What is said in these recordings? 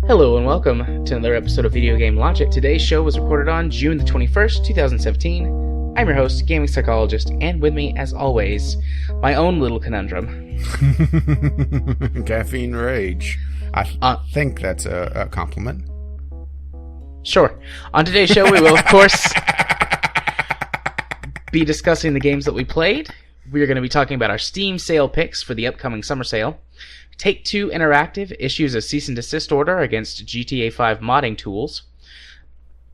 Hello and welcome to another episode of Video Game Logic. Today's show was recorded on June the 21st, 2017. I'm your host, Gaming Psychologist, and with me, as always, my own little conundrum. Caffeine Rage. I think that's a compliment. Sure. On today's show, we will, of course, be discussing the games that we played. We are going to be talking about our Steam sale picks for the upcoming summer sale. Take Two Interactive issues a cease and desist order against GTA 5 modding tools.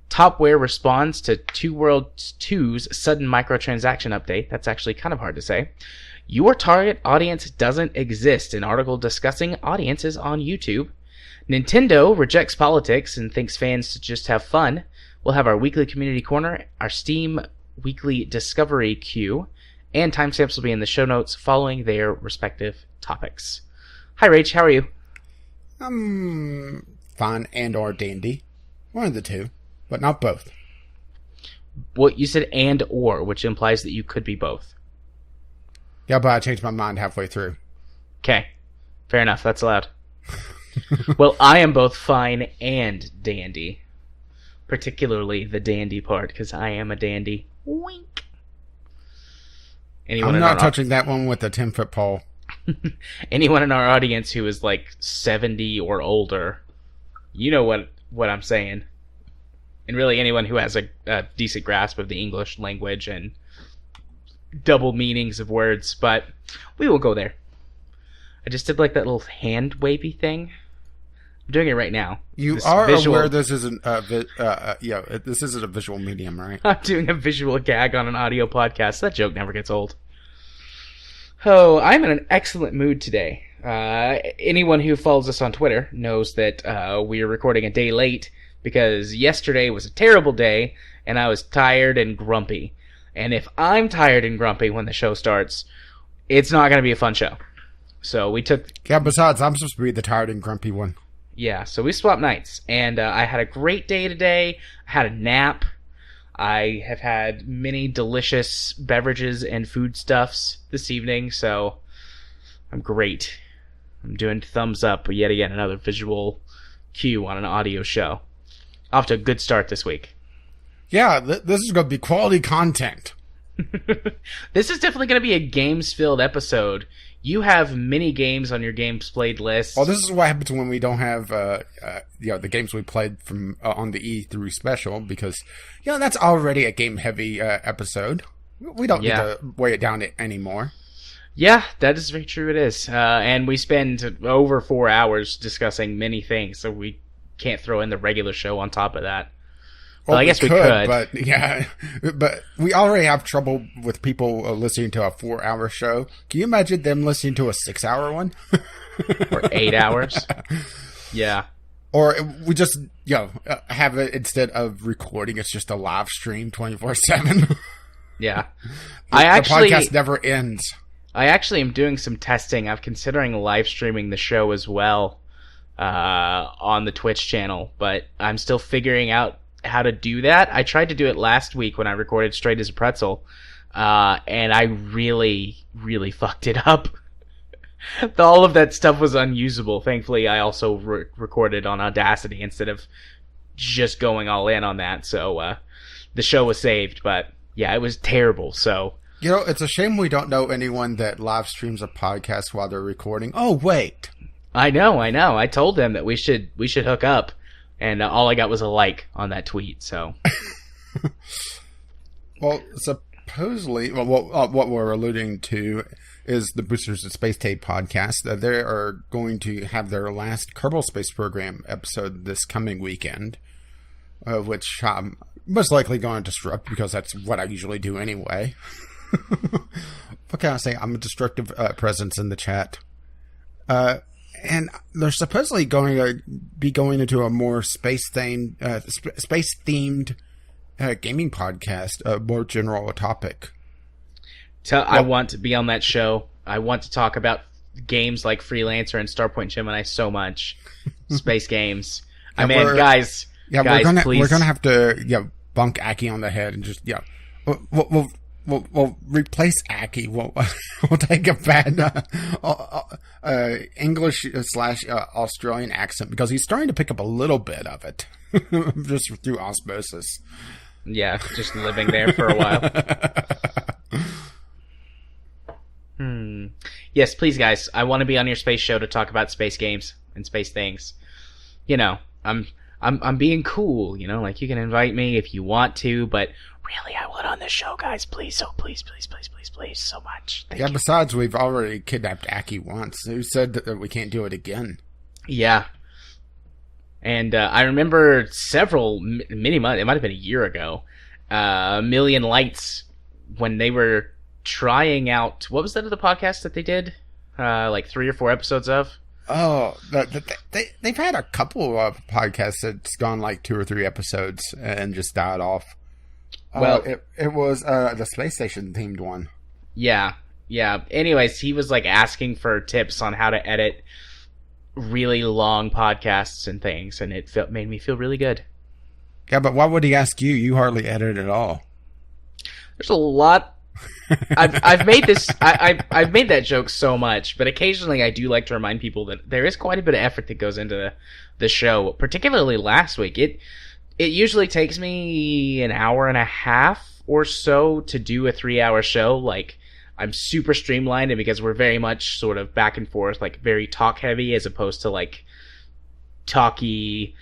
Topware responds to Two Worlds 2's sudden microtransaction update. That's actually kind of hard to say. Your target audience doesn't exist. An article discussing audiences on YouTube. Nintendo rejects politics and thinks fans should just have fun. We'll have our weekly community corner, our Steam weekly discovery queue, and timestamps will be in the show notes following their respective topics. Hi, Rach. How are you? I'm fine and or dandy. One of the two, but not both. What you said and or, which implies that you could be both. Yeah, but I changed my mind halfway through. Okay. Fair enough. That's allowed. Well, I am both fine and dandy. Particularly the dandy part, because I am a dandy. Wink. I'm not touching that one with a 10-foot pole. Anyone in our audience who is like 70 or older, you know what I'm saying. And really anyone who has a decent grasp of the English language and double meanings of words, but we will go there. I just did like that little hand wavy thing. I'm doing it right now. You are aware this isn't this isn't a visual medium, right? I'm doing a visual gag on an audio podcast. That joke never gets old. Oh, I'm in an excellent mood today. Anyone who follows us on Twitter knows that we are recording a day late because yesterday was a terrible day and I was tired and grumpy. And if I'm tired and grumpy when the show starts, it's not going to be a fun show. So we took... Yeah, besides, I'm supposed to be the tired and grumpy one. Yeah, so we swapped nights. And I had a great day today. I had a nap. I have had many delicious beverages and foodstuffs this evening, so I'm great. I'm doing thumbs up yet again, another visual cue on an audio show. Off to a good start this week. Yeah, this is going to be quality content. This is definitely going to be a games-filled episode. You have many games on your games played list. Well, this is what happens when we don't have the games we played from on the E3 special, because that's already a game-heavy episode. We don't need to weigh it down anymore. Yeah, that is very true. It is, and we spend over 4 hours discussing many things, so we can't throw in the regular show on top of that. Well, I guess we could. But we already have trouble with people listening to a 4-hour show. Can you imagine them listening to a 6-hour one? Or 8 hours? Yeah. Or we just, have it instead of recording, it's just a live stream 24/7. Yeah. The podcast never ends. I actually am doing some testing. I'm considering live streaming the show as well on the Twitch channel, but I'm still figuring out how to do that. I tried to do it last week when I recorded Straight as a Pretzel, and I really, really fucked it up. All of that stuff was unusable. Thankfully, I also recorded on Audacity instead of just going all in on that, so the show was saved, but yeah, it was terrible, so... it's a shame we don't know anyone that live streams a podcast while they're recording. Oh, wait. I know. I told them that we should hook up. And all I got was a like on that tweet, so... Well, supposedly, what we're alluding to is the Boosters of Space Tape podcast. They are going to have their last Kerbal Space Program episode this coming weekend, which I'm most likely going to disrupt because that's what I usually do anyway. What can I say? I'm a destructive presence in the chat. And they're supposedly going to be going into a more space-themed gaming podcast, a more general topic. I want to be on that show. I want to talk about games like Freelancer and Starpoint Gemini so much. Space games. Yeah, guys, we're please. gonna have to bunk Aki on the head and just We'll replace Aki. We'll take a bad English / Australian accent because he's starting to pick up a little bit of it just through osmosis. Yeah, just living there for a while. Yes, please, guys. I want to be on your space show to talk about space games and space things. You know, I'm being cool. You know, like you can invite me if you want to, but really, I want on this show, guys. Please, please, so much. Thank you. Besides, we've already kidnapped Aki once. Who said that we can't do it again? Yeah. And I remember many months, it might have been a year ago, Million Lights, when they were trying out, what was that other podcast that they did? Like 3 or 4 episodes of? Oh, they've had a couple of podcasts that's gone like 2 or 3 episodes and just died off. Well, it was the space station themed one. Yeah. Anyways, he was like asking for tips on how to edit really long podcasts and things, and it made me feel really good. Yeah, but why would he ask you? You hardly edit at all. There's a lot. I've made this. I've made that joke so much, but occasionally I do like to remind people that there is quite a bit of effort that goes into the show. Particularly last week, it usually takes me an hour and a half or so to do a 3-hour show. Like, I'm super streamlined, and because we're very much sort of back and forth, like very talk heavy, as opposed to like talky,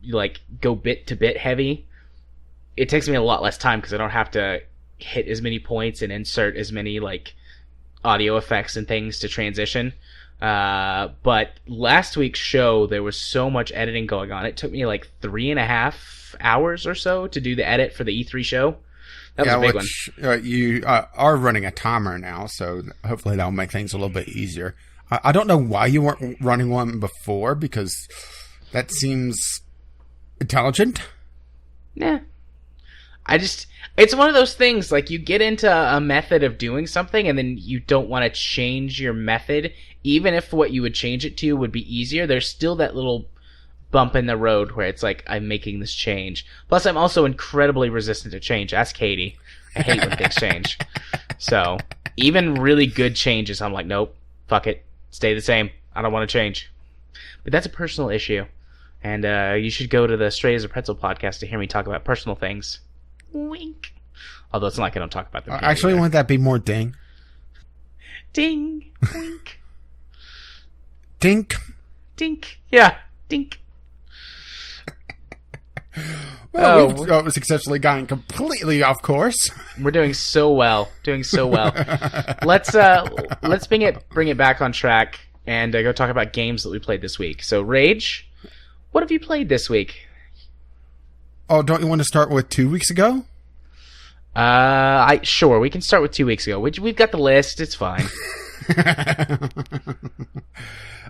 like go bit to bit heavy. It takes me a lot less time because I don't have to hit as many points and insert as many like audio effects and things to transition. But last week's show, there was so much editing going on. It took me like 3.5 hours or so to do the edit for the E3 show. That was a big one. You are running a timer now, so hopefully that'll make things a little bit easier. I don't know why you weren't running one before, because that seems intelligent. Yeah. It's one of those things, like you get into a method of doing something and then you don't want to change your method. Even if what you would change it to would be easier, there's still that little bump in the road where it's like, I'm making this change. Plus, I'm also incredibly resistant to change. Ask Katie. I hate when things change. So, even really good changes, I'm like, nope, fuck it. Stay the same. I don't want to change. But that's a personal issue. And you should go to the Straight as a Pretzel podcast to hear me talk about personal things. Wink. Although it's not like I don't talk about them. Actually, wouldn't that be more ding? Ding. Wink. Dink. Dink. Yeah. Dink. Well, we've successfully gotten completely off course. We're doing so well. Let's bring it back on track and go talk about games that we played this week. So, Rage, what have you played this week? Oh, don't you want to start with 2 weeks ago? Sure, we can start with 2 weeks ago. We've got the list. It's fine.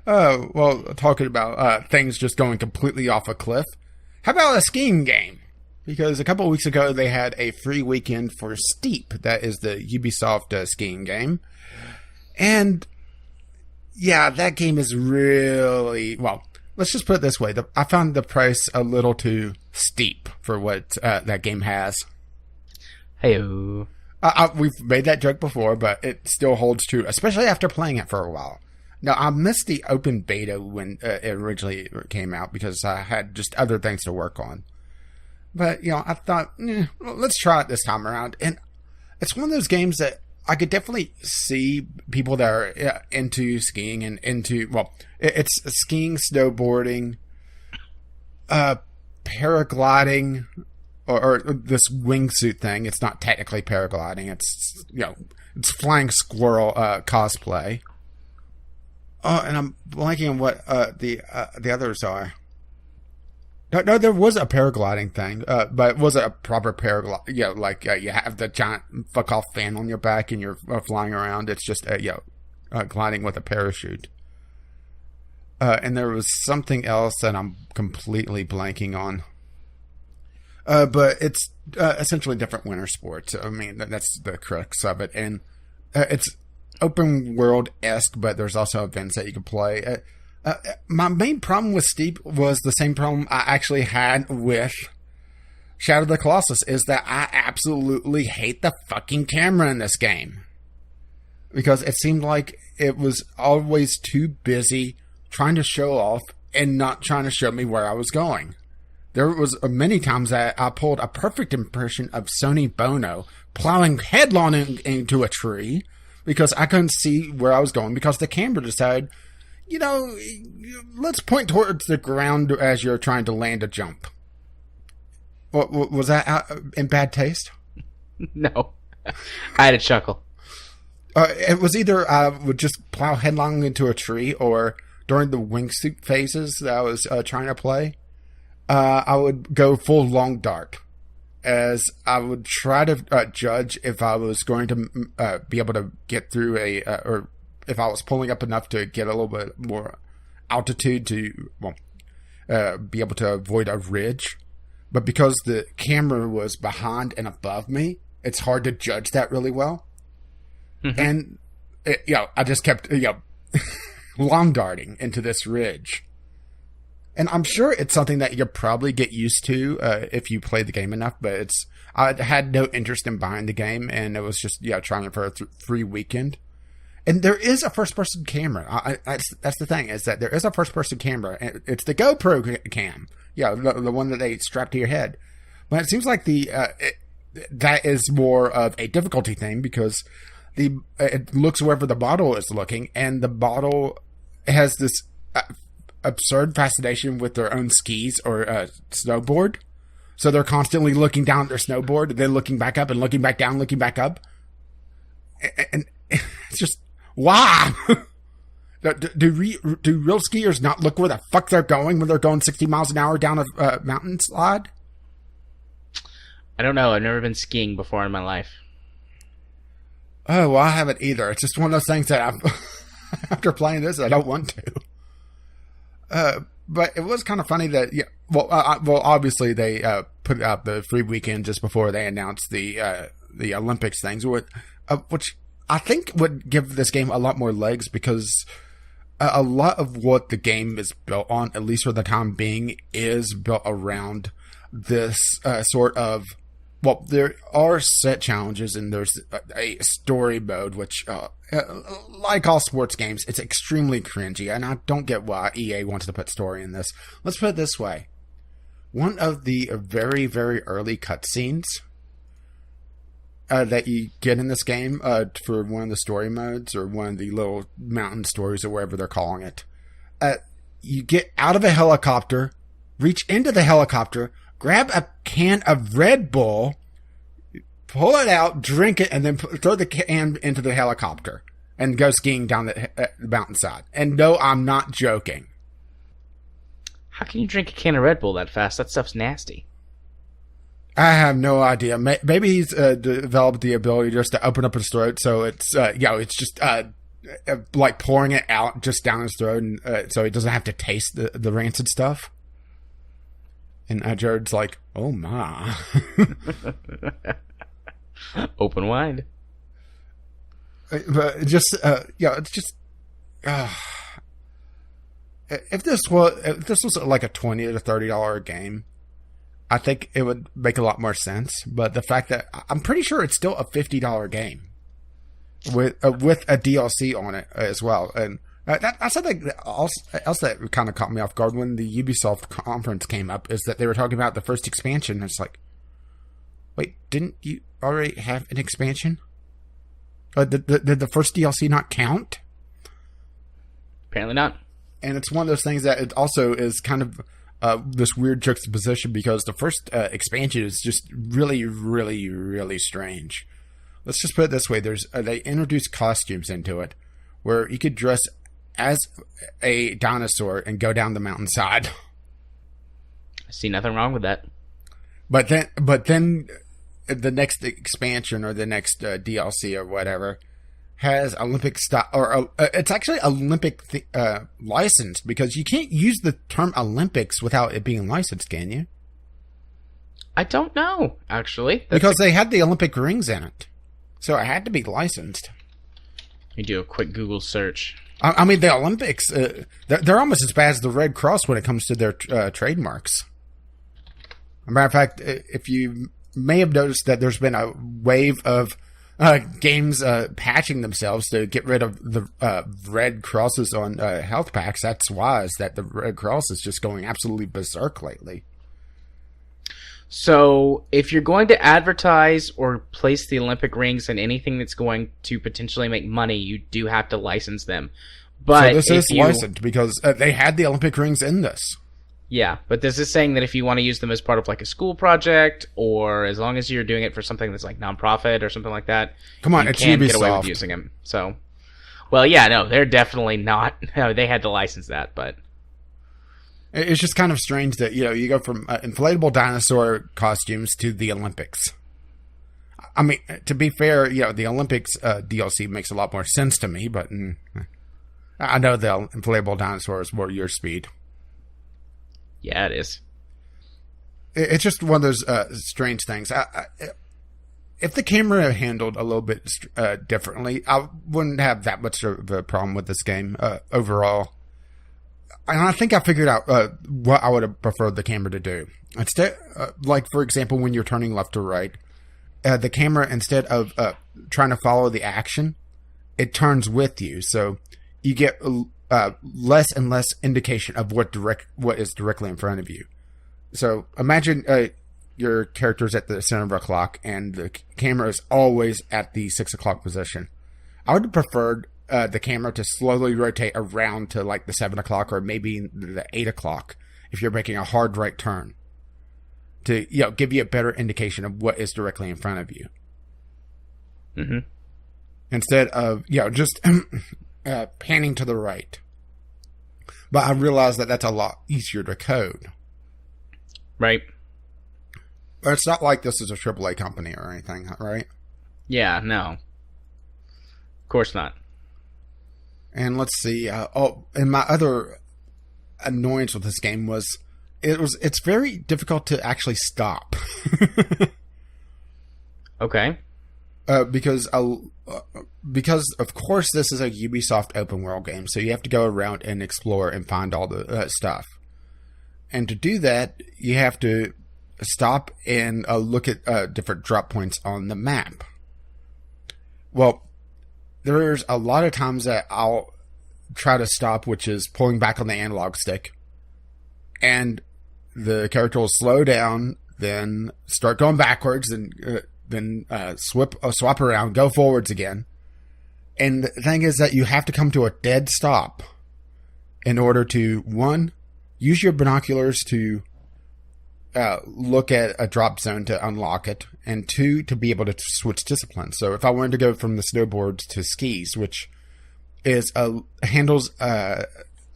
Oh, well, talking about things just going completely off a cliff. How about a skiing game? Because a couple of weeks ago, they had a free weekend for Steep. That is the Ubisoft skiing game. And, yeah, that game is really... Well, let's just put it this way. I found the price a little too steep for what that game has. Hey-o. We've made that joke before, but it still holds true, especially after playing it for a while. Now, I missed the open beta when it originally came out because I had just other things to work on. But, I thought, let's try it this time around. And it's one of those games that I could definitely see people that are into skiing and into, well, it's skiing, snowboarding, paragliding, or this wingsuit thing. It's not technically paragliding. It's, it's flying squirrel cosplay. Oh, and I'm blanking on what the others are. No, there was a paragliding thing, but it wasn't a proper paraglide. Like you have the giant fuck off fan on your back and you're flying around. It's just gliding with a parachute. And there was something else that I'm completely blanking on. But it's essentially different winter sports. I mean, that's the crux of it, and it's open world-esque, but there's also events that you can play. My main problem with Steep was the same problem I actually had with Shadow of the Colossus is that I absolutely hate the fucking camera in this game. Because it seemed like it was always too busy trying to show off and not trying to show me where I was going. There was many times that I pulled a perfect impression of Sonny Bono plowing headlong into a tree because I couldn't see where I was going because the camera decided, let's point towards the ground as you're trying to land a jump. What, was that in bad taste? No. I had a chuckle. It was either I would just plow headlong into a tree, or during the wingsuit phases that I was trying to play, I would go full long dark, as I would try to judge if I was going to be able to get through or if I was pulling up enough to get a little bit more altitude to be able to avoid a ridge. But because the camera was behind and above me, it's hard to judge that really well. Mm-hmm. And, I just kept, long darting into this ridge. And I'm sure it's something that you'll probably get used to if you play the game enough, but I had no interest in buying the game, and it was just, trying it for a free weekend. And there is a first-person camera. That's the thing, is that there is a first-person camera. It's the GoPro cam. The one that they strap to your head. But it seems like that is more of a difficulty thing, because it looks wherever the bottle is looking, and the bottle has this absurd fascination with their own skis or snowboard. So they're constantly looking down at their snowboard, then looking back up and looking back down, looking back up. And it's just, why? Do real skiers not look where the fuck they're going when they're going 60 miles an hour down a mountain slide? I don't know. I've never been skiing before in my life. Oh, well, I haven't either. It's just one of those things that after playing this, I don't want to. But it was kind of funny that, obviously they put out the free weekend just before they announced the Olympics things, which I think would give this game a lot more legs, because a lot of what the game is built on, at least for the time being, is built around this sort of, there are set challenges, and there's a story mode, which, like all sports games, it's extremely cringy, and I don't get why EA wants to put story in this. Let's put it this way. One of the very, very early cutscenes that you get in this game for one of the story modes, or one of the little mountain stories, or whatever they're calling it, you get out of a helicopter, reach into the helicopter, grab a can of Red Bull, pull it out, drink it, and then throw the can into the helicopter and go skiing down the mountainside. And no, I'm not joking. How can you drink a can of Red Bull that fast? That stuff's nasty. I have no idea. Maybe he's developed the ability just to open up his throat, so it's it's just like pouring it out just down his throat, and so he doesn't have to taste the rancid stuff. And Jared's like, oh my. Open wide. But just, it's just, if this was like a $20 to $30 game, I think it would make a lot more sense. But the fact that I'm pretty sure it's still a $50 game with a DLC on it as well. And that's something else that kind of caught me off guard when the Ubisoft conference came up, is that they were talking about the first expansion. It's like, wait, didn't you already have an expansion? Did the first DLC not count? Apparently not. And it's one of those things that it also is kind of this weird juxtaposition, because the first expansion is just really, really, really strange. Let's just put it this way. They introduced costumes into it where you could dress as a dinosaur and go down the mountainside. I see nothing wrong with that. But then the next expansion, or the next DLC or whatever, has Olympic style, or it's actually Olympic licensed, because you can't use the term Olympics without it being licensed, can you? I don't know, actually. Because they had the Olympic rings in it, so it had to be licensed. You do a quick Google search. I mean, the Olympics, they're almost as bad as the Red Cross when it comes to their trademarks. As a matter of fact, if you may have noticed that there's been a wave of games patching themselves to get rid of the red crosses on health packs. That's why is that the red cross is just going absolutely berserk lately. So, if you're going to advertise or place the Olympic rings in anything that's going to potentially make money, you do have to license them. But so this is licensed because they had the Olympic rings in this. Yeah, but this is saying that if you want to use them as part of like a school project, or as long as you're doing it for something that's like nonprofit or something like that, come on, you it's can Ubisoft. get away with using them. So, well, yeah, no, they're definitely not. No, they had to license that, but it's just kind of strange that you go from inflatable dinosaur costumes to the Olympics. I mean, to be fair, the Olympics DLC makes a lot more sense to me, but I know the inflatable dinosaur is more your speed. Yeah, it is. It's just one of those strange things. If the camera handled a little bit differently, I wouldn't have that much of a problem with this game overall. And I think I figured out what I would have preferred the camera to do. Instead, like, for example, when you're turning left or right, the camera, instead of trying to follow the action, it turns with you. So you get less and less indication of what is directly in front of you. So imagine your character's at the center of a clock and the camera is always at the 6 o'clock position. I would have preferred the camera to slowly rotate around to like the 7 o'clock or maybe the 8 o'clock if you're making a hard right turn, to give you a better indication of what is directly in front of you. Mm-hmm. Instead of just panning to the right. But I realize that that's a lot easier to code. Right. But it's not like this is a AAA company or anything, right? Yeah, no. Of course not. And let's see. And my other annoyance with this game was it's very difficult to actually stop. Okay. Because of course this is a Ubisoft open world game, so you have to go around and explore and find all the stuff. And to do that, you have to stop and look at different drop points on the map. Well, there's a lot of times that I'll try to stop, which is pulling back on the analog stick, and the character will slow down, then start going backwards, and then swap around, go forwards again. And the thing is that you have to come to a dead stop in order to, one, use your binoculars to look at a drop zone to unlock it, and two, to be able to switch disciplines. So if I wanted to go from the snowboards to skis, which is handles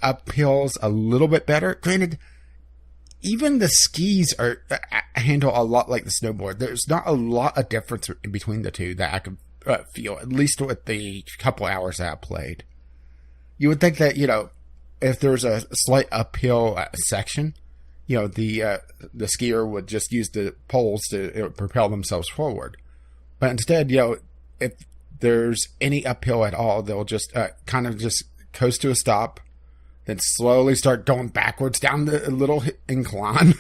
uphills a little bit better. Granted, even the skis handle a lot like the snowboard. There's not a lot of difference in between the two that I could feel, at least with the couple hours that I played. You would think that, if there's a slight uphill section, the skier would just use the poles to propel themselves forward. But instead, if there's any uphill at all, they'll just kind of just coast to a stop, then slowly start going backwards down the little incline.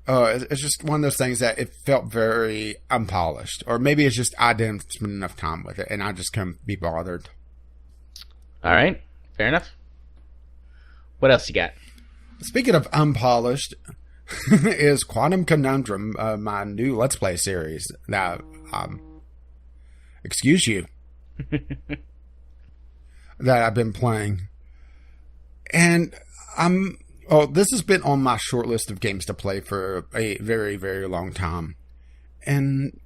It's just one of those things that it felt very unpolished. Or maybe it's just I didn't spend enough time with it, and I just couldn't be bothered. All right. Fair enough. What else you got? Speaking of unpolished, is Quantum Conundrum, my new Let's Play series. Now, excuse you, that I've been playing. And this has been on my short list of games to play for a very, very long time. And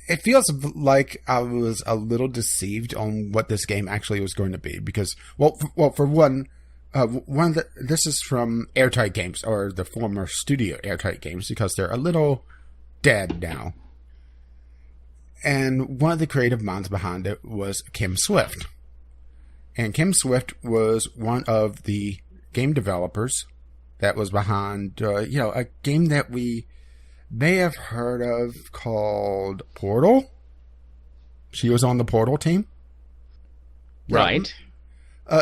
it feels like I was a little deceived on what this game actually was going to be. Because, for one, this is from Airtight Games, or the former studio Airtight Games, because they're a little dead now. And one of the creative minds behind it was Kim Swift. And Kim Swift was one of the game developers that was behind, a game that we may have heard of called Portal. She was on the Portal team. Right.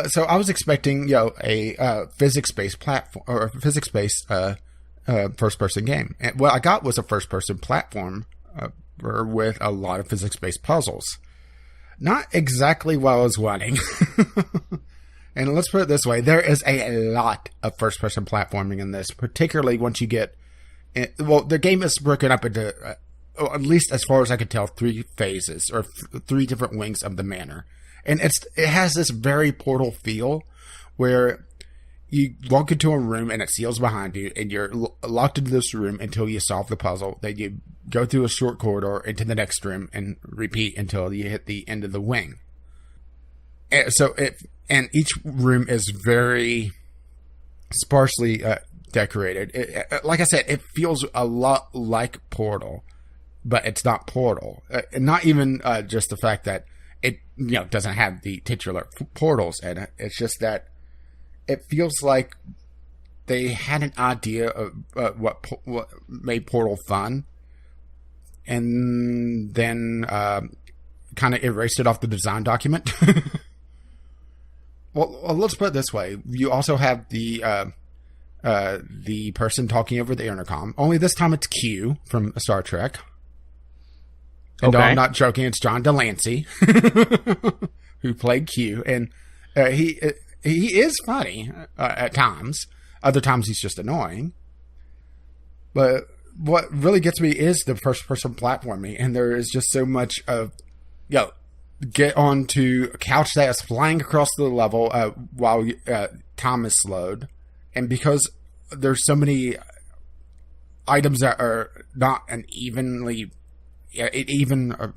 So I was expecting, a physics-based platform or a physics-based first-person game. And what I got was a first-person platform with a lot of physics-based puzzles. Not exactly what I was wanting. And let's put it this way: there is a lot of first-person platforming in this, particularly once you get. The game is broken up into, at least as far as I could tell, 3 phases or 3 different wings of the manor. And it has this very Portal feel where you walk into a room and it seals behind you and you're locked into this room until you solve the puzzle. Then you go through a short corridor into the next room and repeat until you hit the end of the wing. And each room is very sparsely decorated. Like I said, it feels a lot like Portal, but it's not Portal. And not even just the fact that it doesn't have the titular portals in it. It's just that it feels like they had an idea of what made Portal fun, and then kind of erased it off the design document. Well, let's put it this way: you also have the person talking over the intercom. Only this time it's Q from Star Trek. And no, I'm not joking. It's John Delancey who played Q, and he is funny at times. Other times he's just annoying. But what really gets me is the first-person platforming, and there is just so much of get onto a couch that is flying across the level while time is slowed, and because there's so many items that are not an even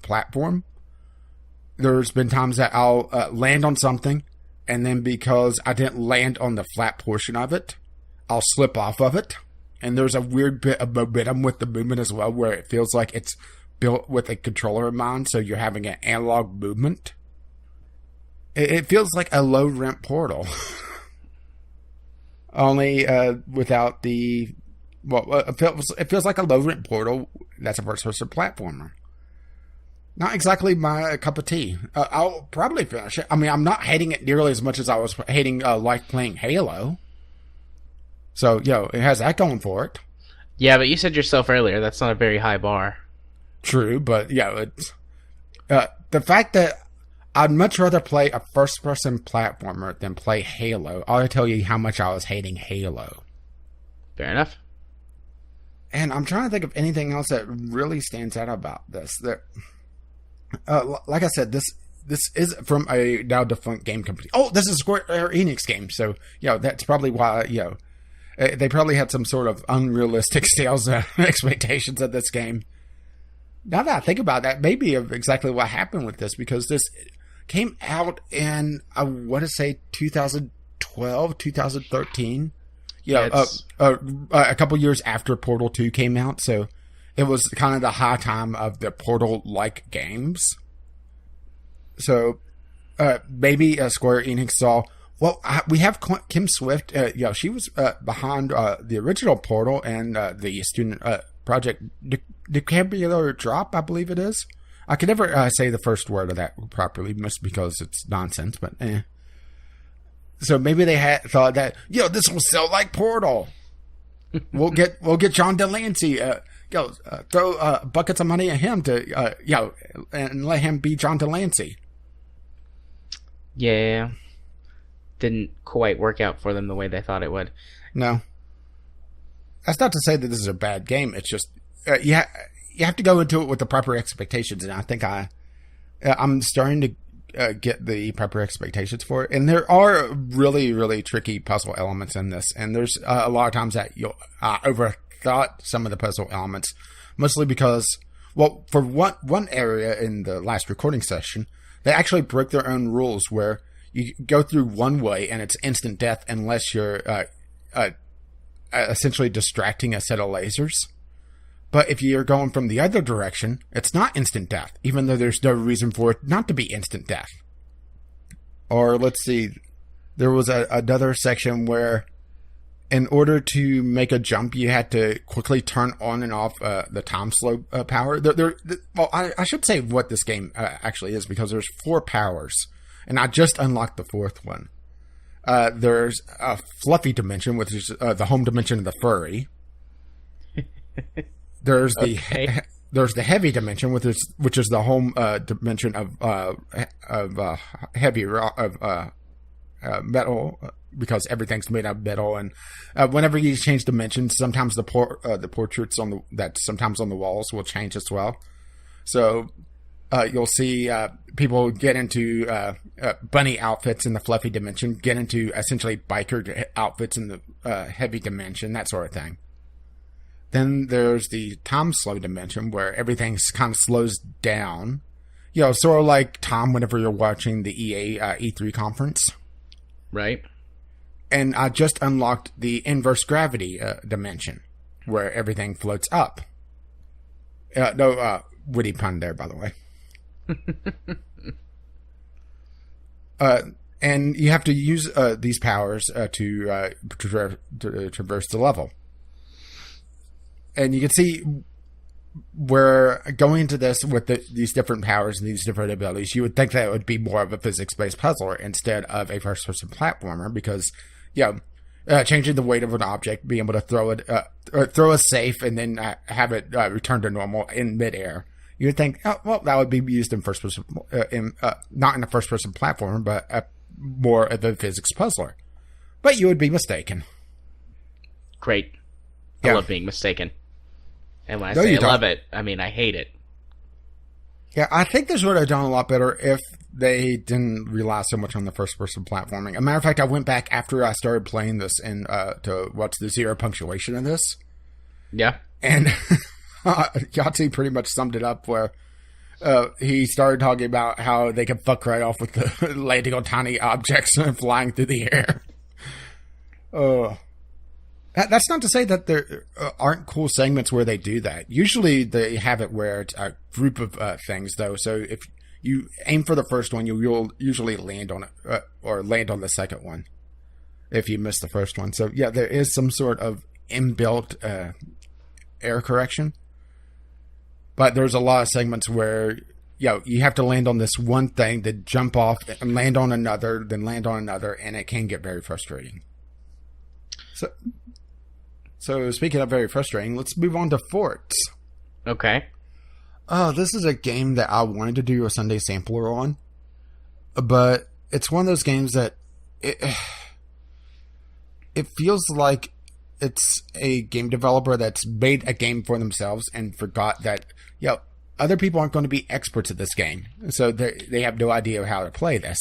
platform. There's been times that I'll land on something, and then because I didn't land on the flat portion of it, I'll slip off of it. And there's a weird bit of momentum with the movement as well, where it feels like it's built with a controller in mind, so you're having an analog movement. It feels like a low-rent Portal. Only without the... Well, it feels like a low-rent Portal that's a first-person platformer. Not exactly my cup of tea. I'll probably finish it. I mean, I'm not hating it nearly as much as I was hating playing Halo. So, it has that going for it. Yeah, but you said yourself earlier, that's not a very high bar. True, but, it's... the fact that I'd much rather play a first-person platformer than play Halo, ought to tell you how much I was hating Halo. Fair enough. And I'm trying to think of anything else that really stands out about this. Like I said, this is from a now defunct game company. Oh, this is a Square Enix game. So, that's probably why, they probably had some sort of unrealistic sales expectations of this game. Now that I think about that, maybe of exactly what happened with this, because this came out in, I want to say 2012, 2013. A couple years after Portal 2 came out, so it was kind of the high time of the Portal-like games. So maybe Square Enix saw, well, we have Kim Swift. She was behind the original Portal and the student project Decabular Drop, I believe it is. I can never say the first word of that properly, just because it's nonsense, but So maybe they had thought that, this will sell like Portal. We'll get John Delancey. Throw buckets of money at him to, and let him be John Delancey. Yeah. Didn't quite work out for them the way they thought it would. No. That's not to say that this is a bad game. It's just, you have to go into it with the proper expectations, and I think I'm starting to get the proper expectations for it. And there are really, really tricky puzzle elements in this. And there's a lot of times that I overthought some of the puzzle elements, mostly because, well, for one area in the last recording session, they actually broke their own rules where you go through one way and it's instant death unless you're essentially distracting a set of lasers. But if you're going from the other direction, it's not instant death, even though there's no reason for it not to be instant death. Or let's see, there was another section where in order to make a jump, you had to quickly turn on and off the time slow power. Well, I should say what this game actually is, because there's 4 powers, and I just unlocked the 4th one. There's a fluffy dimension, which is the home dimension of the furry. There's there's the heavy dimension, which is the home dimension of heavy metal, because everything's made of metal. And whenever you change dimensions, sometimes the portraits sometimes on the walls will change as well. So you'll see people get into bunny outfits in the fluffy dimension, get into essentially biker outfits in the heavy dimension, that sort of thing. Then there's the time slow dimension, where everything kind of slows down. You know, sort of like Tom whenever you're watching the EA E3 conference. Right. And I just unlocked the inverse gravity dimension, where everything floats up. No witty pun there, by the way. And you have to use these powers to traverse the level. And you can see where going into this with these different powers and these different abilities, you would think that it would be more of a physics-based puzzler instead of a first-person platformer, because, changing the weight of an object, being able to throw it, or throw a safe and then have it return to normal in midair. You would think, that would be used in first-person, not in a first-person platformer, but more of a physics puzzler. But you would be mistaken. Great. I love being mistaken. And when I say I love it, I mean I hate it. Yeah, I think this would have done a lot better if they didn't rely so much on the first-person platforming. As a matter of fact, I went back after I started playing this and to watch the zero punctuation of this. Yeah. And Yahtzee pretty much summed it up where he started talking about how they could fuck right off with the landing on tiny objects and flying through the air. That's not to say that there aren't cool segments where they do that. Usually they have it where it's a group of things, though. So if you aim for the first one, you'll usually land on it, or land on the second one if you miss the first one. So, yeah, there is some sort of inbuilt error correction. But there's a lot of segments where you have to land on this one thing, then jump off and land on another, then land on another, and it can get very frustrating. So speaking of very frustrating, let's move on to Forts. Okay. Oh, this is a game that I wanted to do a Sunday sampler on, but it's one of those games that it feels like it's a game developer that's made a game for themselves and forgot that other people aren't going to be experts at this game, so they have no idea how to play this.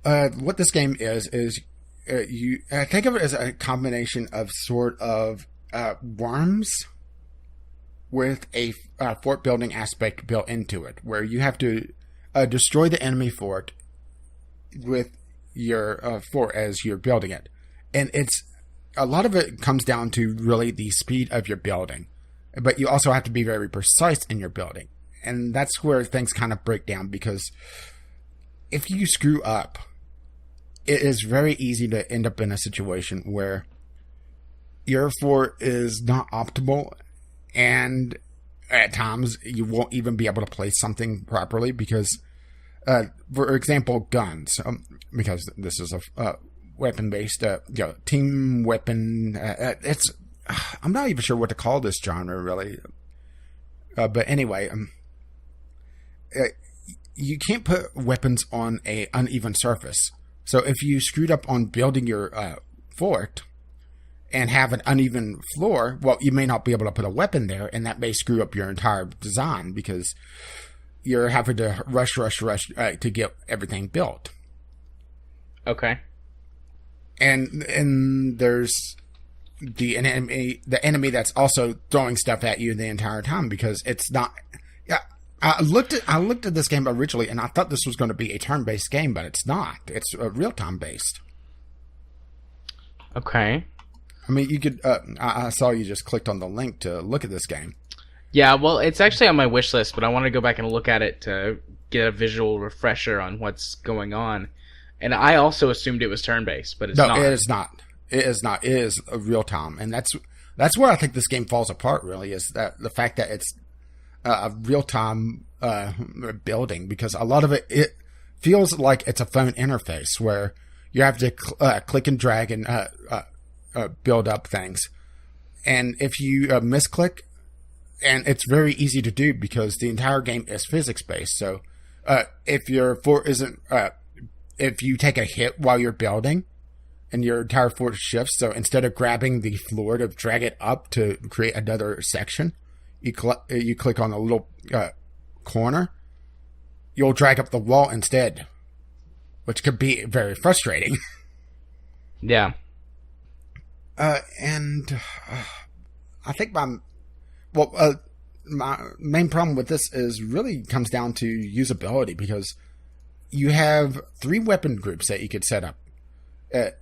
What this game is you think of it as a combination of sort of worms with a fort building aspect built into it, where you have to destroy the enemy fort with your fort as you're building it. And a lot of it comes down to really the speed of your building, but you also have to be very precise in your building. And that's where things kind of break down, because if you screw up, it is very easy to end up in a situation where your fort is not optimal, and at times you won't even be able to place something properly because, for example, guns, because this is a weapon-based, team weapon. I'm not even sure what to call this genre, really. But anyway, you can't put weapons on an uneven surface. So if you screwed up on building your fort and have an uneven floor, well, you may not be able to put a weapon there, and that may screw up your entire design because you're having to rush to get everything built. Okay. And there's the enemy that's also throwing stuff at you the entire time, because it's not. Yeah, I looked at this game originally, and I thought this was going to be a turn-based game, but it's not. It's real-time based. Okay. I mean, you could. I saw you just clicked on the link to look at this game. Yeah, well, it's actually on my wish list, but I want to go back and look at it to get a visual refresher on what's going on. And I also assumed it was turn-based, but it's not. No, it is not. It is not. It is real-time, and that's where I think this game falls apart. Really, is that the fact that it's a real-time building, because a lot of it feels like it's a phone interface where you have to click and drag and build up things. And if you misclick, and it's very easy to do because the entire game is physics-based. So if your fort isn't... if you take a hit while you're building, and your entire fort shifts, so instead of grabbing the floor to drag it up to create another section, you click on a little corner, you'll drag up the wall instead, which could be very frustrating. Yeah. And I think my main problem with this is really comes down to usability, because you have 3 weapon groups that you could set up.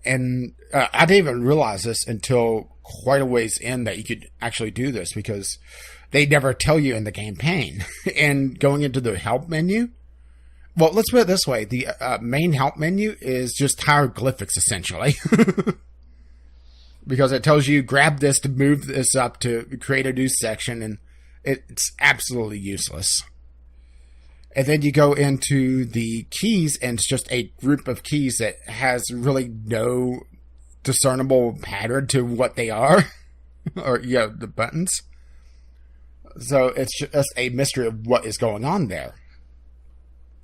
And I didn't even realize this until quite a ways in that you could actually do this, because they never tell you in the campaign. And going into the help menu, well, let's put it this way. The main help menu is just hieroglyphics, essentially. Because it tells you, grab this to move this up to create a new section, and it's absolutely useless. And then you go into the keys, and it's just a group of keys that has really no discernible pattern to what they are. Or, the buttons. So it's just a mystery of what is going on there.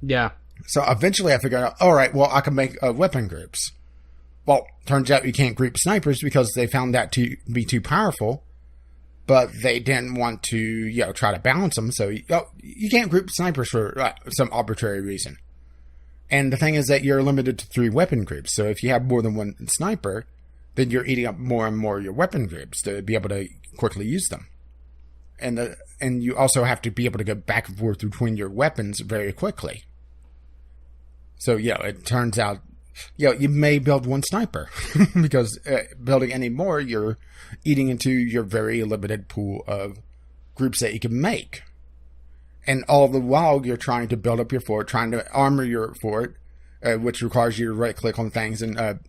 Yeah. So eventually I figured out, all right, well, I can make weapon groups. Well, turns out you can't group snipers because they found that to be too powerful. But they didn't want to, try to balance them. So you can't group snipers for some arbitrary reason. And the thing is that you're limited to 3 weapon groups. So if you have more than one sniper, then you're eating up more and more of your weapon groups to be able to quickly use them. And you also have to be able to go back and forth between your weapons very quickly. So, it turns out, you may build one sniper. Because building any more, you're eating into your very limited pool of groups that you can make. And all the while, you're trying to build up your fort, trying to armor your fort, which requires you to right-click on things and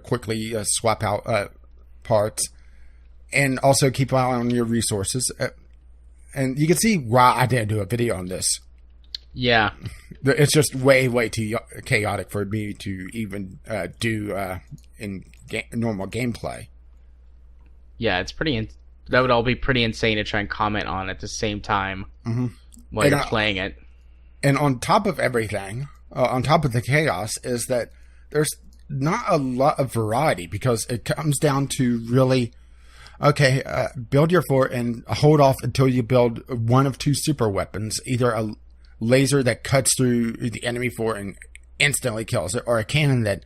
quickly swap out parts. And also keep an eye on your resources. And you can see why I didn't do a video on this. Yeah. It's just way, way too chaotic for me to even do in normal gameplay. Yeah, it's pretty... that would all be pretty insane to try and comment on at the same time while you're playing it. And on top of everything, on top of the chaos, is that there's not a lot of variety, because it comes down to really... Okay, build your fort and hold off until you build one of 2 super weapons. Either a laser that cuts through the enemy fort and instantly kills it, or a cannon that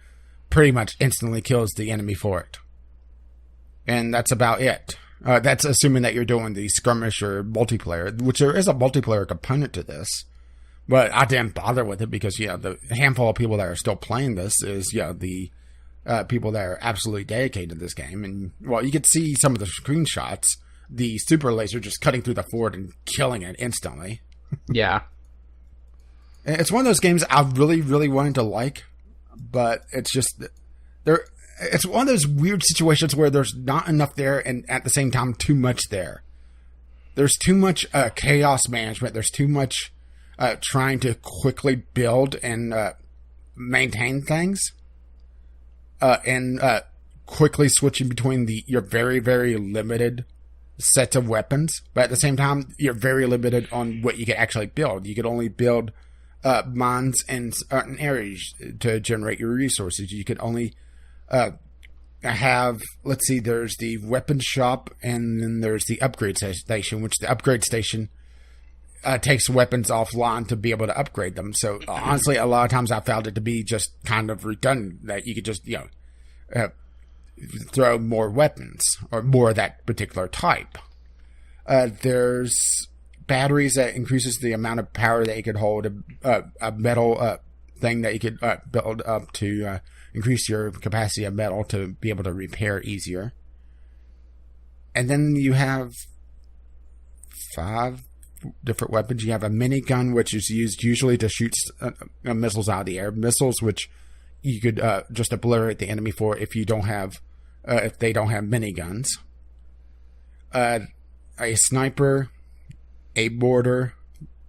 pretty much instantly kills the enemy fort. And that's about it. That's assuming that you're doing the skirmish or multiplayer, which there is a multiplayer component to this. But I didn't bother with it because, the handful of people that are still playing this is, the... people that are absolutely dedicated to this game. And, well, you could see some of the screenshots. The super laser just cutting through the fort and killing it instantly. Yeah. It's one of those games I really, really wanted to like. But it's just... it's one of those weird situations where there's not enough there and at the same time too much there. There's too much chaos management. There's too much trying to quickly build and maintain things. And quickly switching between your very, very limited sets of weapons. But at the same time, you're very limited on what you can actually build. You could only build mines in certain areas to generate your resources. You could only have, let's see, there's the weapon shop, and then there's the upgrade station, which the upgrade station takes weapons offline to be able to upgrade them. So honestly, a lot of times I found it to be just kind of redundant, that you could just, throw more weapons or more of that particular type. There's batteries that increases the amount of power that you could hold, a metal thing that you could build up to increase your capacity of metal to be able to repair easier. And then you have 5 different weapons. You have a minigun, which is used usually to shoot missiles out of the air. Missiles, which you could just obliterate the enemy for if you don't have, if they don't have miniguns. A sniper, a mortar,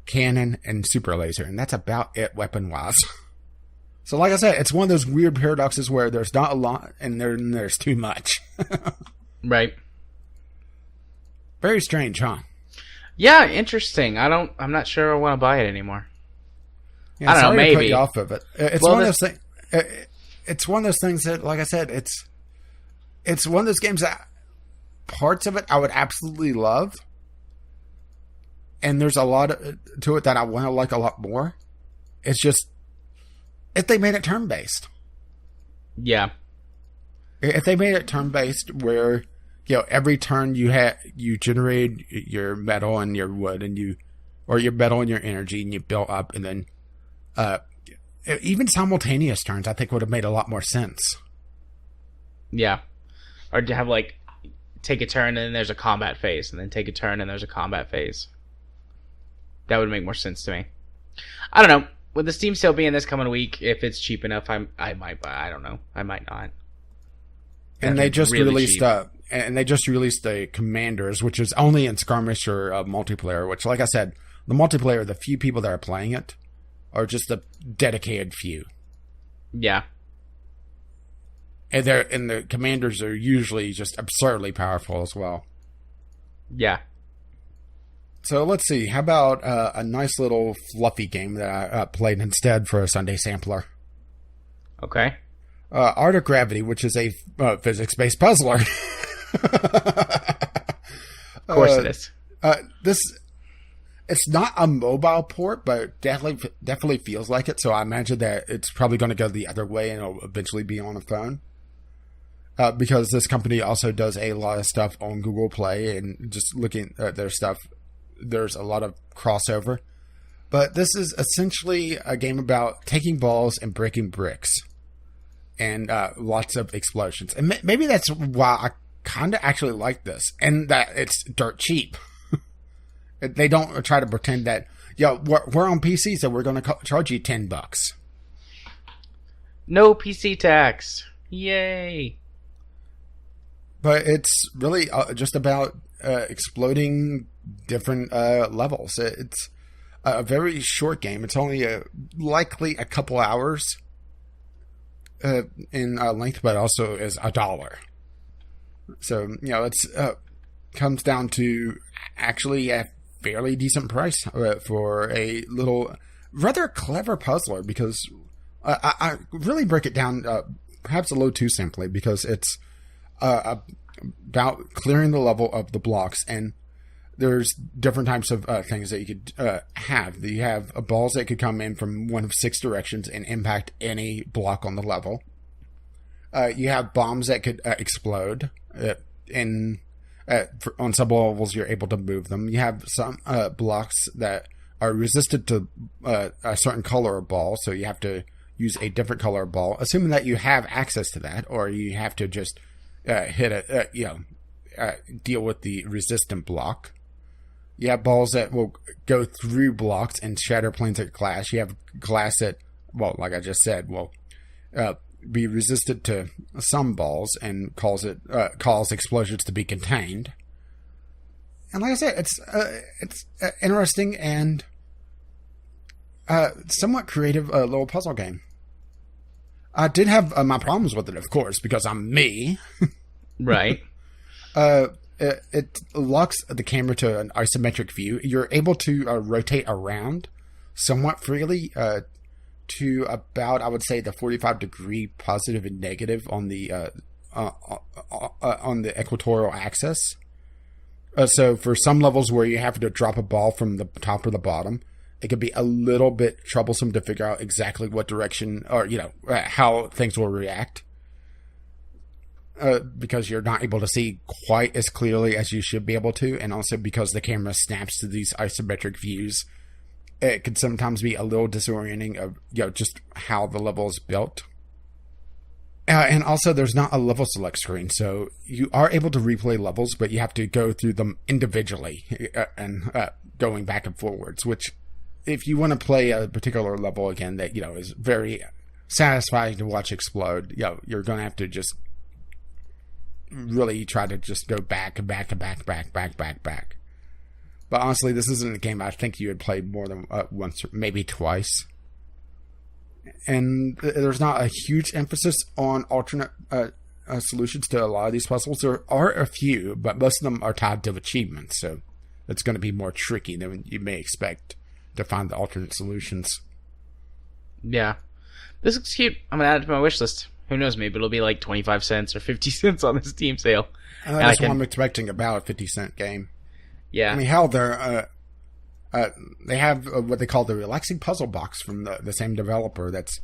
cannon, and super laser, and that's about it weapon-wise. So like I said, it's one of those weird paradoxes where there's not a lot and there's too much. Right. Very strange, huh? Yeah, interesting. I'm not sure I want to buy it anymore. Yeah, I don't know, maybe. To put you off of it. It's one of those things. It's one of those things that, like I said, it's one of those games that parts of it I would absolutely love, and there's a lot to it that I want to like a lot more. It's just if they made it turn-based. Yeah. If they made it turn-based where, every turn you generate your metal and your wood or your metal and your energy and you build up, and then even simultaneous turns I think would have made a lot more sense. Yeah. Or to have take a turn and then there's a combat phase, and then take a turn and there's a combat phase. That would make more sense to me. I don't know. With the Steam sale being this coming week, if it's cheap enough, I might buy. I don't know. I might not. And they just released the Commanders, which is only in skirmish or multiplayer. Which, like I said, the multiplayer, the few people that are playing it, are just a dedicated few. Yeah. And the Commanders are usually just absurdly powerful as well. Yeah. So let's see. How about a nice little fluffy game that I played instead for a Sunday sampler? Okay. Art of Gravity, which is a physics-based puzzler. Of course it is. It's not a mobile port, but definitely feels like it. So I imagine that it's probably going to go the other way and it'll eventually be on a phone. Because this company also does a lot of stuff on Google Play, and just looking at their stuff, there's a lot of crossover. But this is essentially a game about taking balls and breaking bricks. And lots of explosions. And maybe that's why I kind of actually like this. And that it's dirt cheap. They don't try to pretend that, we're on PC, so we're going to charge you $10. No PC tax. Yay. But it's really just about exploding different levels. It's a very short game. It's only likely a couple hours in length, but also is $1. So, it's comes down to actually a fairly decent price for a little, rather clever puzzler, because I really break it down perhaps a little too simply, because it's about clearing the level of the blocks, and there's different types of things that you could have. You have balls that could come in from one of 6 directions and impact any block on the level. You have bombs that could explode. On some levels, you're able to move them. You have some blocks that are resistant to a certain color of ball, so you have to use a different color of ball, assuming that you have access to that, or you have to just hit it, deal with the resistant block. You have balls that will go through blocks and shatter planes of glass. You have glass that, like I just said, will be resistant to some balls and cause explosions to be contained. And like I said, it's interesting and somewhat creative little puzzle game. I did have my problems with it, of course, because I'm me. Right. It locks the camera to an isometric view. You're able to rotate around somewhat freely to about, I would say, the 45-degree positive and negative on the equatorial axis. So for some levels where you have to drop a ball from the top or the bottom, it could be a little bit troublesome to figure out exactly what direction or, how things will react. Because you're not able to see quite as clearly as you should be able to, and also because the camera snaps to these isometric views, it can sometimes be a little disorienting of just how the level is built. And also, there's not a level select screen, so you are able to replay levels, but you have to go through them individually and going back and forwards. Which, if you want to play a particular level again that is very satisfying to watch explode, you're going to have to just really try to just go back and back and back. But honestly, this isn't a game I think you had played more than once, or maybe twice. and there's not a huge emphasis on alternate solutions to a lot of these puzzles. There are a few, but most of them are tied to achievements, so it's going to be more tricky than you may expect to find the alternate solutions. Yeah. This looks cute. I'm going to add it to my wish list. Who knows, maybe it'll be like 25 cents or 50 cents on the Steam sale. That's what I'm expecting, about a 50-cent game. Yeah. I mean, hell, they have what they call the Relaxing Puzzle Box from the same developer. That's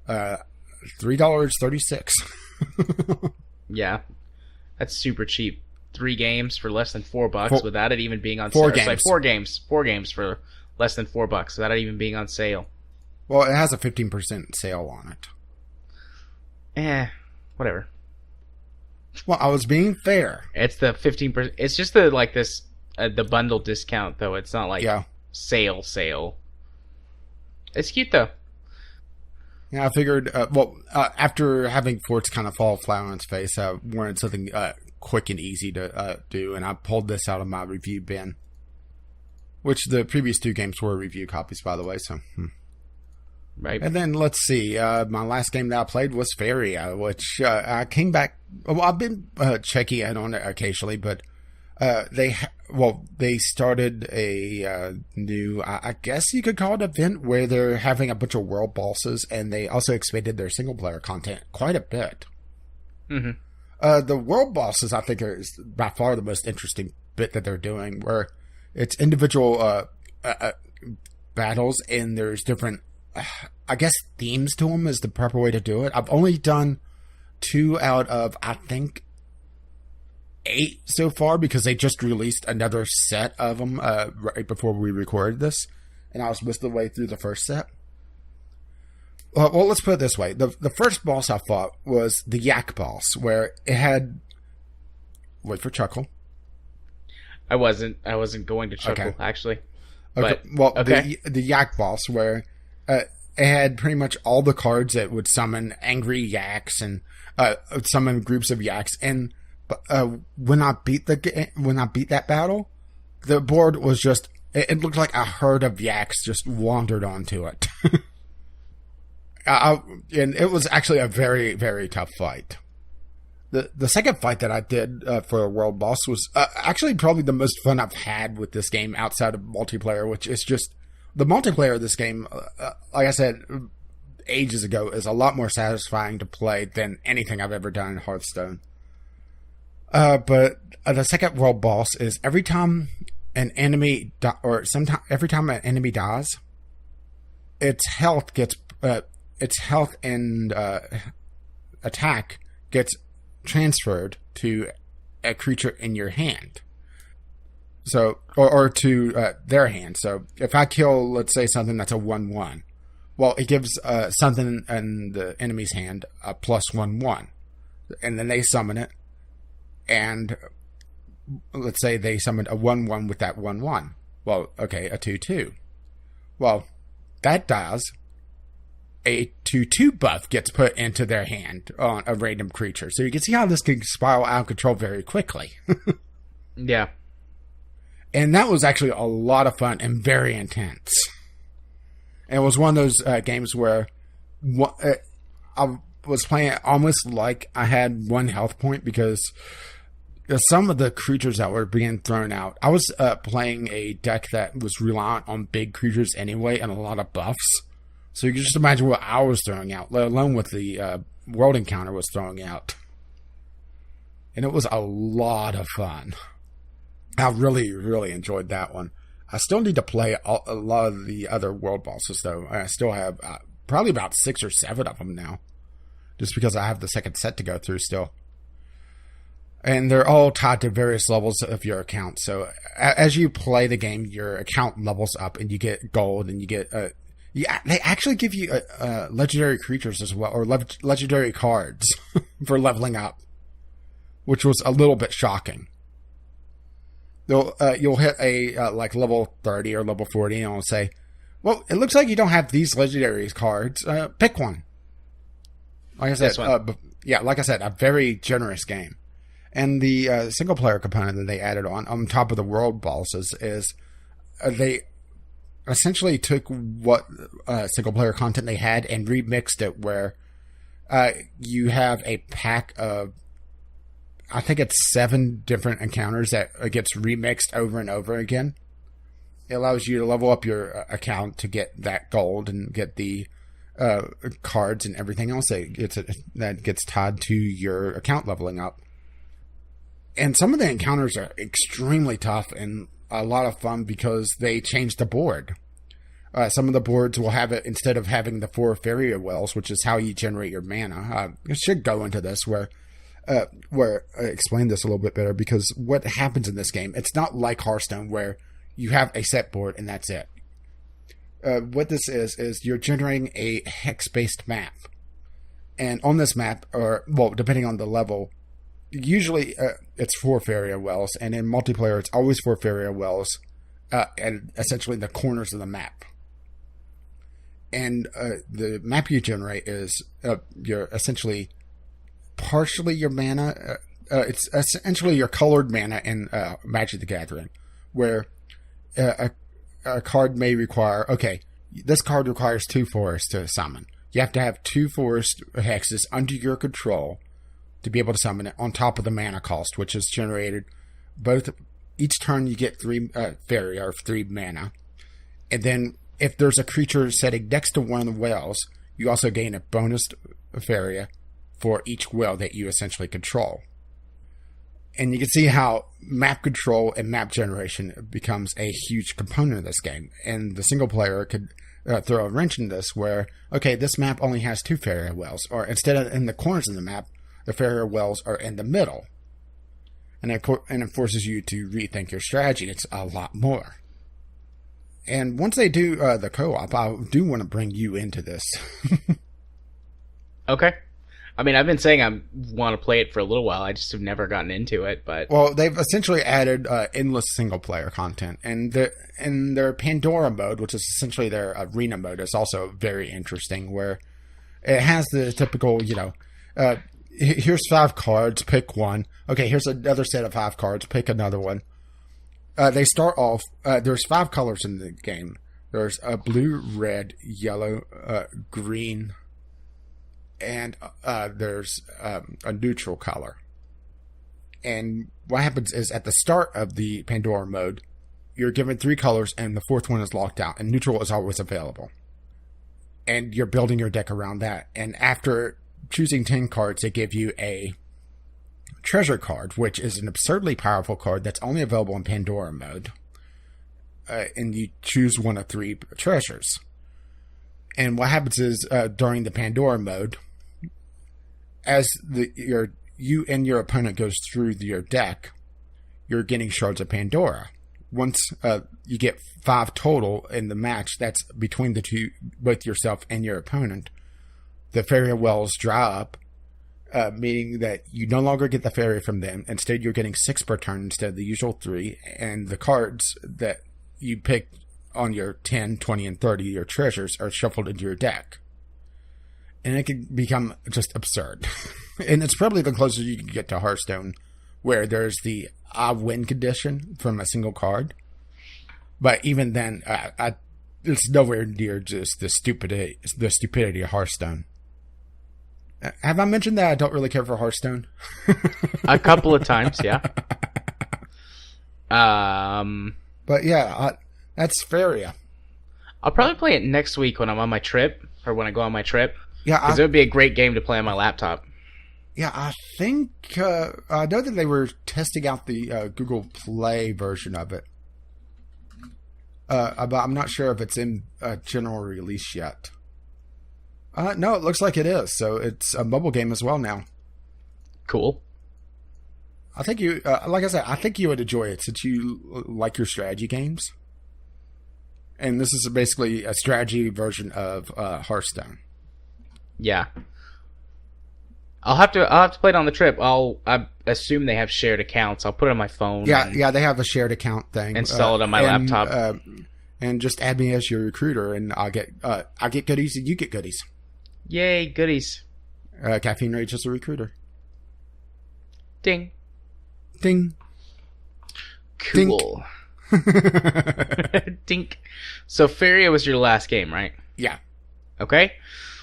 $3.36. Yeah. That's super cheap. 3 games for less than $4 without it even being on sale. 4 games. Like 4 games for less than $4 without it even being on sale. Well, it has a 15% sale on it. Whatever. Well, I was being fair. It's the 15%. It's just the bundle discount, though. It's not like sale. It's cute, though. Yeah, I figured, after having Forts kind of fall flat on its face, I wanted something quick and easy to do, and I pulled this out of my review bin. Which the previous 2 games were review copies, by the way, so... Right. And then, let's see, my last game that I played was Feria, which I came back... Well, I've been checking in on it occasionally, but they started a new, I guess you could call it, event where they're having a bunch of world bosses, and they also expanded their single-player content quite a bit. Mm-hmm. The world bosses, I think, is by far the most interesting bit that they're doing, where it's individual battles, and there's different... I guess themes to them is the proper way to do it. I've only done 2 out of, I think, 8 so far, because they just released another set of them right before we recorded this, and I was most of the way through the first set. Well, let's put it this way. The first boss I fought was the Yak boss, where it had... Wait for chuckle. I wasn't going to chuckle, actually. Okay. But, well, okay. The Yak boss, where... it had pretty much all the cards that would summon angry yaks and summon groups of yaks. And when I beat that battle, the board was just... It looked like a herd of yaks just wandered onto it. And it was actually a very, very tough fight. The second fight that I did for a world boss was actually probably the most fun I've had with this game outside of multiplayer, which is just... The multiplayer of this game, like I said ages ago, is a lot more satisfying to play than anything I've ever done in Hearthstone. But the second world boss is every time an enemy every time an enemy dies, its health and attack gets transferred to a creature in your hand. So, or to their hand. So, if I kill, let's say, something that's a 1/1, well, it gives something in the enemy's hand a +1/1. And then they summon it, and let's say they summoned a 1/1 with that 1/1. Well, okay, a 2/2. Well, that dies. A 2/2 buff gets put into their hand on a random creature. So you can see how this can spiral out of control very quickly. Yeah. And that was actually a lot of fun and very intense. And it was one of those games where I was playing it almost like I had 1 health point, because some of the creatures that were being thrown out, I was playing a deck that was reliant on big creatures anyway and a lot of buffs. So you can just imagine what I was throwing out, let alone what the world encounter was throwing out. And it was a lot of fun. I really, really enjoyed that one. I still need to play a lot of the other world bosses, though. I still have probably about 6 or 7 of them now, just because I have the second set to go through still. And they're all tied to various levels of your account. So as you play the game, your account levels up, and you get gold, and you get... they actually give you legendary creatures as well, or legendary cards for leveling up, which was a little bit shocking. You'll hit a like level 30 or level 40, and it'll say, well, it looks like you don't have these legendary cards. Pick one. Like I said, like I said, a very generous game. And the single player component that they added on top of the world bosses is they essentially took what single player content they had and remixed it where you have a pack of, I think it's 7 different encounters that gets remixed over and over again. It allows you to level up your account to get that gold and get the cards and everything else that gets tied to your account leveling up. And some of the encounters are extremely tough and a lot of fun because they changed the board. Some of the boards will have it, instead of having the 4 Failure Wells, which is how you generate your mana. I should go into this where I explain this a little bit better, because what happens in this game, it's not like Hearthstone where you have a set board and that's it. What this is you're generating a hex-based map. And on this map, depending on the level, usually it's 4 Failure Wells, and in multiplayer it's always 4 Failure Wells, and essentially the corners of the map. And the map you generate is your essentially partially your mana. It's essentially your colored mana in Magic the Gathering, where a card may require, this card requires 2 forests to summon. You have to have 2 forest hexes under your control to be able to summon it, on top of the mana cost, which is generated each turn you get 3 fairy or 3 mana. And then if there's a creature sitting next to one of the wells, you also gain a bonus fairy for each well that you essentially control. And you can see how map control and map generation becomes a huge component of this game. And the single player could throw a wrench in this where, this map only has 2 fairy wells, or instead of in the corners of the map, the fairy wells are in the middle. And it forces you to rethink your strategy. It's a lot more. And once they do the co-op, I do want to bring you into this. Okay. I mean, I've been saying I want to play it for a little while. I just have never gotten into it. But well, they've essentially added endless single-player content. And their Pandora mode, which is essentially their arena mode, is also very interesting, where it has the typical, here's 5 cards, pick one. Okay, here's another set of 5 cards, pick another one. They start off, there's 5 colors in the game. There's a blue, red, yellow, green, and there's a neutral color. And what happens is at the start of the Pandora mode, you're given 3 colors and the 4th one is locked out, and neutral is always available. And you're building your deck around that. And after choosing 10 cards, they give you a treasure card, which is an absurdly powerful card that's only available in Pandora mode. And you choose one of 3 treasures. And what happens is, during the Pandora mode, as you and your opponent goes through your deck, you're getting shards of Pandora. Once you get 5 total in the match, that's between the two, both yourself and your opponent, the fairy wells dry up, meaning that you no longer get the fairy from them. Instead, you're getting 6 per turn instead of the usual 3, and the cards that you pick on your 10, 20, and 30, your treasures, are shuffled into your deck. And it can become just absurd. And it's probably the closest you can get to Hearthstone, where there's the I win condition from a single card. But even then, it's nowhere near just the stupidity of Hearthstone. Have I mentioned that I don't really care for Hearthstone? A couple of times, yeah. But yeah, that's Faria. I'll probably play it next week when I'm on my trip, or when I go on my trip. Yeah, because it would be a great game to play on my laptop. Yeah, I think I know that they were testing out the Google Play version of it, but I'm not sure if it's in general release yet. No, it looks like it is. So it's a mobile game as well now. Cool. I think you, like I said, I think you would enjoy it since you like your strategy games. And this is basically a strategy version of Hearthstone. Yeah. I'll have to play it on the trip. I assume they have shared accounts. I'll put it on my phone. Yeah, they have a shared account thing. Install it on my laptop. And just add me as your recruiter, and I'll get goodies, and you get goodies. Yay, goodies! Caffeine Rage is a recruiter. Ding, ding, cool. Dink. So Feria was your last game, right? Yeah. Okay.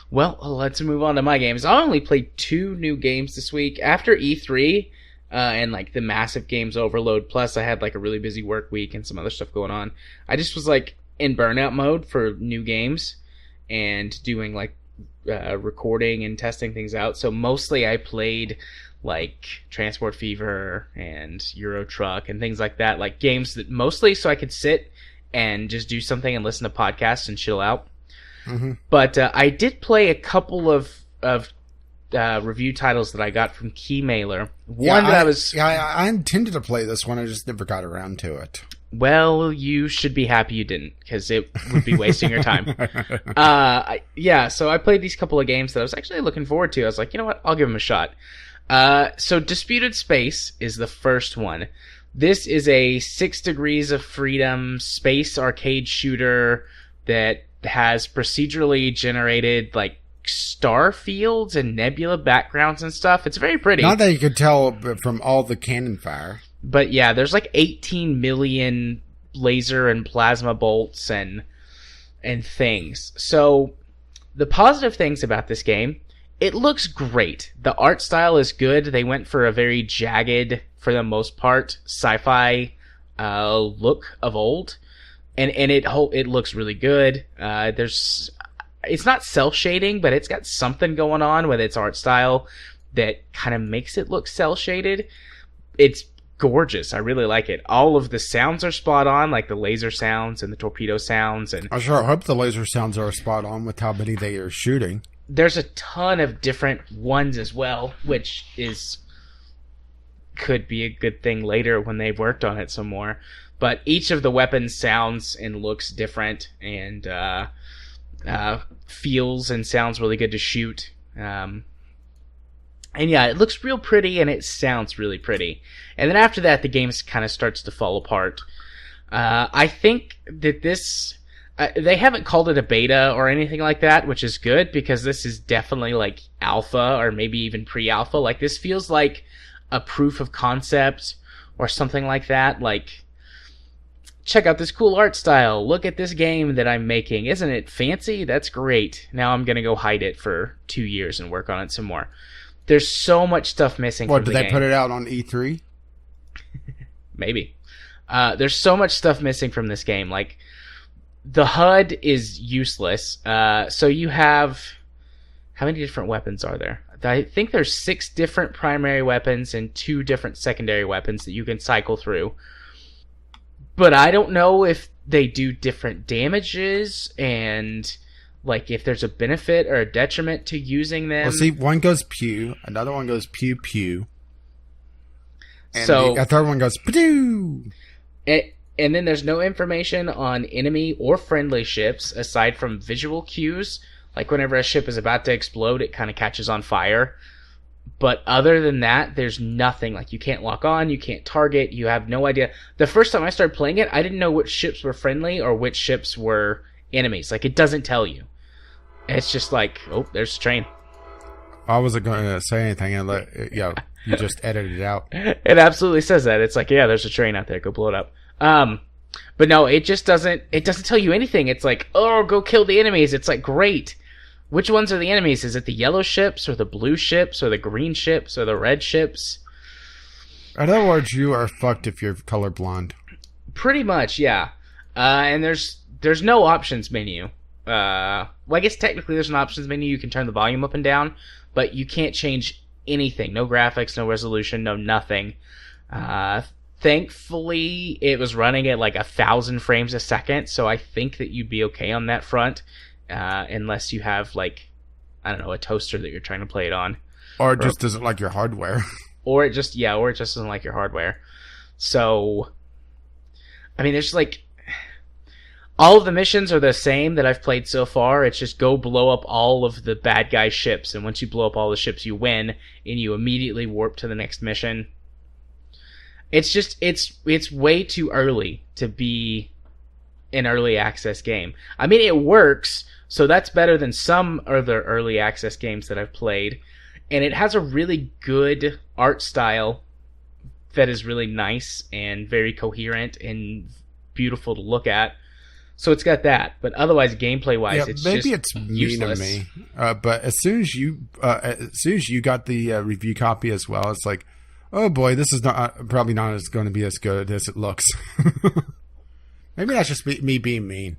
Well, let's move on to my games. I only played 2 new games this week. After E3 and like the massive games overload, plus I had like a really busy work week and some other stuff going on, I just was like in burnout mode for new games and doing like recording and testing things out. So mostly I played like Transport Fever and Euro Truck and things like that, like games that mostly so I could sit and just do something and listen to podcasts and chill out. Mm-hmm. But I did play a couple of review titles that I got from Keymailer. I intended to play this one. I just never got around to it. Well, you should be happy you didn't, because it would be wasting your time. So I played these couple of games that I was actually looking forward to. I was like, you know what? I'll give them a shot. So Disputed Space is the first one. This is a 6 Degrees of Freedom space arcade shooter that has procedurally generated like star fields and nebula backgrounds and stuff. It's very pretty. Not that you could tell from all the cannon fire. But yeah, there's like 18 million laser and plasma bolts and things. So the positive things about this game, it looks great. The art style is good. They went for a very jagged, for the most part, sci-fi look of old. And it looks really good. It's not cel-shading, but it's got something going on with its art style that kind of makes it look cel-shaded. It's gorgeous. I really like it. All of the sounds are spot on, like the laser sounds and the torpedo sounds. And I sure hope the laser sounds are spot on with how many they are shooting. There's a ton of different ones as well, which could be a good thing later when they've worked on it some more. But each of the weapons sounds and looks different and feels and sounds really good to shoot. And yeah, it looks real pretty and it sounds really pretty. And then after that, the game kind of starts to fall apart. I think that this... they haven't called it a beta or anything like that, which is good because this is definitely like alpha or maybe even pre-alpha. Like this feels like a proof of concept or something like that. Like, check out this cool art style. Look at this game that I'm making. Isn't it fancy? That's great. Now I'm going to go hide it for 2 years and work on it some more. There's so much stuff missing from the game. What, did they put it out on E3? Maybe. There's so much stuff missing from this game. Like, the HUD is useless. So you have... How many different weapons are there? I think there's 6 different primary weapons and 2 different secondary weapons that you can cycle through. But I don't know if they do different damages and like if there's a benefit or a detriment to using them. Well, see, one goes pew, another one goes pew pew, and so the third one goes pew. And then there's no information on enemy or friendly ships aside from visual cues. Like whenever a ship is about to explode, it kind of catches on fire. But other than that, there's nothing. Like, you can't lock on, you can't target, you have no idea. The first time I started playing it, I didn't know which ships were friendly or which ships were enemies. Like, it doesn't tell you. It's just like, oh, there's a train. I wasn't going to say anything and you just edited it out. It absolutely says that. It's like, yeah, there's a train out there, go blow it up. But no, it doesn't tell you anything. It's like, oh, go kill the enemies. It's like, great. Which ones are the enemies? Is it the yellow ships, or the blue ships, or the green ships, or the red ships? In other words, you are fucked if you're colorblind. Pretty much, yeah. And there's no options menu. Well, I guess technically there's an options menu. You can turn the volume up and down, but you can't change anything. No graphics, no resolution, no nothing. Thankfully, it was running at like 1,000 frames a second, so I think that you'd be okay on that front. Unless you have, like, I don't know, a toaster that you're trying to play it on. Or it just doesn't like your hardware. Or it just doesn't like your hardware. So, I mean, there's, like, all of the missions are the same that I've played so far. It's just go blow up all of the bad guy ships, and once you blow up all the ships, you win, and you immediately warp to the next mission. It's just, it's way too early to be an early access game. I mean, it works, so that's better than some other early access games that I've played. And it has a really good art style that is really nice and very coherent and beautiful to look at. So it's got that, but otherwise, gameplay-wise, it's maybe just it's useless. mean of me, but as soon as you got the review copy as well, it's like, oh boy, this is probably not going to be as good as it looks. Maybe that's just me being mean.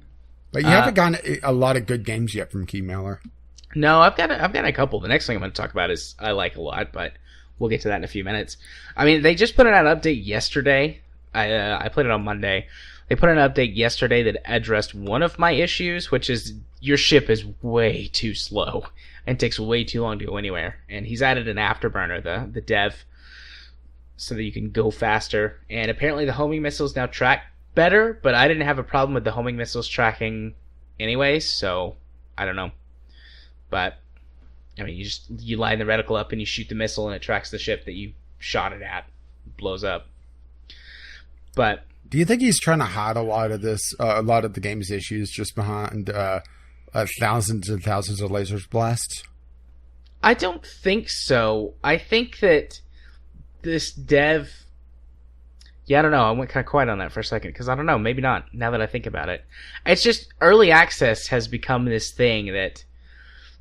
But you haven't gotten a lot of good games yet from Keymailer. No, I've got a couple. The next thing I'm going to talk about is I like a lot, but we'll get to that in a few minutes. I mean, they just put out an update yesterday. I played it on Monday. They put an update yesterday that addressed one of my issues, which is your ship is way too slow and takes way too long to go anywhere. And he's added an afterburner, the dev, so that you can go faster. And apparently the homing missiles now track better, but I didn't have a problem with the homing missiles tracking anyways, so I don't know. But I mean, you line the reticle up and you shoot the missile and it tracks the ship that you shot it at. It blows up. But do you think he's trying to hide a lot of the game's issues just behind thousands and thousands of lasers blasts? I don't think so. I think that this dev... Yeah, I don't know. I went kind of quiet on that for a second because I don't know. Maybe not, now that I think about it. It's just early access has become this thing that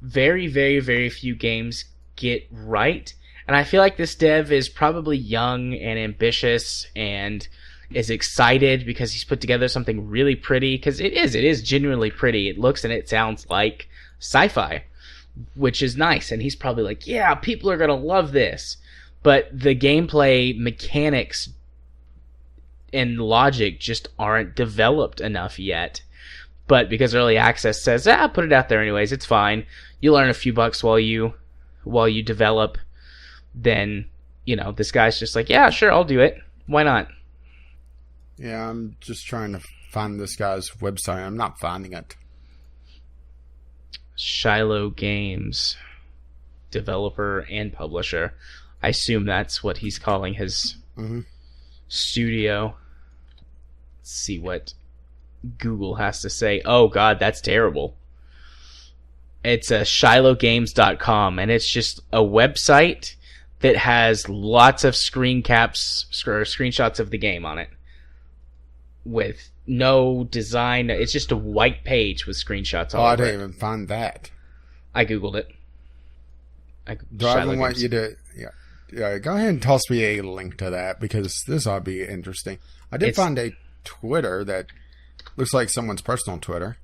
very, very, very few games get right. And I feel like this dev is probably young and ambitious and is excited because he's put together something really pretty, because it is genuinely pretty. It looks and it sounds like sci-fi, which is nice, and he's probably like, yeah, people are gonna love this. But the gameplay mechanics and logic just aren't developed enough yet. But because early access says, put it out there anyways, it's fine, you'll earn a few bucks while you develop, then this guy's just like, yeah, sure, I'll do it, why not? Yeah, I'm just trying to find this guy's website. I'm not finding it. Shiloh Games, developer and publisher. I assume that's what he's calling his studio. Let's see what Google has to say. Oh god, that's terrible. It's shilohgames.com, and it's just a website that has lots of screen caps or screenshots of the game on it, with no design. It's just a white page with screenshots all over it. I didn't even find that. I googled it. Do I even want you to... Yeah, go ahead and toss me a link to that, because this ought to be interesting. I did find a Twitter that looks like someone's personal Twitter.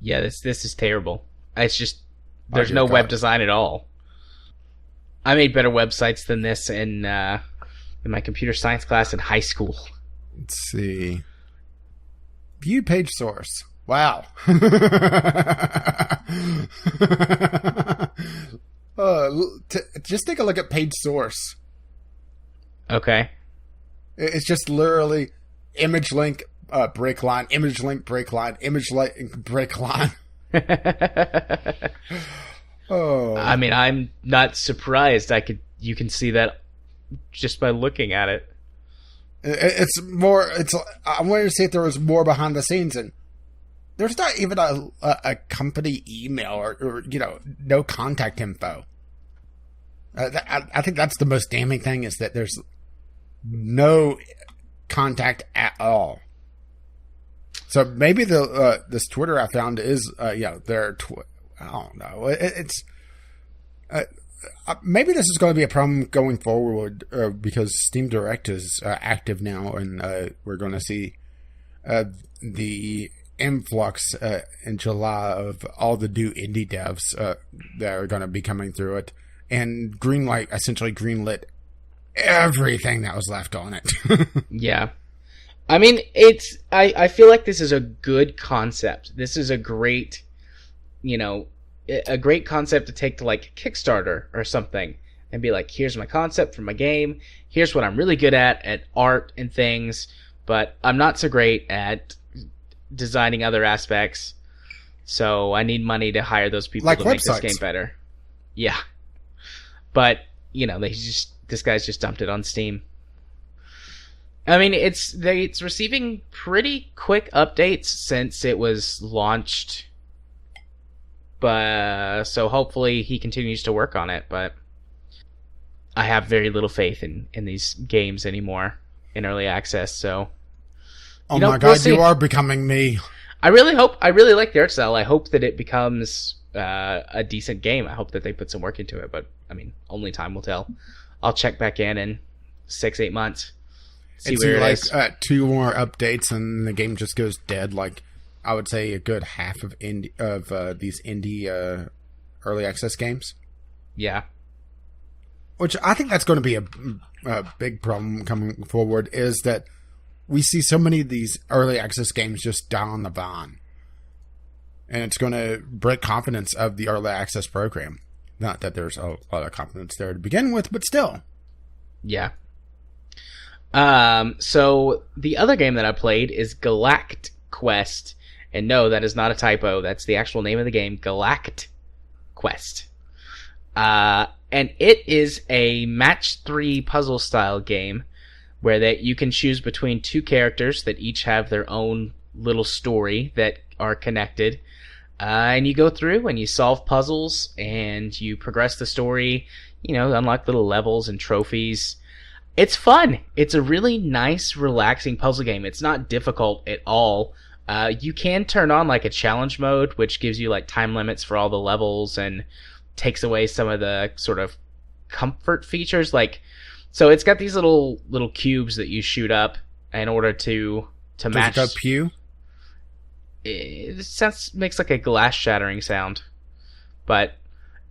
Yeah, this is terrible. It's just... There's no web design at all. I made better websites than this in my computer science class in high school. Let's see. View page source. Wow. Just take a look at page source. Okay. It's just literally image link, break line, image link, break line, image link, break line. Oh. I mean, I'm not surprised. You can see that just by looking at it. It's more. I wanted to see if there was more behind the scenes, and there's not even a company email or no contact info. I think that's the most damning thing, is that there's no contact at all. So maybe this Twitter I found is their I don't know. It's maybe this is going to be a problem going forward because Steam Direct is active now, and we're going to see the influx in July of all the new indie devs that are going to be coming through it, and essentially greenlit everything that was left on it. Yeah. I mean, I feel like this is a good concept. This is a great, a great concept to take to like Kickstarter or something and be like, here's my concept for my game. Here's what I'm really good at art and things, but I'm not so great at designing other aspects. So I need money to hire those people to make this game better. Yeah. But, this guy's just dumped it on Steam. I mean, it's receiving pretty quick updates since it was launched. But so hopefully he continues to work on it, but I have very little faith in these games anymore in early access, so Oh my god, you are becoming me. I really like the art style. I hope that it becomes a decent game. I hope that they put some work into it, but I mean, only time will tell. I'll check back in 6-8 months. See where it is. 2 more updates and the game just goes dead. Like, I would say a good half of these indie early access games. Yeah. Which I think that's going to be a big problem coming forward, is that we see so many of these early access games just die on the vine. And it's going to break confidence of the early access program. Not that there's a lot of confidence there to begin with, but still. Yeah. So the other game that I played is Galact Quest. And no, that is not a typo. That's the actual name of the game, Galact Quest. And it is a match 3 puzzle style game where that you can choose between 2 characters that each have their own little story that are connected. And you go through and you solve puzzles and you progress the story, unlock little levels and trophies. It's fun. It's a really nice, relaxing puzzle game. It's not difficult at all. You can turn on like a challenge mode, which gives you like time limits for all the levels and takes away some of the sort of comfort features. So it's got these little cubes that you shoot up in order to match. Does it go pew? It makes like a glass shattering sound. But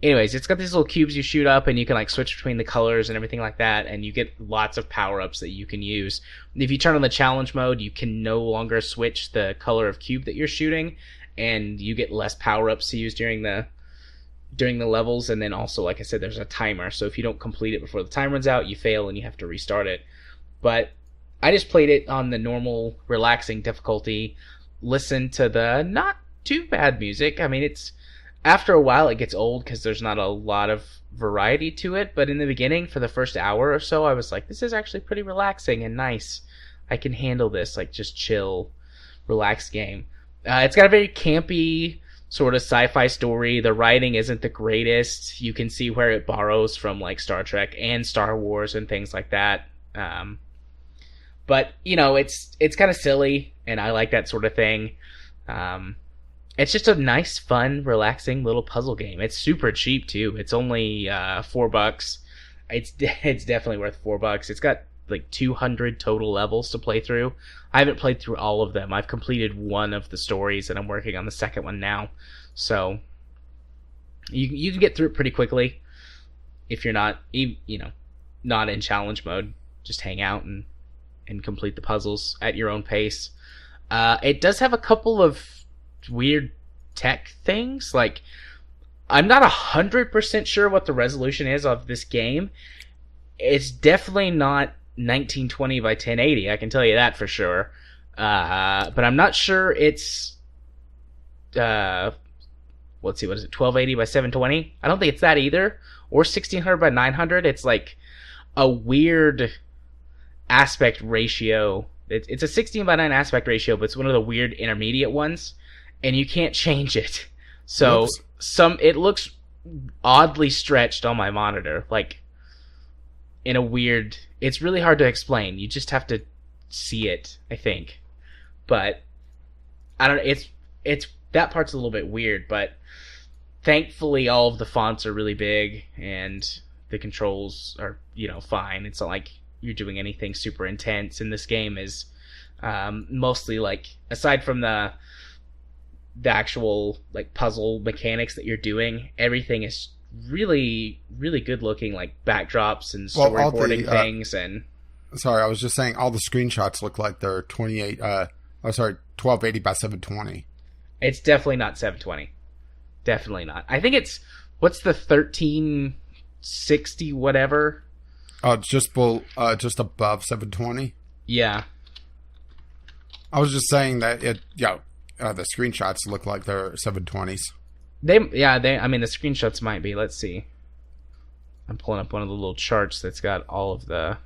anyways, it's got these little cubes you shoot up and you can like switch between the colors and everything like that, and you get lots of power-ups that you can use. If you turn on the challenge mode, you can no longer switch the color of cube that you're shooting, and you get less power-ups to use during the levels. And then also, like I said, there's a timer, so if you don't complete it before the time runs out, you fail and you have to restart it. But I just played it on the normal, relaxing difficulty, listened to the not too bad music. I mean, it's after a while it gets old because there's not a lot of variety to it, but in the beginning, for the first hour or so, I was like, this is actually pretty relaxing and nice. I can handle this, like, just chill, relaxed game. It's got a very campy sort of sci-fi story. The writing isn't the greatest. You can see where it borrows from like Star Trek and Star Wars and things like that. But it's kind of silly, and I like that sort of thing. It's just a nice, fun, relaxing little puzzle game. It's super cheap too. It's only $4. It's definitely worth $4. It's got like 200 total levels to play through. I haven't played through all of them. I've completed one of the stories, and I'm working on the second one now. So you can get through it pretty quickly if you're not not in challenge mode. Just hang out and complete the puzzles at your own pace. It does have a couple of weird tech things. Like, I'm not 100% sure what the resolution is of this game. It's definitely not 1920 by 1080, I can tell you that for sure. But I'm not sure it's let's see, what is it, 1280 by 720? I don't think it's that either. Or 1600 by 900. It's like a weird aspect ratio. It's a 16 by 9 aspect ratio, but it's one of the weird intermediate ones, and you can't change it. So it looks oddly stretched on my monitor, like in a weird. It's really hard to explain. You just have to see it, I think. But I don't know. It's that part's a little bit weird, but thankfully all of the fonts are really big and the controls are fine. It's not like you're doing anything super intense, and this game is mostly like, aside from the actual like puzzle mechanics that you're doing, everything is really, really good looking, like backdrops and storyboarding things. And sorry, I was just saying all the screenshots look like they're 1280 by 720. It's definitely not 720. Definitely not. I think it's, what's the 1360 whatever? It's just above 720. Yeah. I was just saying that the screenshots look like they're 720s. I mean, the screenshots might be. Let's see. I'm pulling up one of the little charts that's got all of the.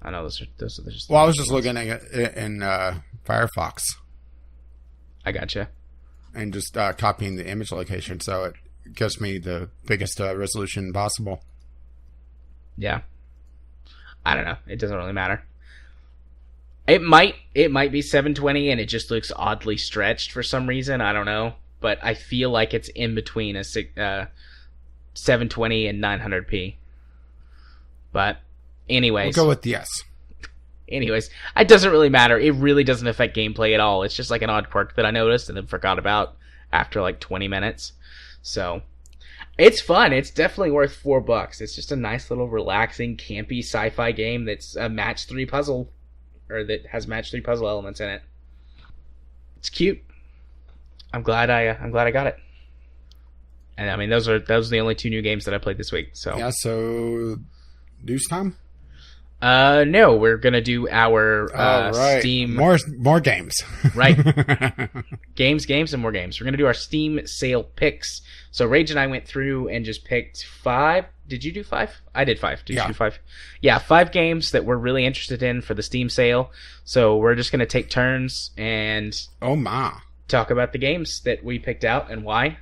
I know those are just. Well, I was just looking at it in Firefox. I gotcha. And just copying the image location, so it gives me the biggest resolution possible. Yeah. I don't know. It doesn't really matter. It might be 720 and it just looks oddly stretched for some reason. I don't know, but I feel like it's in between a 720 and 900p. But anyways, we'll go with yes. Anyways, it doesn't really matter. It really doesn't affect gameplay at all. It's just like an odd quirk that I noticed and then forgot about after like 20 minutes. So it's fun. It's definitely worth $4. It's just a nice little relaxing, campy sci-fi game that's a match 3 puzzle, or that has match 3 puzzle elements in it. It's cute. I'm glad I got it. And I mean, those are the only 2 new games that I played this week. So yeah. So news time. No, we're gonna do our right. Steam more games. Right. games, and more games. We're gonna do our Steam sale picks. So Rage and I went through and just picked 5. Did you do 5? I did 5. Did you do 5? Yeah, 5 games that we're really interested in for the Steam sale. So we're just gonna take turns and talk about the games that we picked out and why.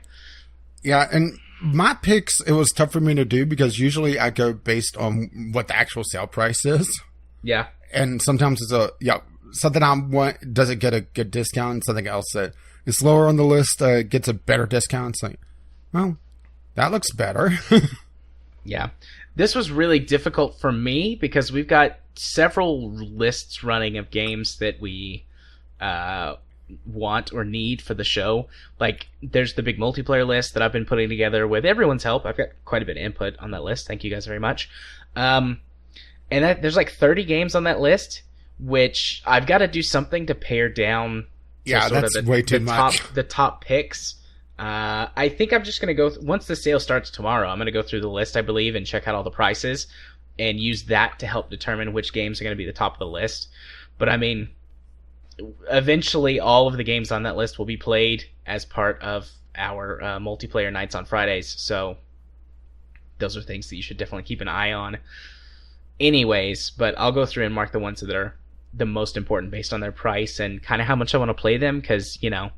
Yeah, and my picks, it was tough for me to do because usually I go based on what the actual sale price is. Yeah. And sometimes it's something I want doesn't get a good discount, and something else that is lower on the list gets a better discount. It's like, well, that looks better. Yeah. This was really difficult for me because we've got several lists running of games that we want or need for the show. Like, there's the big multiplayer list that I've been putting together with everyone's help. I've got quite a bit of input on that list. Thank you guys very much. And there's like 30 games on that list, which I've got to do something to pare down. Yeah, that's way too much. The top picks. I think I'm just going to go, once the sale starts tomorrow, I'm going to go through the list, I believe, and check out all the prices and use that to help determine which games are going to be the top of the list. But I mean, eventually all of the games on that list will be played as part of our multiplayer nights on Fridays. So those are things that you should definitely keep an eye on. Anyways, but I'll go through and mark the ones that are the most important based on their price and kind of how much I want to play them, because, you know,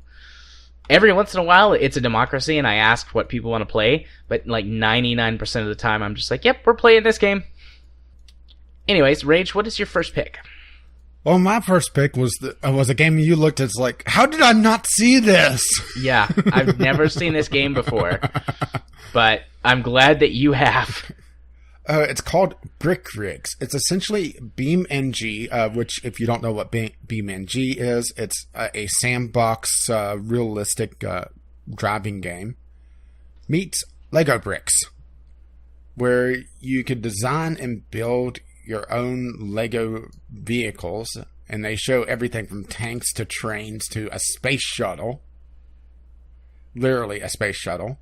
every once in a while it's a democracy and I ask what people want to play, but like 99% of the time I'm just like, yep, we're playing this game. Anyways, Rage, what is your first pick? Well, my first pick was a game you looked at, like, how did I not see this? Yeah, I've never seen this game before, but I'm glad that you have. It's called Brick Rigs. It's essentially BeamNG, which, if you don't know what BeamNG is, it's a sandbox, realistic driving game, meets Lego bricks, where you could design and build your own Lego vehicles, and they show everything from tanks to trains to a space shuttle. Literally a space shuttle.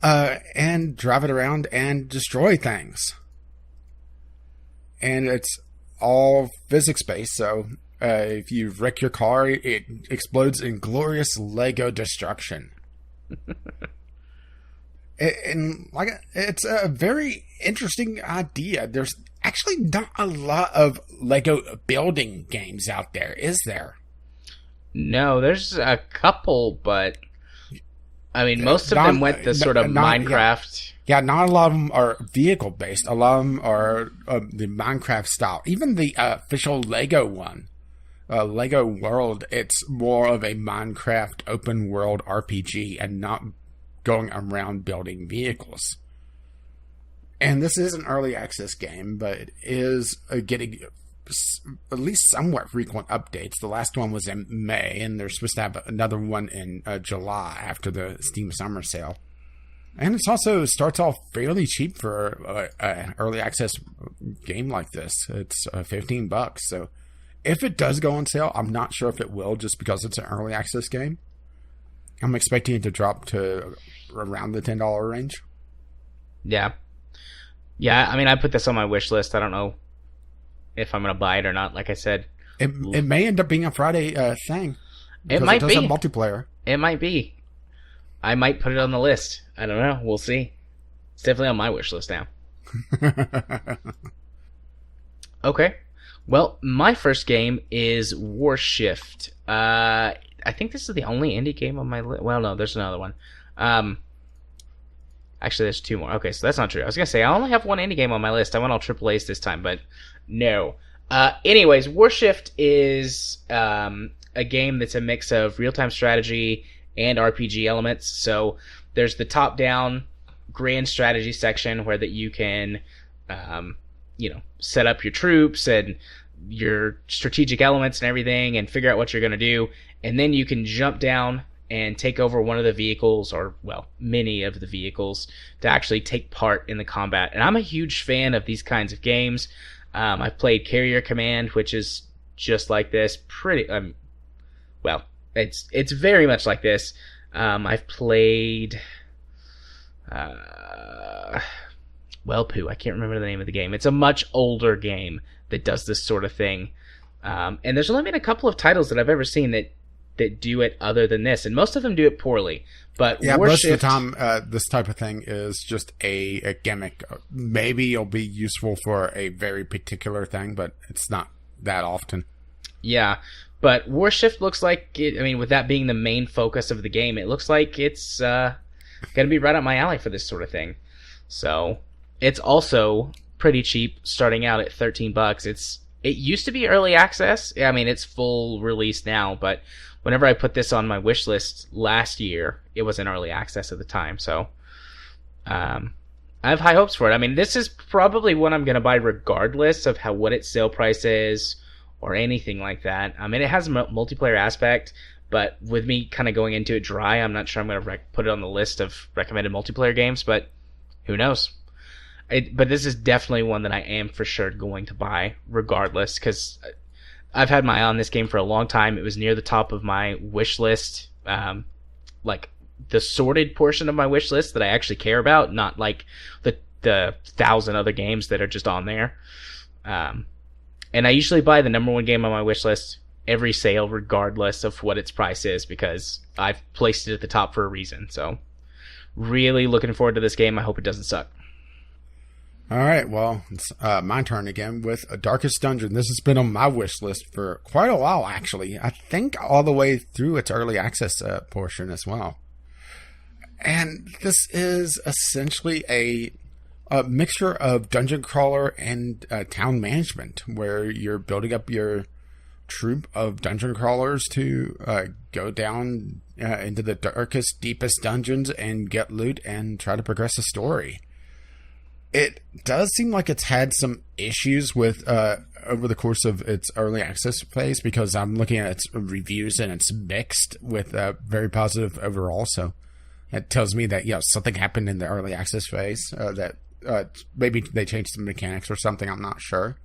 And drive it around and destroy things. And it's all physics-based, so if you wreck your car, it explodes in glorious Lego destruction. And like, it's a very interesting idea. There's actually not a lot of Lego building games out there, is there? No, there's a couple, but I mean, most of them went the sort of Minecraft. Yeah, not a lot of them are vehicle based. A lot of them are the Minecraft style. Even the official Lego one, Lego World, it's more of a Minecraft open world RPG and not going around building vehicles. And this is an early access game, but it is getting at least somewhat frequent updates. The last one was in May, and they're supposed to have another one in July after the Steam Summer Sale. And it also starts off fairly cheap for an early access game like this. It's $15. So if it does go on sale, I'm not sure if it will, just because it's an early access game. I'm expecting it to drop to around the $10 range. Yeah. Yeah, I mean, I put this on my wish list. I don't know if I'm going to buy it or not, like I said. It may end up being a Friday thing. It might be. It does have multiplayer. It might be. I might put it on the list. I don't know. We'll see. It's definitely on my wish list now. Okay. Well, my first game is Warshift. I think this is the only indie game on my list. Well, no, there's another one. Actually, there's 2 more. Okay, so that's not true. I was going to say, I only have 1 indie game on my list. I went all AAAs this time, but no. Anyways, Warshift is a game that's a mix of real-time strategy and RPG elements. So there's the top-down grand strategy section where that you can, set up your troops and your strategic elements and everything and figure out what you're going to do. And then you can jump down and take over one of the vehicles, or, well, many of the vehicles, to actually take part in the combat. And I'm a huge fan of these kinds of games. I've played Carrier Command, which is just like this. It's very much like this. I've played... I can't remember the name of the game. It's a much older game that does this sort of thing. And there's only been a couple of titles that I've ever seen that do it other than this, and most of them do it poorly. But yeah, Warshift, most of the time, this type of thing is just a gimmick. Maybe it'll be useful for a very particular thing, but it's not that often. Yeah, but Warshift looks like it. I mean, with that being the main focus of the game, it looks like it's going to be right up my alley for this sort of thing. So it's also pretty cheap, starting out at $13. It used to be early access. I mean, it's full release now, but whenever I put this on my wish list last year, it was in early access at the time. So I have high hopes for it. I mean, this is probably one I'm going to buy regardless of what its sale price is or anything like that. I mean, it has a multiplayer aspect, but with me kind of going into it dry, I'm not sure I'm going to put it on the list of recommended multiplayer games, but who knows? But this is definitely one that I am for sure going to buy regardless, because I've had my eye on this game for a long time. It was near the top of my wish list, like the sorted portion of my wish list that I actually care about, not like the 1,000 other games that are just on there. And I usually buy the number one game on my wish list every sale, regardless of what its price is, because I've placed it at the top for a reason. So really looking forward to this game. I hope it doesn't suck. All right, well, it's my turn again with Darkest Dungeon. This has been on my wish list for quite a while, actually. I think all the way through its early access portion as well. And this is essentially a mixture of dungeon crawler and town management, where you're building up your troop of dungeon crawlers to go down into the darkest, deepest dungeons and get loot and try to progress the story. It does seem like it's had some issues with over the course of its early access phase, because I'm looking at its reviews and it's mixed with very positive overall. So that tells me that something happened in the early access phase that maybe they changed some mechanics or something. I'm not sure.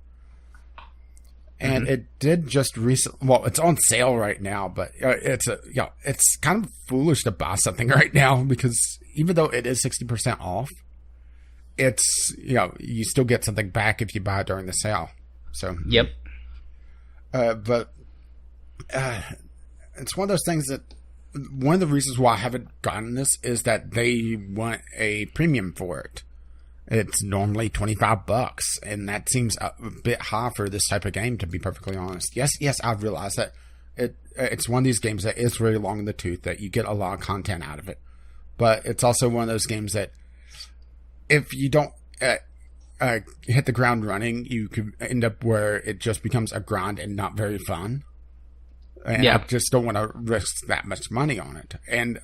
And it did just recently. Well, it's on sale right now, but it's kind of foolish to buy something right now, because even though it is 60% off, it's you still get something back if you buy it during the sale. So yep. But it's one of those things that one of the reasons why I haven't gotten this is that they want a premium for it. It's normally $25, and that seems a bit high for this type of game, to be perfectly honest. Yes, I realize that it's one of these games that is really long in the tooth, that you get a lot of content out of it. But it's also one of those games that if you don't hit the ground running, you could end up where it just becomes a grind and not very fun. And I just don't want to risk that much money on it. And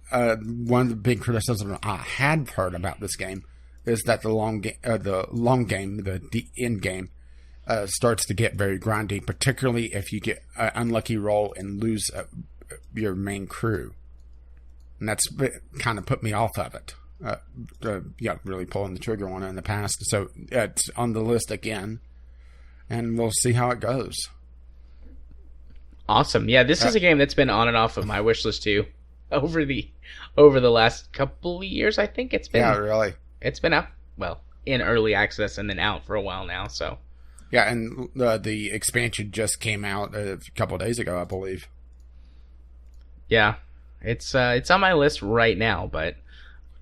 one of the big criticisms I had heard about this game is that the end game starts to get very grindy, particularly if you get an unlucky roll and lose your main crew. And that's kind of put me off of it. Really pulling the trigger on it in the past. So it's on the list again, and we'll see how it goes. Awesome. Yeah, this is a game that's been on and off of my wish list too over the last couple of years. I think it's been. Yeah, really. It's been out, in early access and then out for a while now. So. Yeah, and the expansion just came out a couple of days ago, I believe. Yeah, it's on my list right now, but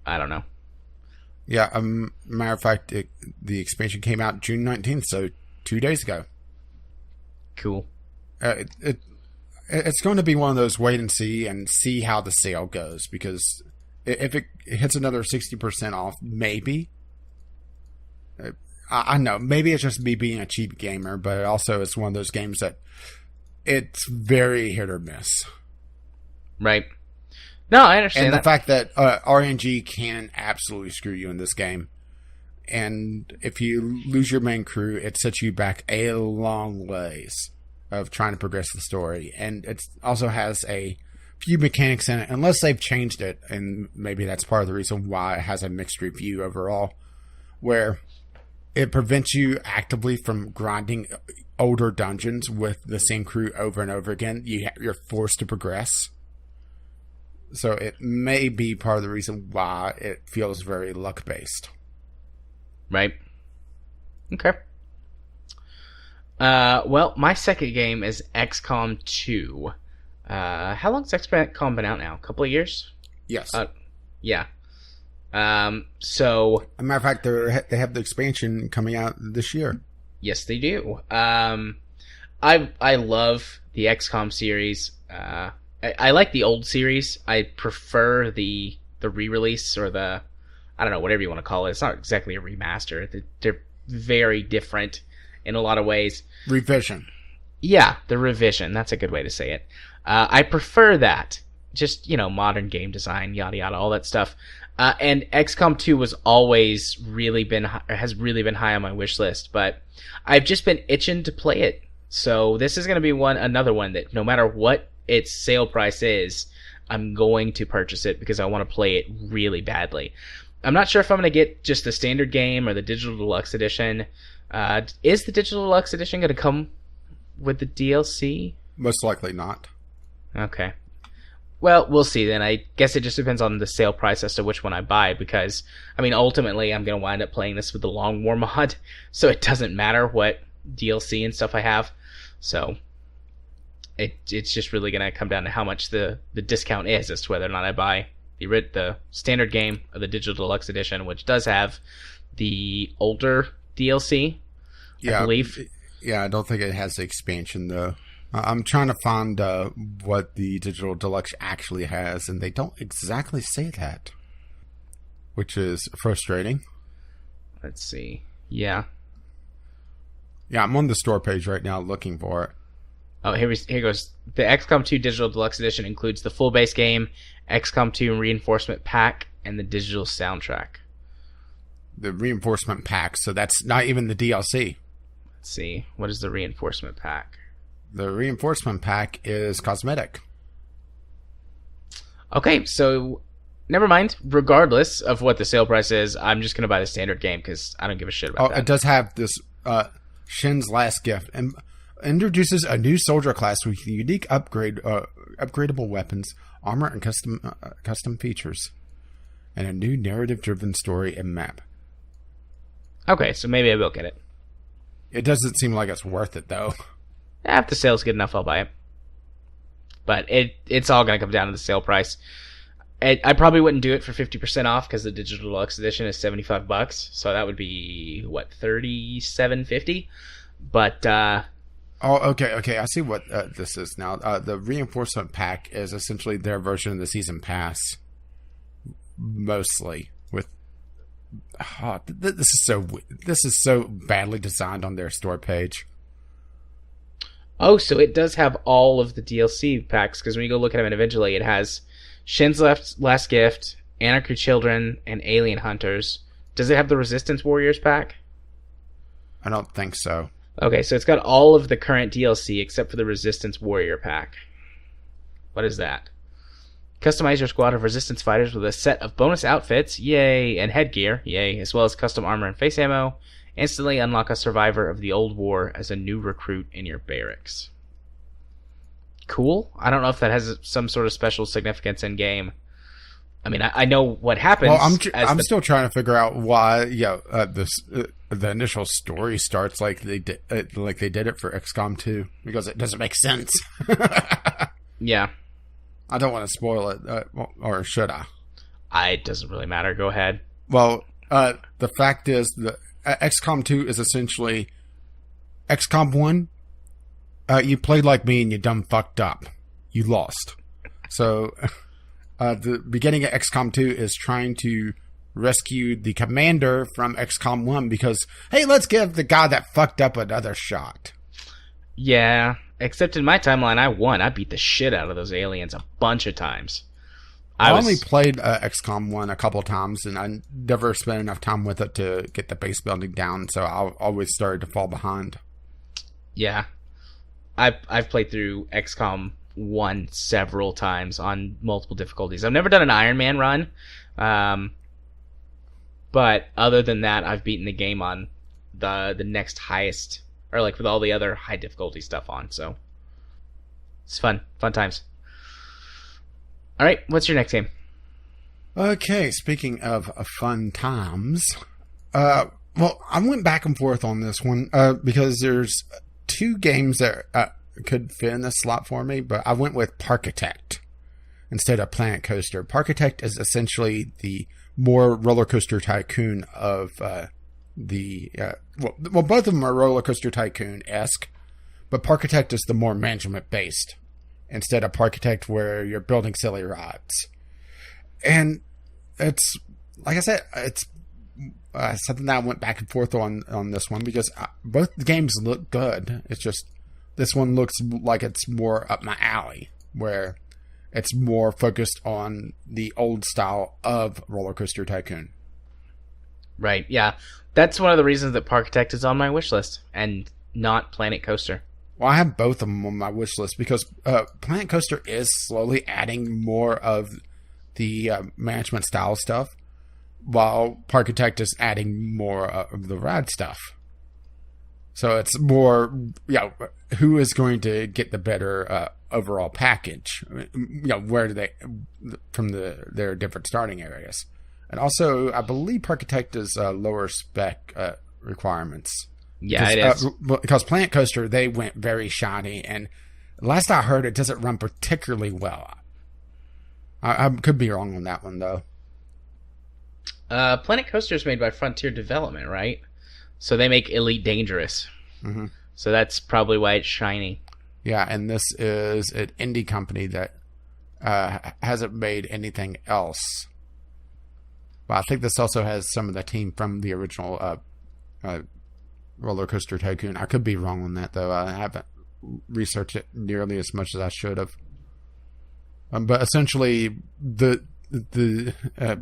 I don't know. Yeah, matter of fact, the expansion came out June 19th, so 2 days ago. Cool. It's going to be one of those wait and see how the sale goes, because if it hits another 60% off, maybe I know, maybe it's just me being a cheap gamer, but also it's one of those games that it's very hit or miss. Right. No, I understand and that. The fact that RNG can absolutely screw you in this game. And if you lose your main crew, it sets you back a long ways of trying to progress the story. And it also has a few mechanics in it, unless they've changed it, and maybe that's part of the reason why it has a mixed review overall, where it prevents you actively from grinding older dungeons with the same crew over and over again. You're forced to progress. So it may be part of the reason why it feels very luck-based. Right. Okay. Well, my second game is XCom 2. How long's XCom been out now? A couple of years? Yes. Yeah. So... As a matter of fact, they have the expansion coming out this year. Yes, they do. I love the XCOM series. I like the old series. I prefer the re-release or the... I don't know, whatever you want to call it. It's not exactly a remaster. They're very different in a lot of ways. Revision. Yeah, the revision. That's a good way to say it. I prefer that. Just, modern game design, yada yada, all that stuff. And XCOM 2 has really been high on my wish list, but I've just been itching to play it. So this is going to be another one that no matter what its sale price is, I'm going to purchase it because I want to play it really badly. I'm not sure if I'm going to get just the standard game or the digital deluxe edition. Is the digital deluxe edition going to come with the DLC? Most likely not. Okay. Well, we'll see then. I guess it just depends on the sale price as to which one I buy, because, ultimately I'm going to wind up playing this with the Long War mod, so it doesn't matter what DLC and stuff I have. So, it's just really going to come down to how much the discount is as to whether or not I buy the standard game or the digital deluxe edition, which does have the older DLC, I believe. Yeah, I don't think it has the expansion, though. I'm trying to find what the digital deluxe actually has, and they don't exactly say that, which is frustrating. Let's see. Yeah. Yeah, I'm on the store page right now looking for it. Oh, here goes. The XCOM 2 Digital Deluxe Edition includes the full base game, XCOM 2 Reinforcement Pack, and the digital soundtrack. The Reinforcement Pack, so that's not even the DLC. Let's see. What is the Reinforcement Pack? The Reinforcement Pack is cosmetic. Okay, so never mind. Regardless of what the sale price is, I'm just going to buy the standard game because I don't give a shit about that. It does have this Shin's Last Gift, and introduces a new soldier class with unique upgradable weapons, armor, and custom features, and a new narrative-driven story and map. Okay, so maybe I will get it. It doesn't seem like it's worth it, though. If the sale's good enough, I'll buy it. But it's all going to come down to the sale price. I probably wouldn't do it for 50% off because the digital deluxe edition is $75, so that would be $37.50. But okay. I see what this is now. The Reinforcement Pack is essentially their version of the season pass, mostly. With this is so badly designed on their store page. Oh, so it does have all of the DLC packs, because when you go look at them individually, it has Shin's Last Gift, Anarchy Children, and Alien Hunters. Does it have the Resistance Warriors pack? I don't think so. Okay, so it's got all of the current DLC except for the Resistance Warrior pack. What is that? Customize your squad of Resistance fighters with a set of bonus outfits, yay, and headgear, yay, as well as custom armor and face ammo. Instantly unlock a survivor of the old war as a new recruit in your barracks. Cool. I don't know if that has some sort of special significance in game. I know what happens. Well, I'm still trying to figure out why. The initial story starts like they did it for XCOM 2, because it doesn't make sense. Yeah. I don't want to spoil it, or should I? It doesn't really matter. Go ahead. Well, the fact is that XCOM 2 is essentially XCOM 1. You played like me and you dumb fucked up. You lost. So, the beginning of XCOM 2 is trying to rescue the commander from XCom 1 because, hey, let's give the guy that fucked up another shot. Yeah, except in my timeline, I won. I beat the shit out of those aliens a bunch of times. I only played XCom 1 a couple times, and I never spent enough time with it to get the base building down, so I always started to fall behind. Yeah. I've played through XCOM 1 several times on multiple difficulties. I've never done an Iron Man run, but other than that, I've beaten the game on the next highest, or like with all the other high difficulty stuff on, so it's fun times. All right, what's your next game? Okay, speaking of fun times, well, I went back and forth on this one because there's two games that could fit in this slot for me, but I went with Parkitect instead of Planet Coaster. Parkitect is essentially the more roller coaster tycoon of well, both of them are roller coaster tycoon-esque, but Parkitect is the more management-based instead of Parkitect where you're building silly rides. And it's, like I said, it's something that I went back and forth on this one because both the games look good. It's just this one looks like it's more up my alley, where it's more focused on the old style of Roller Coaster Tycoon. Right, yeah. That's one of the reasons that Parkitect is on my wish list and not Planet Coaster. Well, I have both of them on my wish list because Planet Coaster is slowly adding more of the management style stuff, while Parkitect is adding more of the ride stuff. So it's more, who is going to get the better overall package? Where do they, from their different starting areas? And also, I believe Parkitect is lower spec requirements. Yeah, it is. Because Planet Coaster, they went very shiny, and last I heard, it doesn't run particularly well. I could be wrong on that one, though. Planet Coaster is made by Frontier Development, right? So they make Elite Dangerous. Mm-hmm. So that's probably why it's shiny. Yeah, and this is an indie company that hasn't made anything else. But I think this also has some of the team from the original Roller Coaster Tycoon. I could be wrong on that, though. I haven't researched it nearly as much as I should have. But essentially, the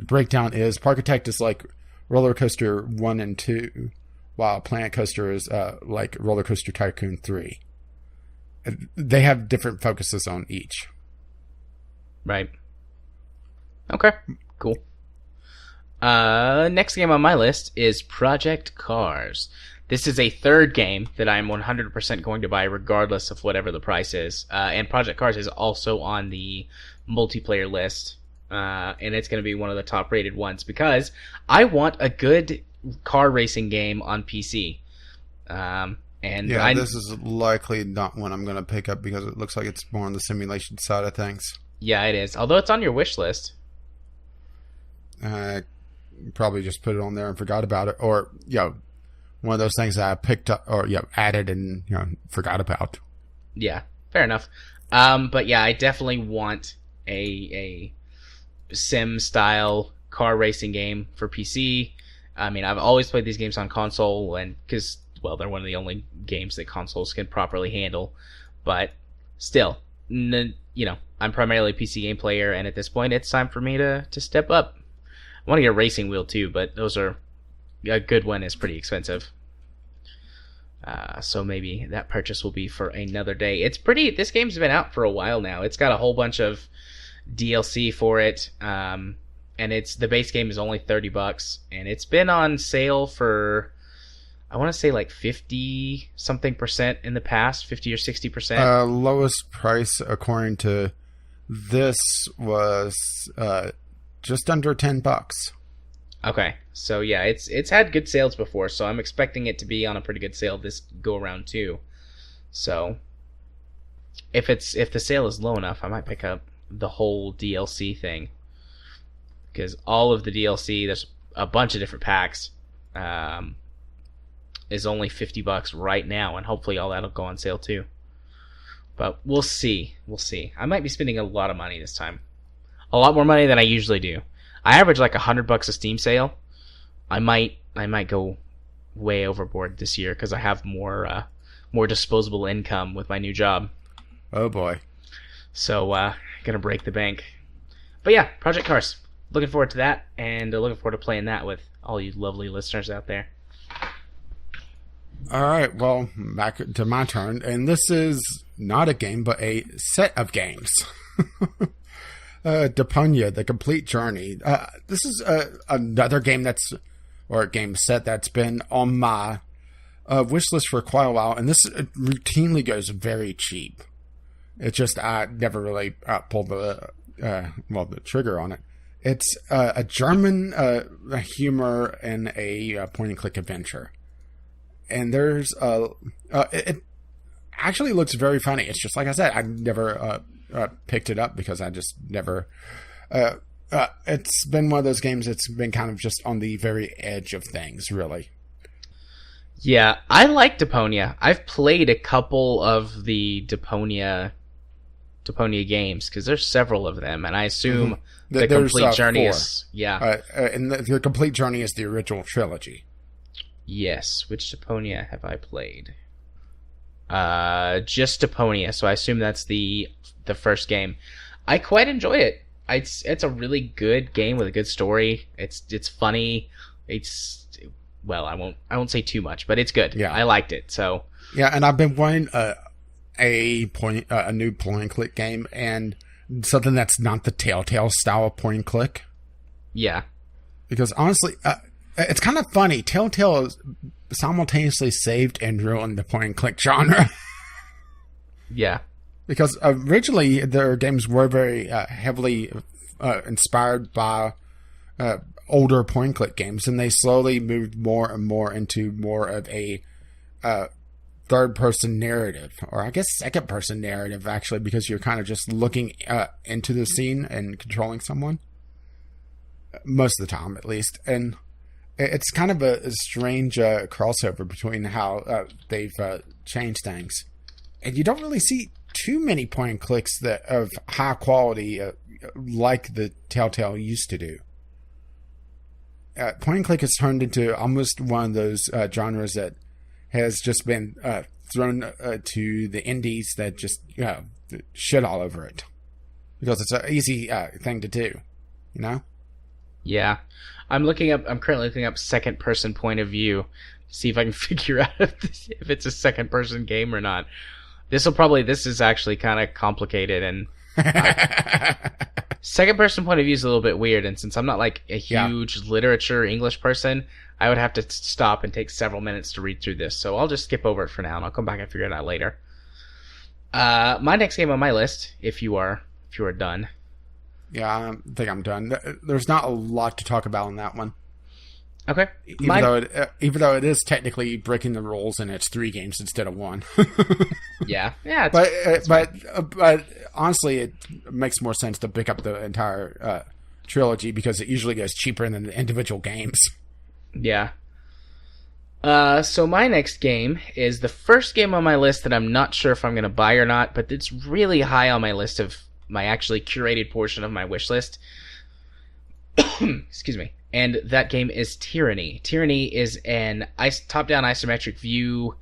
breakdown is Parkitect is like Roller Coaster 1 and 2, while Planet Coaster is like Roller Coaster Tycoon 3. They have different focuses on each. Right. Okay, cool. Next game on my list is Project Cars. This is a third game that I'm 100% going to buy regardless of whatever the price is. And Project Cars is also on the multiplayer list. And it's going to be one of the top rated ones because I want a good car racing game on PC. This is likely not one I'm going to pick up because it looks like it's more on the simulation side of things. Yeah, it is. Although it's on your wish list. Probably just put it on there and forgot about it. Or, one of those things that I picked up or, added and, forgot about. Yeah, fair enough. But yeah, I definitely want a sim-style car racing game for PC. I mean, I've always played these games on console, and because, they're one of the only games that consoles can properly handle. But still, I'm primarily a PC game player, and at this point, it's time for me to step up. I want to get a racing wheel too, but a good one is pretty expensive. So maybe that purchase will be for another day. This game's been out for a while now. It's got a whole bunch of DLC for it, and the base game is only $30, and it's been on sale for, I want to say like 50 something percent in the past, 50 or 60%. Lowest price according to this was just under $10. Okay, so yeah, it's had good sales before, so I'm expecting it to be on a pretty good sale this go around too. So if the sale is low enough, I might pick up the whole DLC thing, because all of the DLC, there's a bunch of different packs, is only $50 right now, and hopefully all that'll go on sale too. But we'll see. I might be spending a lot of money this time, a lot more money than I usually do. I average like $100 a Steam sale. I might go way overboard this year because I have more disposable income with my new job. Oh boy. So gonna break the bank. But yeah, Project Cars. Looking forward to that, and looking forward to playing that with all you lovely listeners out there. All right, well, back to my turn, and this is not a game, but a set of games. Deponia, The Complete Journey. This is another game or a game set that's been on my wish list for quite a while, and this routinely goes very cheap. It's just I never really pulled the trigger on it. It's a German humor and a point-and-click adventure. And there's it actually looks very funny. It's just like I said, I never picked it up because I just never. It's been one of those games that's been kind of just on the very edge of things, really. Yeah, I like Deponia. I've played a couple of the Deponia games because there's several of them, and I assume the Complete Journey 4. is and the Complete Journey is the original trilogy. Yes. Which Deponia have I played? Just Deponia, so I assume that's the first game. I quite enjoy it. It's a really good game with a good story. It's funny. I won't say too much, but it's good. Yeah. I liked it. So yeah, and I've been wanting a new point and click game, and something that's not the Telltale style of point and click. Yeah, because honestly, it's kind of funny. Telltale simultaneously saved and ruined the point and click genre. Yeah, because originally their games were very heavily inspired by older point and click games, and they slowly moved more and more into more of a third person narrative, or I guess second person narrative, actually, because you're kind of just looking into the scene and controlling someone most of the time, at least. And it's kind of a strange crossover between how they've changed things, and you don't really see too many point and clicks that of high quality like the Telltale used to do. Point and click has turned into almost one of those genres that has just been thrown to the indies that just shit all over it, because it's an easy thing to do, you know? Yeah. I'm currently looking up second person point of view to see if I can figure out if it's a second person game or not. This is actually kind of complicated, and second person point of view is a little bit weird, and since I'm not like a huge literature English person, I would have to stop and take several minutes to read through this, so I'll just skip over it for now, and I'll come back and figure it out later. My next game on my list, if you are done. Yeah, I think I'm done. There's not a lot to talk about on that one. Okay. Even though it is technically breaking the rules, and it's 3 games instead of 1. Yeah. But honestly, it makes more sense to pick up the entire trilogy, because it usually goes cheaper than the individual games. Yeah. So my next game is the first game on my list that I'm not sure if I'm going to buy or not, but it's really high on my list of my actually curated portion of my wish list. Excuse me. And that game is Tyranny. Tyranny is an top-down isometric view,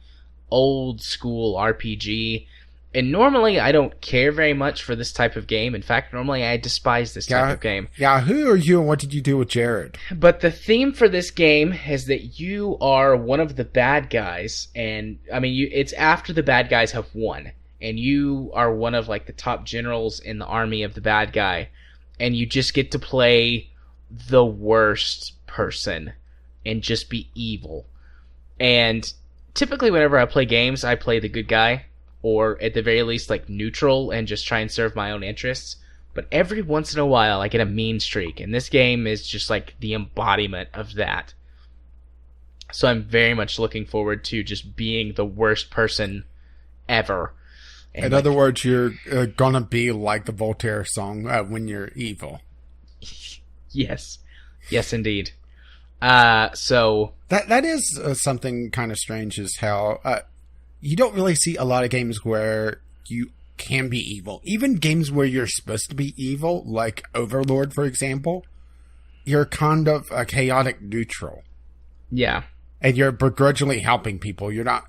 old-school RPG. And normally I don't care very much for this type of game. In fact, normally I despise this type of game. Yeah, who are you and what did you do with Jared? But the theme for this game is that you are one of the bad guys. And, I mean, it's after the bad guys have won. And you are one of, like, the top generals in the army of the bad guy. And you just get to play the worst person and just be evil. And typically whenever I play games, I play the good guy, or at the very least like neutral, and just try and serve my own interests. But every once in a while I get a mean streak, and this game is just like the embodiment of that. So I'm very much looking forward to just being the worst person ever. And in other words, you're gonna be like the Voltaire song, when you're evil. Yes, indeed. So that is something kind of strange, is how you don't really see a lot of games where you can be evil. Even games where you're supposed to be evil, like Overlord, for example. you're kind of a chaotic neutral. Yeah. And you're begrudgingly helping people. You're not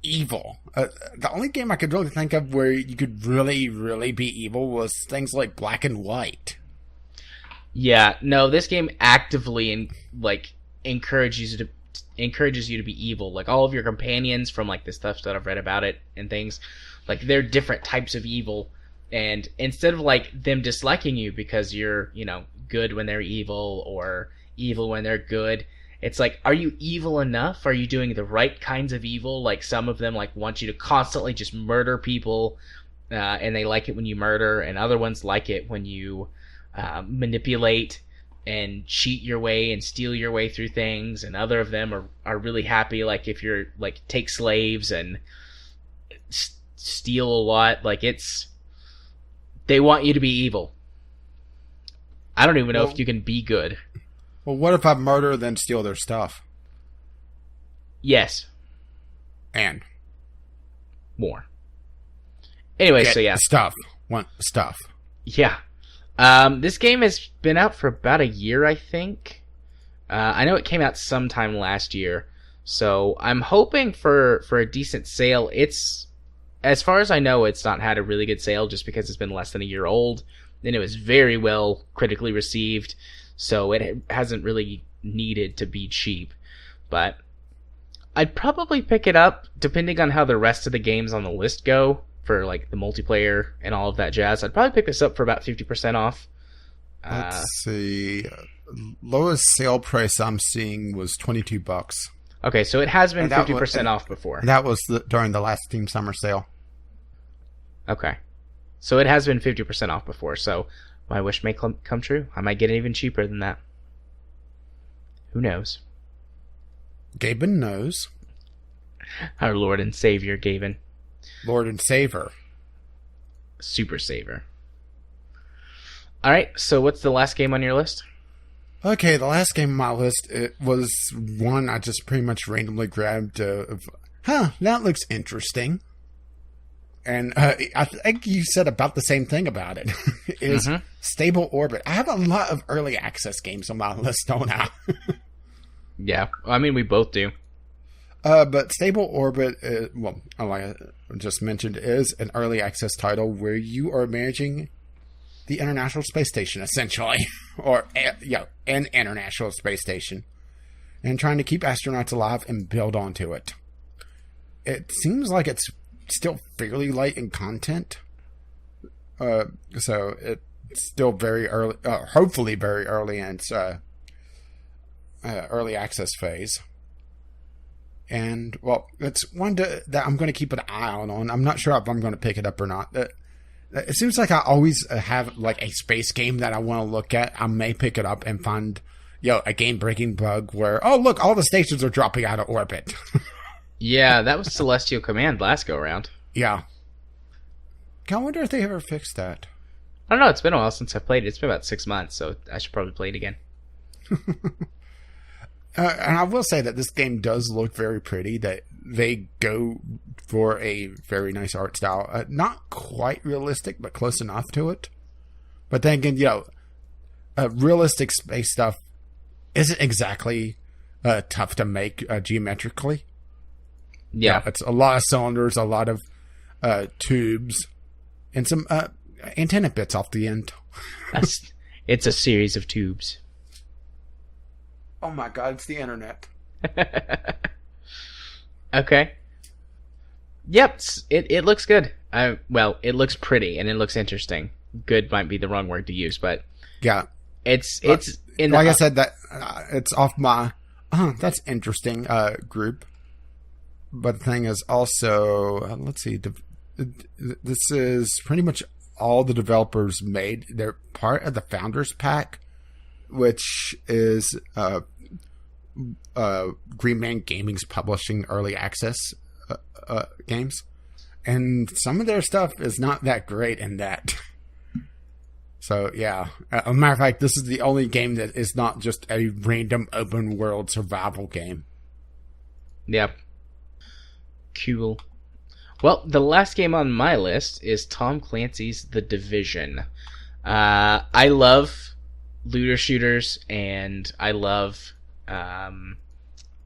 evil. The only game I could really think of where you could really, really be evil was things like Black and White. Yeah, no, this game actively encourages you to be evil. Like, all of your companions from, like, the stuff that I've read about it and things, like, they're different types of evil. And instead of, like, them disliking you because you're, good when they're evil or evil when they're good, it's like, are you evil enough? Are you doing the right kinds of evil? Like, some of them, like, want you to constantly just murder people, and they like it when you murder, and other ones like it when you manipulate and cheat your way and steal your way through things, and other of them are really happy, like, if you're, like, take slaves and steal a lot. Like, they want you to be evil. I don't even know if you can be good. Well, what if I murder then steal their stuff? Yes. And? More. Anyway, Get so yeah. Stuff. Want stuff. Yeah. This game has been out for about a year, I think. I know it came out sometime last year, so I'm hoping for a decent sale. It's, as far as I know, it's not had a really good sale just because it's been less than a year old, and it was very well critically received, so it hasn't really needed to be cheap. But I'd probably pick it up, depending on how the rest of the games on the list go, for, like, the multiplayer and all of that jazz. I'd probably pick this up for about 50% off. Let's see. Lowest sale price I'm seeing was $22. Okay, so it has been 50% off before. That was during the last Steam Summer Sale. Okay. So it has been 50% off before, so my wish may come true. I might get it even cheaper than that. Who knows? Gaben knows. Our Lord and Savior, Gaben. Lord and Saver. Super Saver. Alright, so what's the last game on your list? Okay, the last game on my list, it was one I just pretty much randomly grabbed. That looks interesting. And I think you said about the same thing about it. Is Stable Orbit. I have a lot of early access games on my list, don't I? Yeah, I mean, we both do. But Stable Orbit, like I just mentioned, is an early access title where you are managing the International Space Station, essentially. Or, an International Space Station. And trying to keep astronauts alive and build onto it. It seems like it's still fairly light in content. So it's still very early, hopefully very early in its early access phase. And, well, it's one that I'm going to keep an eye on. I'm not sure if I'm going to pick it up or not. It seems like I always have, like, a space game that I want to look at. I may pick it up and find, a game-breaking bug where, oh, look, all the stations are dropping out of orbit. Yeah, that was Celestial Command last go-around. Yeah. I wonder if they ever fixed that. I don't know, it's been a while since I've played it. It's been about 6 months, so I should probably play it again. And I will say that this game does look very pretty, that they go for a very nice art style. Not quite realistic, but close enough to it. But then again, realistic space stuff isn't exactly tough to make geometrically. Yeah. It's a lot of cylinders, a lot of tubes, and some antenna bits off the end. It's a series of tubes. Oh my god, it's the internet. Okay. Yep, it looks good. It looks pretty and it looks interesting. Good might be the wrong word to use, but yeah, it's in. Like I said, that it's off my that's interesting group. But the thing is also, let's see, this is pretty much all the developers made. They're part of the Founders Pack, which is Green Man Gaming's publishing early access games. And some of their stuff is not that great in that. So, yeah. As a matter of fact, this is the only game that is not just a random open world survival game. Yep. Cool. Well, the last game on my list is Tom Clancy's The Division. I love looter shooters, and I love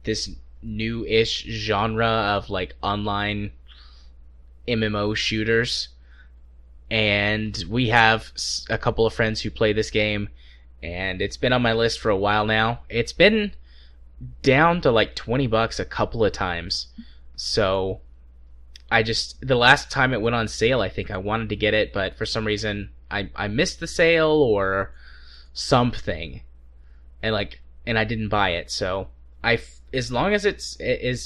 this new-ish genre of like online MMO shooters. And we have a couple of friends who play this game, and it's been on my list for a while now. It's been down to like $20 a couple of times. So the last time it went on sale, I think I wanted to get it, but for some reason I missed the sale or something, and I didn't buy it. So as long as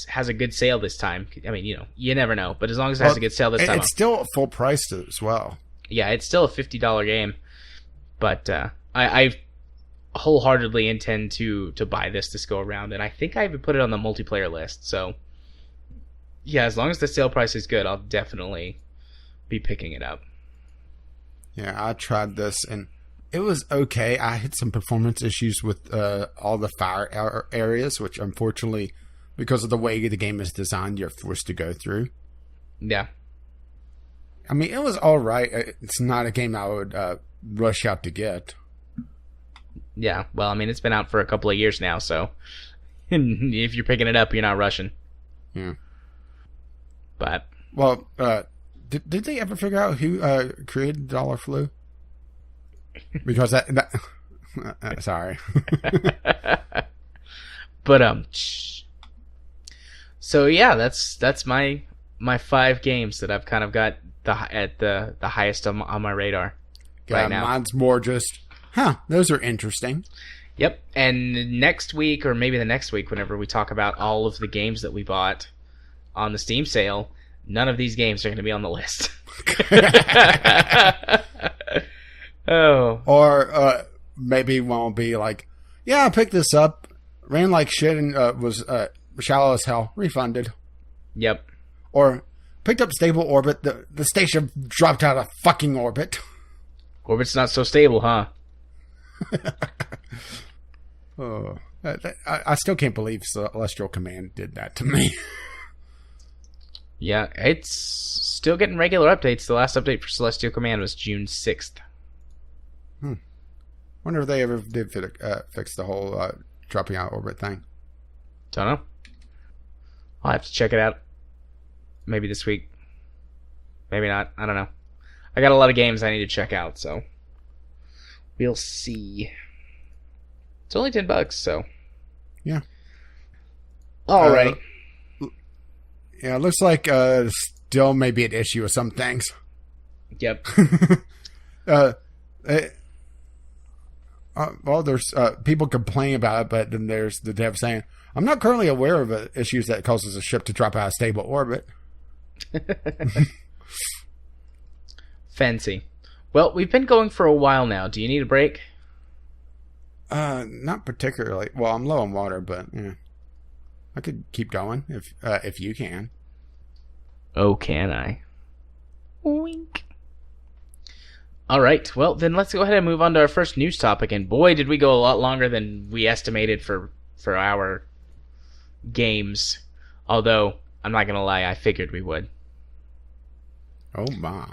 has a good sale this time, I mean, you never know, but as long as it has a good sale this time, it's still full price as well. Yeah, it's still a $50 game, but I wholeheartedly intend to buy this go around, and I think I even put it on the multiplayer list. So yeah, as long as the sale price is good, I'll definitely be picking it up. Yeah, I tried this and it was okay. I had some performance issues with all the fire areas, which unfortunately, because of the way the game is designed, you're forced to go through. Yeah. I mean, it was all right. It's not a game I would rush out to get. Yeah, well, I mean, it's been out for a couple of years now, so if you're picking it up, you're not rushing. Yeah. But well, did they ever figure out who created Dollar Flu? Because that sorry. But so yeah, that's my 5 games that I've kind of got at the highest on my radar right now. Mine's more just, those are interesting. Yep. And next week, or maybe the next week, whenever we talk about all of the games that we bought on the Steam sale, none of these games are going to be on the list. Oh. Or maybe one will be like, yeah, I picked this up, ran like shit, and was shallow as hell, refunded. Yep. Or picked up stable orbit, the station dropped out of fucking orbit. Orbit's not so stable, huh? Oh, I still can't believe Celestial Command did that to me. Yeah, it's still getting regular updates. The last update for Celestial Command was June 6th. Wonder if they ever did fix the whole dropping out orbit thing. Don't know. I'll have to check it out. Maybe this week. Maybe not. I don't know. I got a lot of games I need to check out, so we'll see. It's only $10, so yeah. All right. Yeah, it looks like still maybe an issue with some things. Yep. Well, there's people complain about it, but then there's the dev saying, I'm not currently aware of issues that causes a ship to drop out of stable orbit. Fancy. Well, we've been going for a while now. Do you need a break? Not particularly. Well, I'm low on water, but yeah. I could keep going if you can. Oh, can I? Wink. All right. Well, then let's go ahead and move on to our first news topic. And boy, did we go a lot longer than we estimated for our games. Although, I'm not going to lie, I figured we would. Oh, my.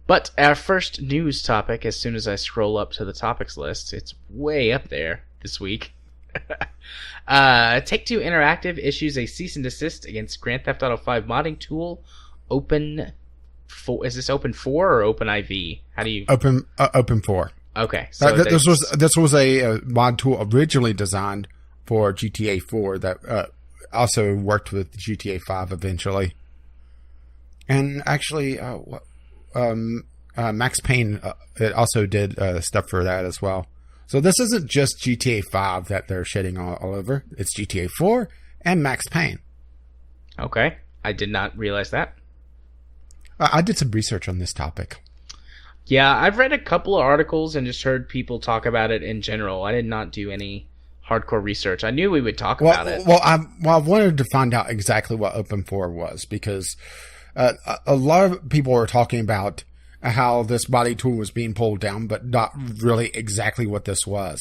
But our first news topic, as soon as I scroll up to the topics list, it's way up there this week. Take Two Interactive issues a cease and desist against Grand Theft Auto 5 modding tool Is this Open 4 or OpenIV? How do you Open 4? Okay, so this was a mod tool originally designed for GTA 4 that also worked with GTA 5 eventually, and actually, Max Payne it also did stuff for that as well. So this isn't just GTA 5 that they're shitting all over. It's GTA 4 and Max Payne. Okay, I did not realize that. I did some research on this topic. Yeah, I've read a couple of articles and just heard people talk about it in general. I did not do any hardcore research. I knew we would talk about it. Well, I wanted to find out exactly what Open 4 was, because a lot of people were talking about how this body tool was being pulled down, but not really exactly what this was.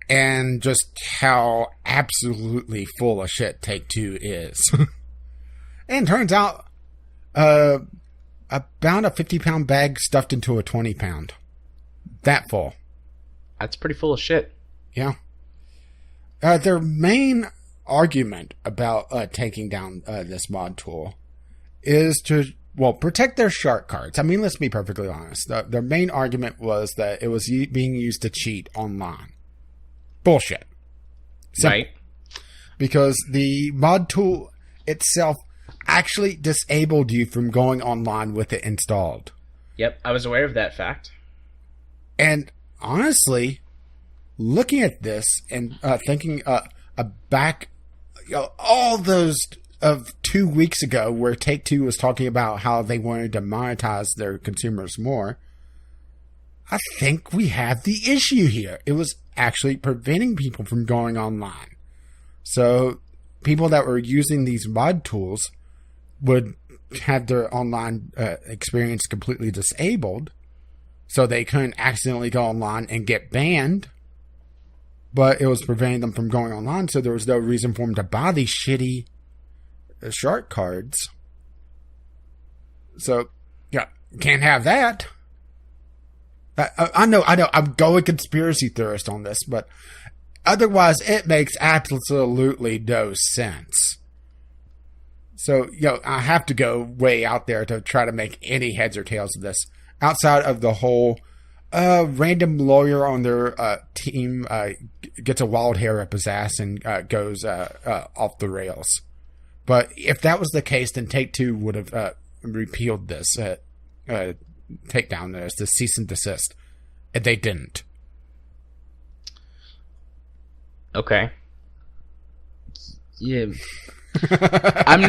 And just how absolutely full of shit Take Two is. And turns out, about a 50-pound bag stuffed into a 20-pound. That full. That's pretty full of shit. Yeah. Their main argument about taking down this mod tool is to, protect their shark cards. I mean, let's be perfectly honest. Their main argument was that it was being used to cheat online. Bullshit. Simple. Right. Because the mod tool itself actually disabled you from going online with it installed. Yep, I was aware of that fact. And honestly, looking at this and thinking back, all those of 2 weeks ago where Take Two was talking about how they wanted to monetize their consumers more, I think we have the issue here. It was actually preventing people from going online. So people that were using these mod tools would have their online experience completely disabled, so they couldn't accidentally go online and get banned. But it was preventing them from going online, so there was no reason for them to buy these shitty shark cards. So, yeah, can't have that. I know, I'm going conspiracy theorist on this, but otherwise it makes absolutely no sense. So, I have to go way out there to try to make any heads or tails of this. Outside of the whole random lawyer on their team gets a wild hair up his ass and goes off the rails. But if that was the case, then Take Two would have repealed this takedown, the cease and desist. And they didn't. Okay. Yeah. I'm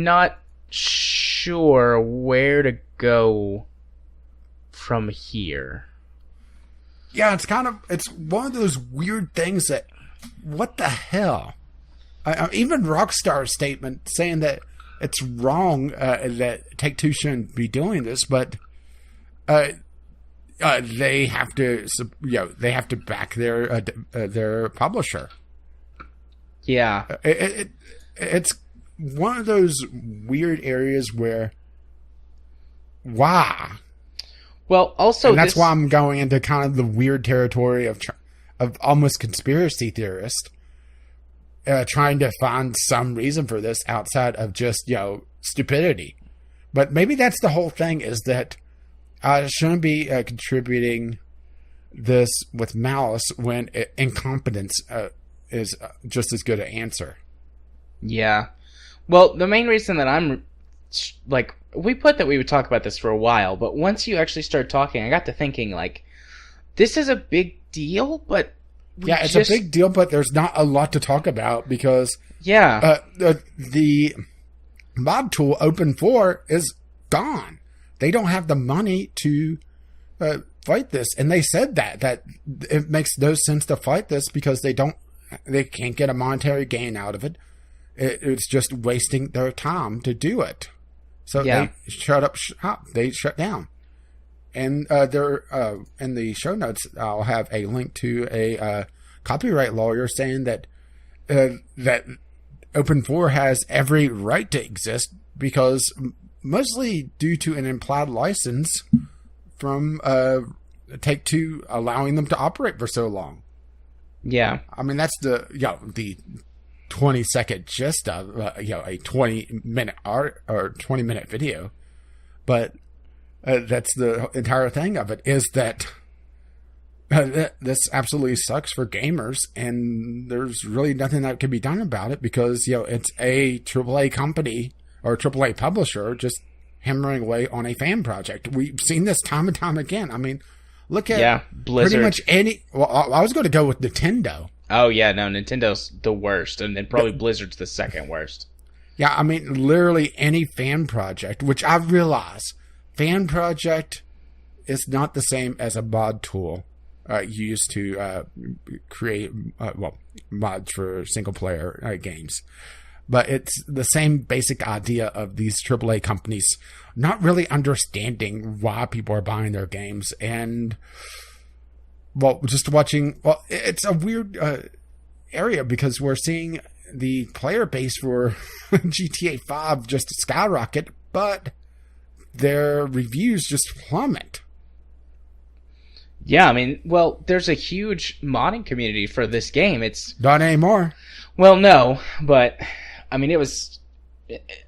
not sure where to go from here. Yeah, it's one of those weird things that, what the hell? Even Rockstar's statement saying that it's wrong that Take Two shouldn't be doing this, but they have to back their publisher. Yeah, it's one of those weird areas where why? Well, also, and that's why I'm going into kind of the weird territory of almost conspiracy theorist, trying to find some reason for this outside of just stupidity. But maybe that's the whole thing, is that I shouldn't be contributing this with malice when incompetence is just as good an answer. Yeah. Well, the main reason that I'm we put that we would talk about this for a while, but once you actually start talking, I got to thinking, this is a big deal, but it's a big deal, but there's not a lot to talk about because the mod tool Open4 is gone. They don't have the money to fight this, and they said that it makes no sense to fight this because they can't get a monetary gain out of it. It's just wasting their time to do it. So they shut up shop. They shut down. And they're in the show notes, I'll have a link to a copyright lawyer saying that that Open4 has every right to exist because mostly due to an implied license from Take Two allowing them to operate for so long. Yeah, I mean that's the 20-second gist of a 20-minute art or 20-minute video, but that's the entire thing of it, is that this absolutely sucks for gamers, and there's really nothing that can be done about it because it's a AAA company or a AAA publisher just hammering away on a fan project. We've seen this time and time again. I mean, look at Blizzard. Pretty much any. Well, I was going to go with Nintendo. Oh, yeah, no, Nintendo's the worst, and then probably Blizzard's the second worst. Yeah, I mean, literally any fan project, which I realize, fan project is not the same as a mod tool used to create, mods for single-player games. But it's the same basic idea of these AAA companies not really understanding why people are buying their games, and just watching. Well, it's a weird area because we're seeing the player base for GTA 5 just skyrocket, but their reviews just plummet. Yeah, I mean, well, there's a huge modding community for this game. It's Not anymore. Well, no, but I mean, it was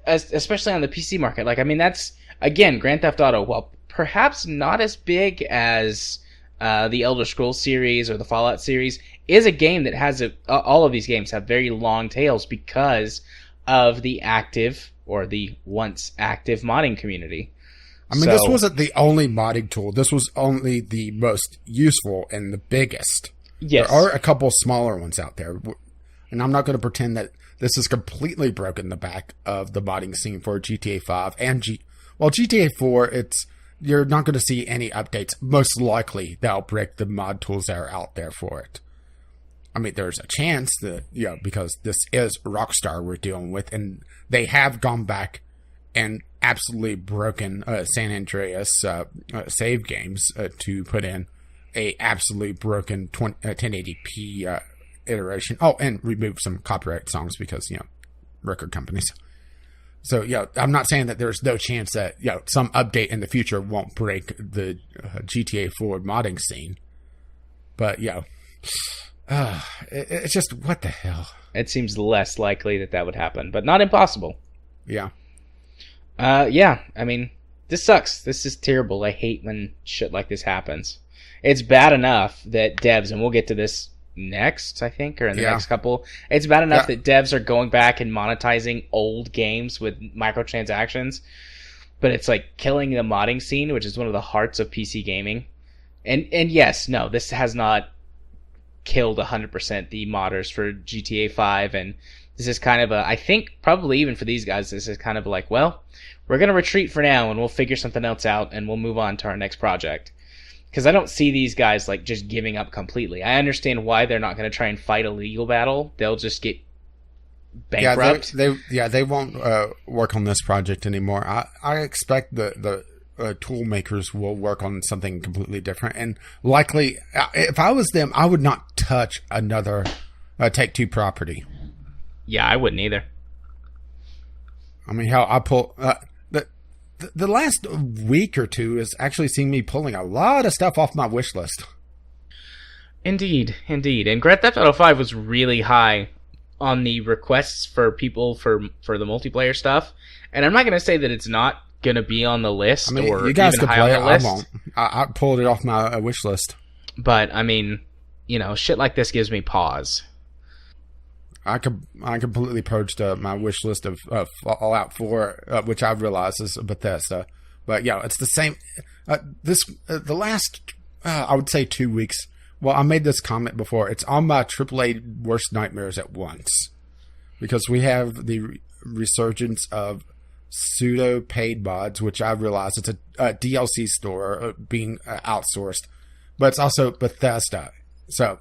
especially on the PC market. Like, I mean, that's again Grand Theft Auto. Well, perhaps not as big as the Elder Scrolls series or the Fallout series, is a game that has all of these games have very long tails because of the active or the once active modding community. I mean, this wasn't the only modding tool. This was only the most useful and the biggest. Yes. There are a couple smaller ones out there. And I'm not going to pretend that this has completely broken the back of the modding scene for GTA 5 and GTA 4, you're not going to see any updates. Most likely, they'll break the mod tools that are out there for it. I mean, there's a chance that, because this is Rockstar we're dealing with, and they have gone back and absolutely broken San Andreas save games to put in a absolutely broken 1080p iteration. Oh, and remove some copyright songs because, record companies. So, I'm not saying that there's no chance that, some update in the future won't break the GTA 4 modding scene. But, it's just, what the hell? It seems less likely that would happen, but not impossible. Yeah. I mean, this sucks. This is terrible. I hate when shit like this happens. It's bad enough that devs, and we'll get to this next, I think, or in the next couple. It's bad enough that devs are going back and monetizing old games with microtransactions, but it's like killing the modding scene, which is one of the hearts of PC gaming. And yes, no, this has not killed 100% the modders for GTA 5, and this is kind of I think probably even for these guys, this is kind of like, well, we're going to retreat for now and we'll figure something else out and we'll move on to our next project. Because I don't see these guys like just giving up completely. I understand why they're not going to try and fight a legal battle. They'll just get bankrupt. They won't work on this project anymore. I expect the tool makers will work on something completely different. And likely, if I was them, I would not touch another Take Two property. Yeah, I wouldn't either. I mean, hell, I pull... The last week or two has actually seen me pulling a lot of stuff off my wish list. Indeed. And Grand Theft Auto 5 was really high on the requests for people for the multiplayer stuff. And I'm not going to say that it's not going to be on the list, or you guys even can high play on the list. I won't. I pulled it off my wish list. But, I mean, shit like this gives me pause. I completely purged my wish list of Fallout 4, which I realize is Bethesda. But it's the same. The last, I would say 2 weeks. Well, I made this comment before. It's on my AAA worst nightmares at once, because we have the resurgence of pseudo paid mods, which I realize it's a DLC store being outsourced, but it's also Bethesda. So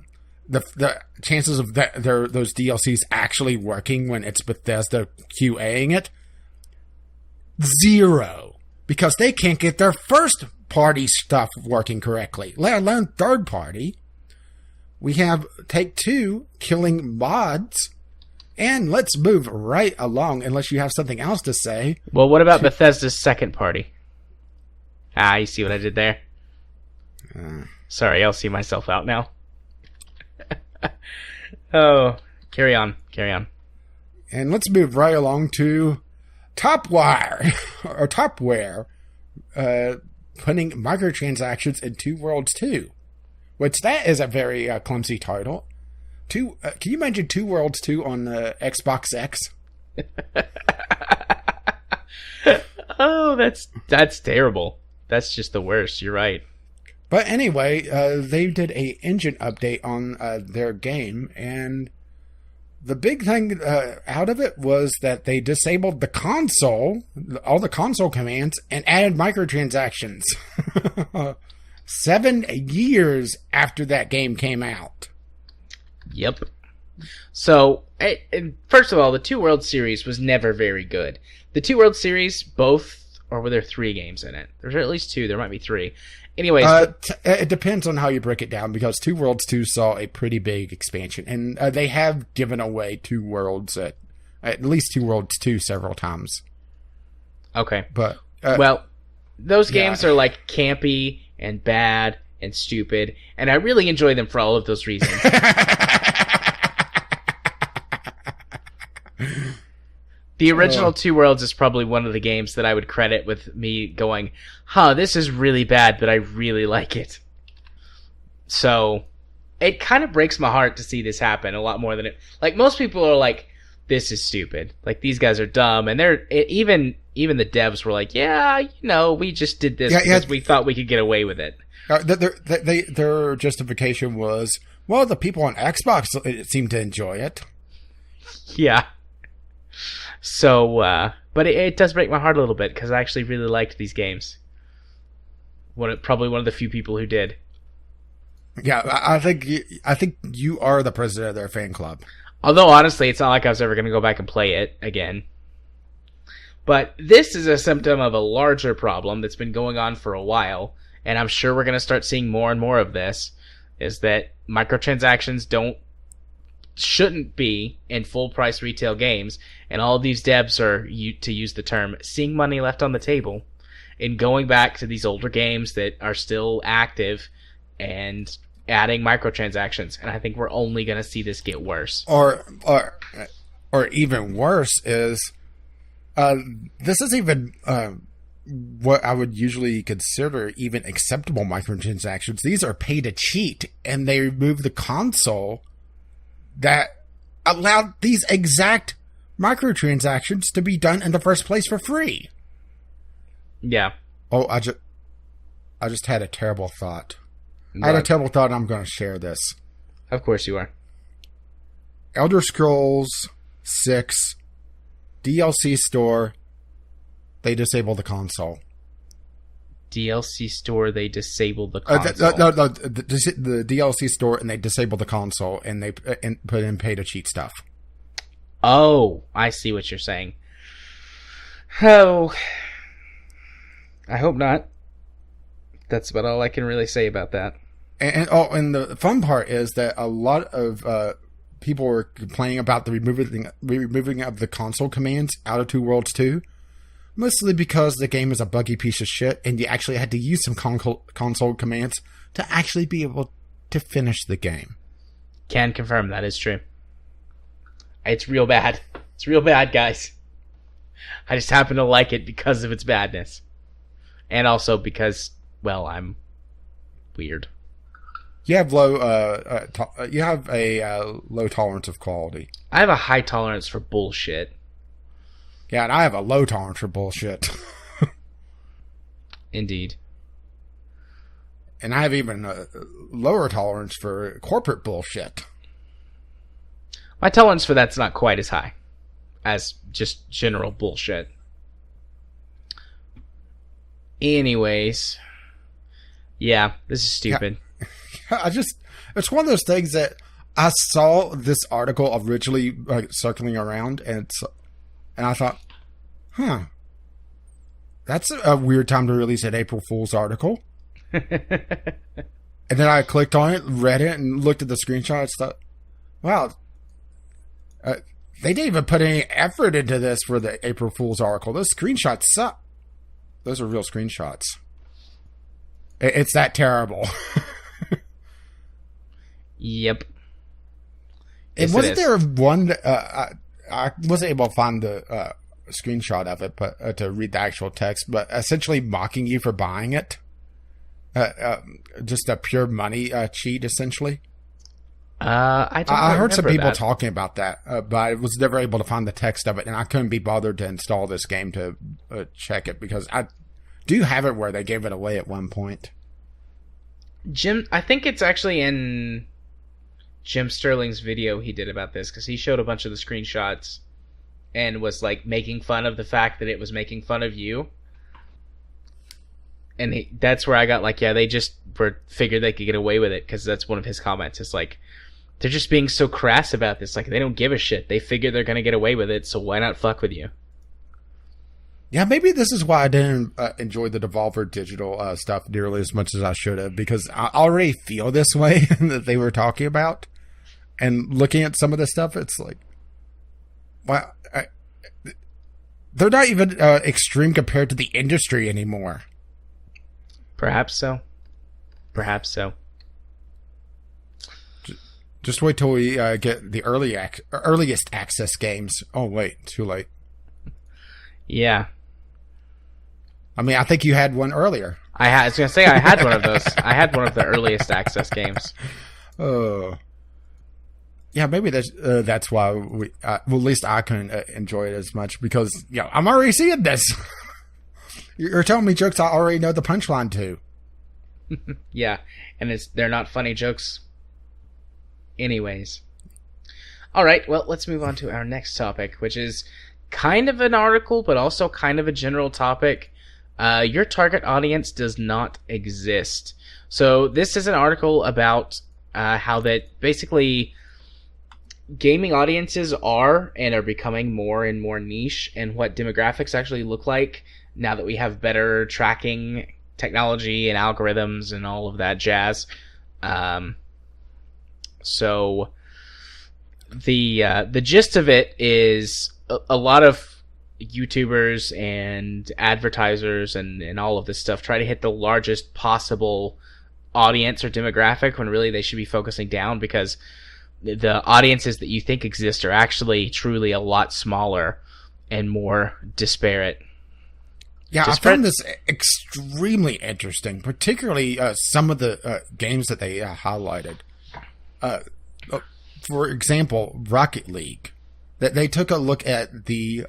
the chances of those DLCs actually working when it's Bethesda QAing it, 0, because they can't get their first party stuff working correctly, let alone third party. We have Take Two killing mods, and let's move right along unless you have something else to say. Well, what about Bethesda's second party? You see what I did there? Sorry, I'll see myself out now. Oh, carry on. And let's move right along to Topware, or Topware, putting microtransactions in Two Worlds 2, which that is a very clumsy title. Can you imagine Two Worlds 2 on the Xbox X? Oh, that's terrible. That's just the worst. You're right. But anyway, they did a engine update on their game, and the big thing out of it was that they disabled the console, all the console commands, and added microtransactions. 7 years after that game came out. Yep. So, first of all, the Two Worlds series was never very good. The Two Worlds series, both, or were there 3 games in it? There's at least 2. There might be 3. Anyways, it depends on how you break it down, because Two Worlds 2 saw a pretty big expansion, and they have given away Two Worlds at least Two Worlds 2 several times. Okay, but well, those games are like campy and bad and stupid, and I really enjoy them for all of those reasons. The original Two Worlds is probably one of the games that I would credit with me going, this is really bad, but I really like it. So, it kind of breaks my heart to see this happen a lot more than it... Like, most people are like, this is stupid. Like, these guys are dumb, and even the devs were like, we just did this because we thought we could get away with it. Their justification was, well, the people on Xbox seem to enjoy it. Yeah. So, but it does break my heart a little bit because I actually really liked these games. Probably one of the few people who did. Yeah, I think you are the president of their fan club. Although, honestly, it's not like I was ever going to go back and play it again. But this is a symptom of a larger problem that's been going on for a while, and I'm sure we're going to start seeing more and more of this, is that microtransactions shouldn't be in full-price retail games, and all of these devs are, to use the term, seeing money left on the table and going back to these older games that are still active and adding microtransactions. And I think we're only going to see this get worse. Or even worse is, this is even what I would usually consider even acceptable microtransactions. These are pay to cheat, and they remove the console that allowed these exact microtransactions to be done in the first place for free. Yeah. Oh, I just had a terrible thought. What? I had a terrible thought, and I'm going to share this. Of course you are. Elder Scrolls 6 DLC store, they disable the console. DLC store, they disable the console. The DLC store, and they disable the console, and they put in pay to cheat stuff. Oh, I see what you're saying. Oh, I hope not. That's about all I can really say about that. And the fun part is that a lot of people were complaining about the removing of the console commands out of Two Worlds 2. Mostly because the game is a buggy piece of shit, and you actually had to use some console commands to actually be able to finish the game. Can confirm that is true. It's real bad. It's real bad, guys. I just happen to like it because of its badness. And also because, well, I'm weird. You have you have a low tolerance of quality. I have a high tolerance for bullshit. Yeah, and I have a low tolerance for bullshit. Indeed. And I have even a lower tolerance for corporate bullshit. My tolerance for that's not quite as high as just general bullshit. Anyways. Yeah, this is stupid. Yeah, it's one of those things that I saw this article originally circling around, and I thought, that's a weird time to release an April Fool's article. And then I clicked on it, read it, and looked at the screenshots. Thought, wow, they didn't even put any effort into this for the April Fool's article. Those screenshots suck. Those are real screenshots. It's that terrible. Yep. And wasn't there one... I wasn't able to find the screenshot of it, but to read the actual text, but essentially mocking you for buying it. Just a pure money cheat, essentially. I heard some people talking about that, but I was never able to find the text of it, and I couldn't be bothered to install this game to check it, because I do have it where they gave it away at one point. Jim, I think it's actually in Jim Sterling's video he did about this, because he showed a bunch of the screenshots and was like making fun of the fact that it was making fun of you. And that's where I got like, yeah, they just figured they could get away with it, because that's one of his comments. It's like, they're just being so crass about this. Like, they don't give a shit. They figure they're going to get away with it, so why not fuck with you? Yeah, maybe this is why I didn't enjoy the Devolver Digital stuff nearly as much as I should have, because I already feel this way that they were talking about. And looking at some of the stuff, it's like, well, they're not even extreme compared to the industry anymore. Perhaps so. Perhaps so. Just wait till we get the earliest access games. Oh, wait, too late. Yeah. I mean, I think you had one earlier. I was going to say I had one of those. I had one of the earliest access games. Oh. Yeah, maybe that's why we, well, at least I couldn't enjoy it as much because, I'm already seeing this. You're telling me jokes I already know the punchline to. Yeah, and they're not funny jokes anyways. All right, well, let's move on to our next topic, which is kind of an article, but also kind of a general topic. Your target audience does not exist. So this is an article about how that basically gaming audiences are and are becoming more and more niche, and what demographics actually look like now that we have better tracking technology and algorithms and all of that jazz. So the gist of it is a lot of YouTubers and advertisers and all of this stuff try to hit the largest possible audience or demographic when really they should be focusing down, because the audiences that you think exist are actually truly a lot smaller and more disparate. Yeah, I found this extremely interesting, particularly some of the games that they highlighted. For example, Rocket League. That they took a look at the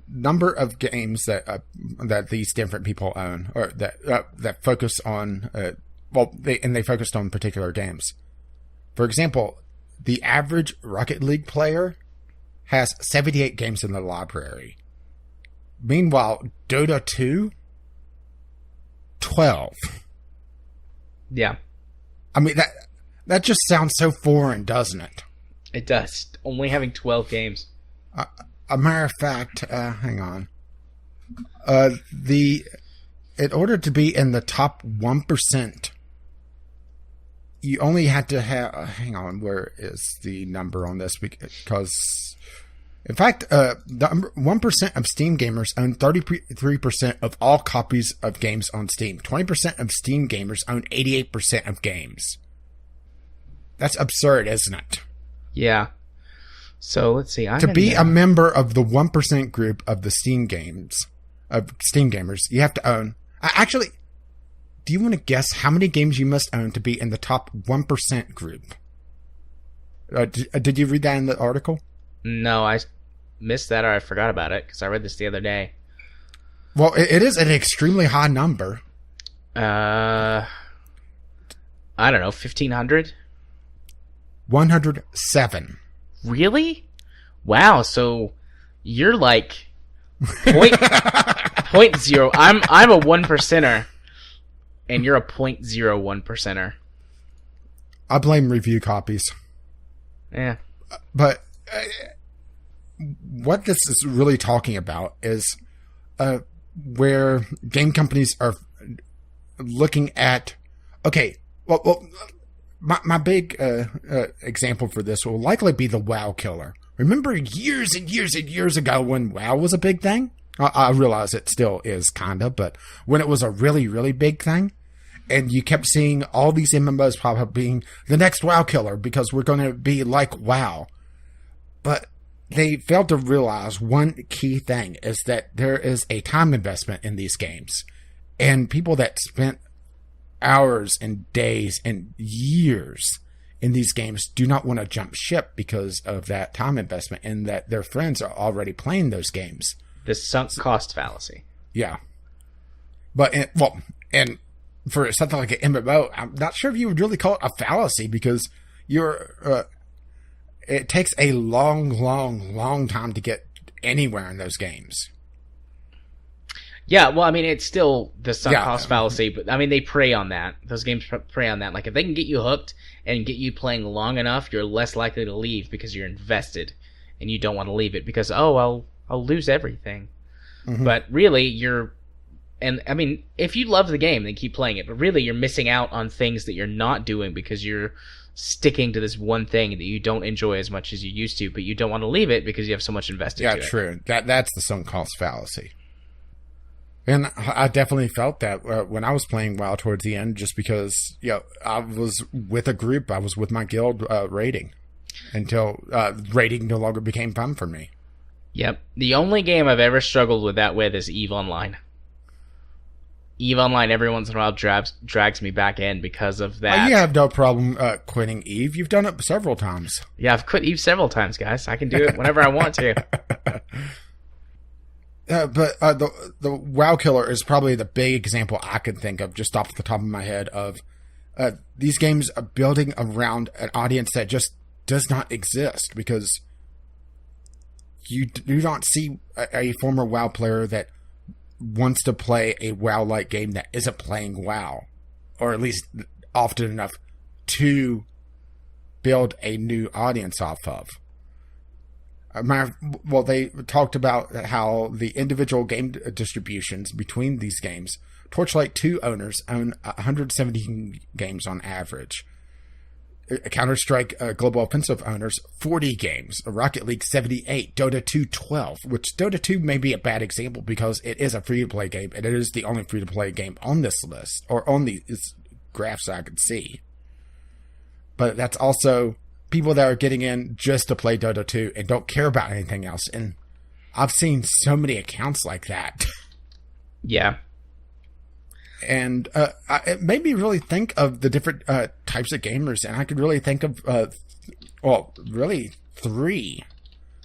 number of games that these different people own, or that focus on. They focused on particular games. For example, the average Rocket League player has 78 games in the library. Meanwhile, Dota 2, 12. Yeah. I mean, that just sounds so foreign, doesn't it? It does. Only having 12 games. A matter of fact, hang on. In order to be in the top 1%, you only had to have... hang on, where is the number on this? Because... in fact, 1% of Steam gamers own 33% of all copies of games on Steam. 20% of Steam gamers own 88% of games. That's absurd, isn't it? Yeah. So let's see. To be a member of the 1% group of the Steam gamers, you have to own... actually, do you want to guess how many games you must own to be in the top 1% group? Did you read that in the article? No, I missed that, or I forgot about it because I read this the other day. Well, it is an extremely high number. I don't know, 1,500? 107. Really? Wow, so you're like point zero. I'm a 1%er, and you're a 0.01%er. I blame review copies. Yeah. But... what this is really talking about is where game companies are looking at... okay, well my big example for this will likely be the WoW killer. Remember years and years and years ago when WoW was a big thing? I realize it still is, kind of, but when it was a really, really big thing, and you kept seeing all these MMOs pop up being the next WoW killer because we're going to be like WoW. But they failed to realize one key thing is that there is a time investment in these games. And people that spent hours and days and years in these games do not want to jump ship because of that time investment and that their friends are already playing those games. The sunk cost fallacy. Yeah. But, and for something like an MMO, I'm not sure if you would really call it a fallacy because it takes a long time to get anywhere in those games. Yeah, well, I mean, it's still the sunk cost fallacy, but I mean, they prey on that. Those games prey on that. Like, if they can get you hooked and get you playing long enough, you're less likely to leave because you're invested and you don't want to leave it because, I'll lose everything. Mm-hmm. But really, and I mean, if you love the game, then keep playing it. But really, you're missing out on things that you're not doing because you're sticking to this one thing that you don't enjoy as much as you used to, but you don't want to leave it because you have so much invested to it. Yeah, true. That's the sunk cost fallacy. And I definitely felt that when I was playing WoW towards the end, just because, I was with a group. I was with my guild raiding until raiding no longer became fun for me. Yep. The only game I've ever struggled with that with is EVE Online. EVE Online every once in a while drags me back in because of that. You have no problem quitting EVE. You've done it several times. Yeah, I've quit EVE several times, guys. I can do it whenever I want to. But the WoW Killer is probably the big example I could think of just off the top of my head of these games are building around an audience that just does not exist, because you do not see a former WoW player that wants to play a WoW-like game that isn't playing WoW, or at least often enough to build a new audience off of. Well, they talked about how the individual game distributions between these games. Torchlight 2 owners own 117 games on average. Counter-Strike Global Offensive owners, 40 games. Rocket League, 78. Dota 2, 12. Which Dota 2 may be a bad example because it is a free-to-play game, and it is the only free-to-play game on this list, or on these graphs I could see. But that's also people that are getting in just to play Dota 2 and don't care about anything else. And I've seen so many accounts like that. Yeah. And it made me really think of the different types of gamers. And I could really think of, really three.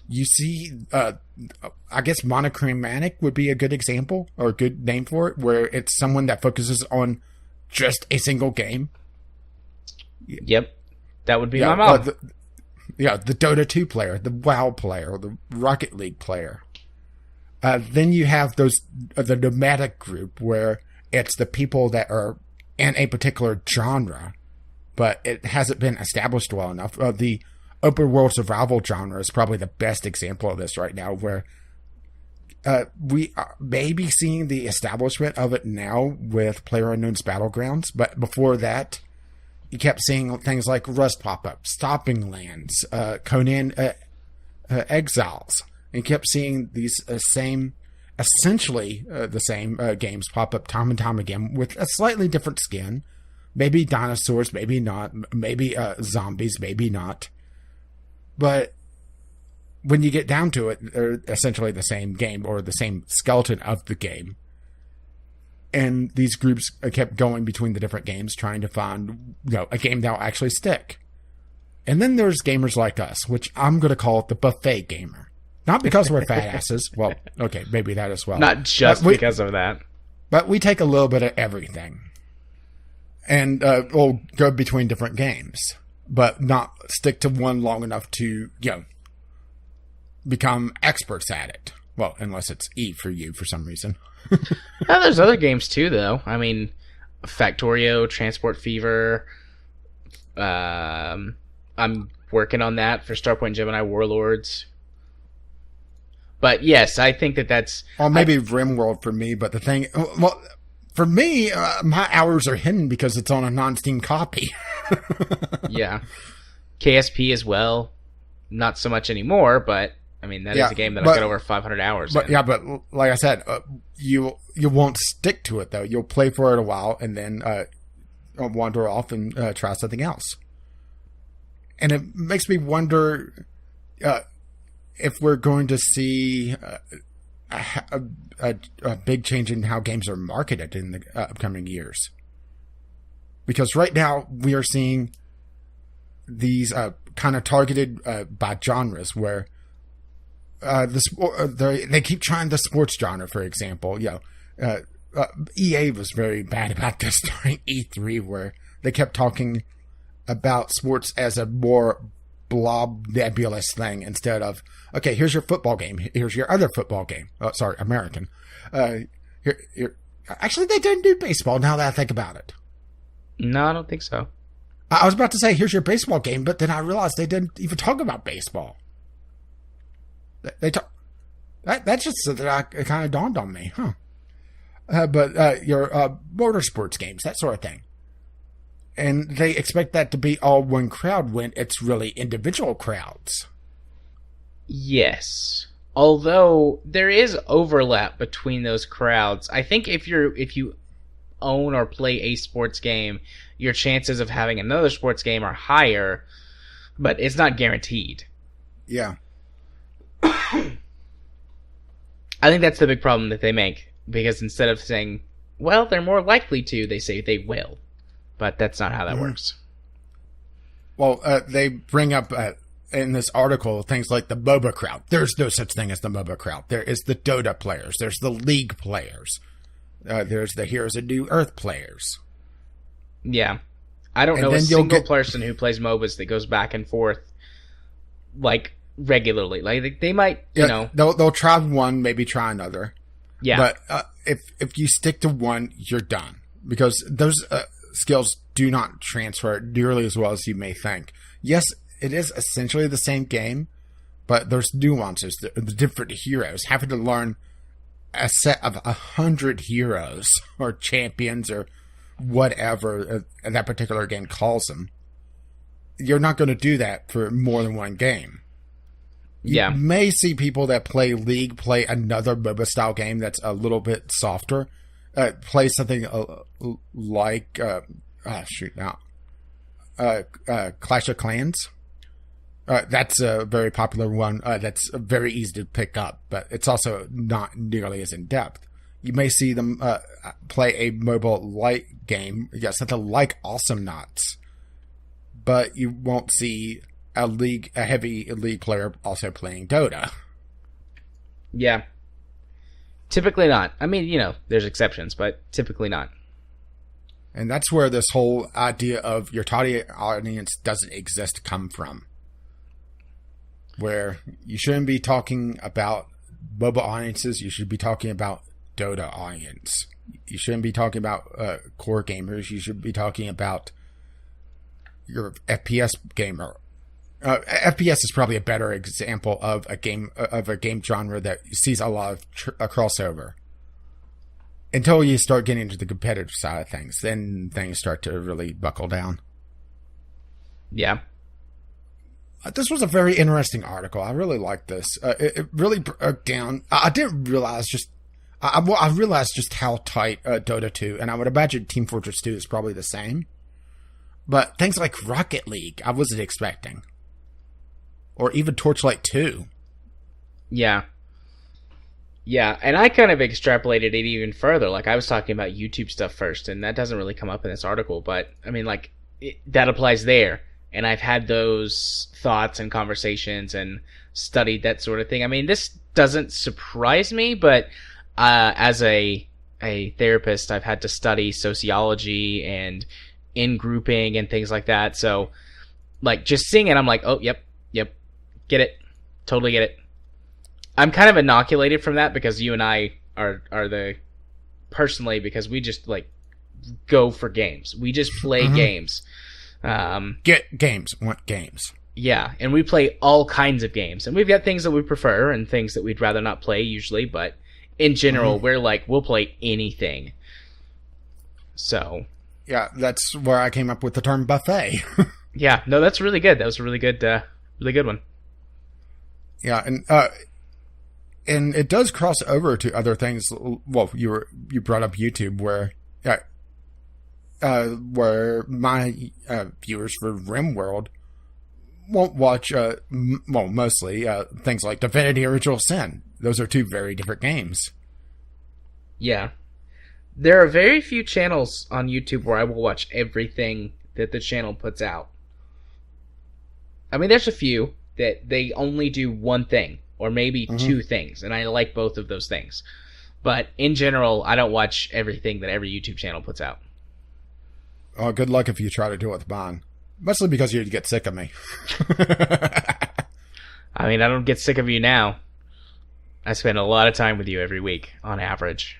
You see, I guess monochromatic would be a good example, or a good name for it, where it's someone that focuses on just a single game. Yep. That would be my mom. The Dota 2 player, the WoW player, the Rocket League player. Then you have the nomadic group, where it's the people that are in a particular genre, but it hasn't been established well enough. The open world survival genre is probably the best example of this right now, where we are maybe seeing the establishment of it now with PlayerUnknown's Battlegrounds, but before that, you kept seeing things like Rust pop up, Stopping Lands, Conan Exiles, and kept seeing these essentially the same games pop up time and time again with a slightly different skin. Maybe dinosaurs, maybe not. Maybe zombies, maybe not. But when you get down to it, they're essentially the same game, or the same skeleton of the game. And these groups kept going between the different games, trying to find, a game that'll actually stick. And then there's gamers like us, which I'm going to call the buffet gamer. Not because we're fat asses. Well, okay, maybe that as well. Not just because of that. But we take a little bit of everything. And we'll go between different games, but not stick to one long enough to, become experts at it. Well, unless it's EVE for you for some reason. Now, there's other games too, though. I mean, Factorio, Transport Fever. I'm working on that for Starpoint Gemini Warlords. But yes, I think that's... Well, maybe RimWorld for me, but the thing... Well, for me, my hours are hidden because it's on a non-Steam copy. Yeah. KSP as well. Not so much anymore, but... I mean, that is a game that I've got over 500 hours in. Yeah, but like I said, you won't stick to it, though. You'll play for it a while and then wander off and try something else. And it makes me wonder if we're going to see a big change in how games are marketed in the upcoming years. Because right now, we are seeing these kind of targeted by genres where... they keep trying the sports genre, for example. EA was very bad about this during E3, where they kept talking about sports as a more blob nebulous thing instead of, okay, here's your football game, here's your other football game. Oh, sorry, American. Actually, they didn't do baseball. Now that I think about it, no, I don't think so. I was about to say, here's your baseball game, but then I realized they didn't even talk about baseball. They talk. That just it kind of dawned on me, huh? But your motorsports games, that sort of thing, and they expect that to be all one crowd when it's really individual crowds. Yes, Although there is overlap between those crowds. I think if you own or play a sports game, your chances of having another sports game are higher, but it's not guaranteed. Yeah. I think that's the big problem that they make, because instead of saying, well, they're more likely to, they say they will. But that's not how that works. Well, they bring up in this article things like the MOBA crowd. There's no such thing as the MOBA crowd. There is the Dota players. There's the League players. There's the Heroes of New Earth players. Yeah. I don't know a single person who plays MOBAs that goes back and forth, like, regularly. Like, they might, you know... They'll try one, maybe try another. Yeah. But if you stick to one, you're done. Because those skills do not transfer nearly as well as you may think. Yes, it is essentially the same game, but there's nuances. The different heroes. Having to learn a set of 100 heroes or champions or whatever that particular game calls them. You're not going to do that for more than one game. You may see people that play League play another MOBA style game that's a little bit softer. Play something like Clash of Clans. That's a very popular one. That's very easy to pick up, but it's also not nearly as in depth. You may see them play a mobile-like game, something like Awesome Knots, but you won't see a heavy League player also playing Dota. Yeah. Typically not. I mean, there's exceptions, but typically not. And that's where this whole idea of your target audience doesn't exist come from. Where you shouldn't be talking about MOBA audiences, you should be talking about Dota audience. You shouldn't be talking about core gamers, you should be talking about your FPS gamer. FPS is probably a better example of a game genre that sees a lot of crossover. Until you start getting into the competitive side of things, then things start to really buckle down. Yeah. This was a very interesting article. I really liked this. It really broke down. I didn't realize I realized just how tight Dota 2, and I would imagine Team Fortress 2 is probably the same. But things like Rocket League, I wasn't expecting. Or even Torchlight 2. Yeah. Yeah, and I kind of extrapolated it even further. Like, I was talking about YouTube stuff first, and that doesn't really come up in this article, but, I mean, like, that applies there. And I've had those thoughts and conversations and studied that sort of thing. I mean, this doesn't surprise me, but as a therapist, I've had to study sociology and in-grouping and things like that. So, like, just seeing it, I'm like, oh, yep, get it. Totally get it. I'm kind of inoculated from that because you and I are personally, because we just, like, go for games. We just play games. Get games, want games. Yeah, and we play all kinds of games. And we've got things that we prefer and things that we'd rather not play usually, but in general, we're like, we'll play anything. So. Yeah, that's where I came up with the term buffet. Yeah, no, that's really good. That was a really good one. Yeah, and it does cross over to other things. Well, you brought up YouTube, where my viewers for RimWorld won't watch, mostly things like Divinity Original Sin. Those are two very different games. Yeah. There are very few channels on YouTube where I will watch everything that the channel puts out. I mean, there's a few that they only do one thing, or maybe two things, and I like both of those things. But in general, I don't watch everything that every YouTube channel puts out. Oh, good luck if you try to do it with mine. Mostly because you'd get sick of me. I mean, I don't get sick of you now. I spend a lot of time with you every week, on average.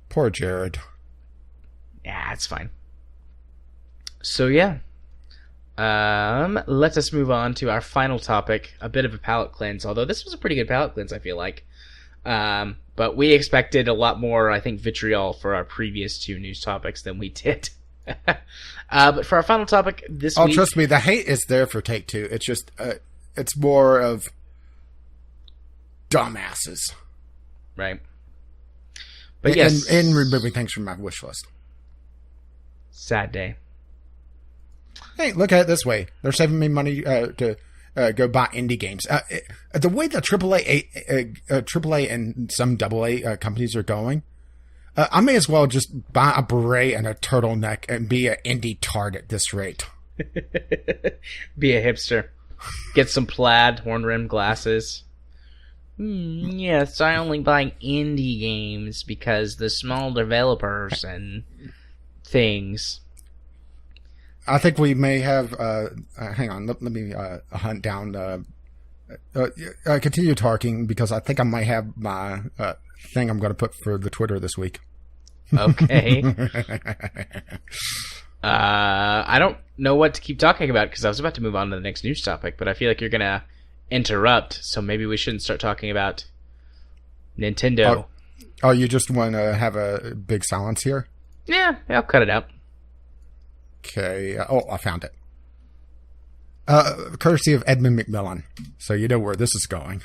Poor Jared. Yeah, it's fine. So, yeah. Let us move on to our final topic, a bit of a palate cleanse, although this was a pretty good palate cleanse, I feel like. But we expected a lot more, I think, vitriol for our previous two news topics than we did. But for our final topic this week... Oh, trust me, the hate is there for Take Two. It's just, it's more of... dumbasses. Right. But yes. And removing things from my wish list. Sad day. Hey, look at it this way. They're saving me money to go buy indie games. The way the AAA and some AA companies are going, I may as well just buy a beret and a turtleneck and be an indie tart at this rate. Be a hipster. Get some plaid, horn-rimmed glasses. Yes, I only buy indie games because the small developers and things. I think we may have... hang on, let me hunt down... continue talking, because I think I might have my thing I'm going to put for the Twitter this week. Okay. I don't know what to keep talking about, because I was about to move on to the next news topic, but I feel like you're going to interrupt, so maybe we shouldn't start talking about Nintendo. Oh, you just want to have a big silence here? Yeah, I'll cut it out. Okay. I found it. Courtesy of Edmund McMillan. So you know where this is going.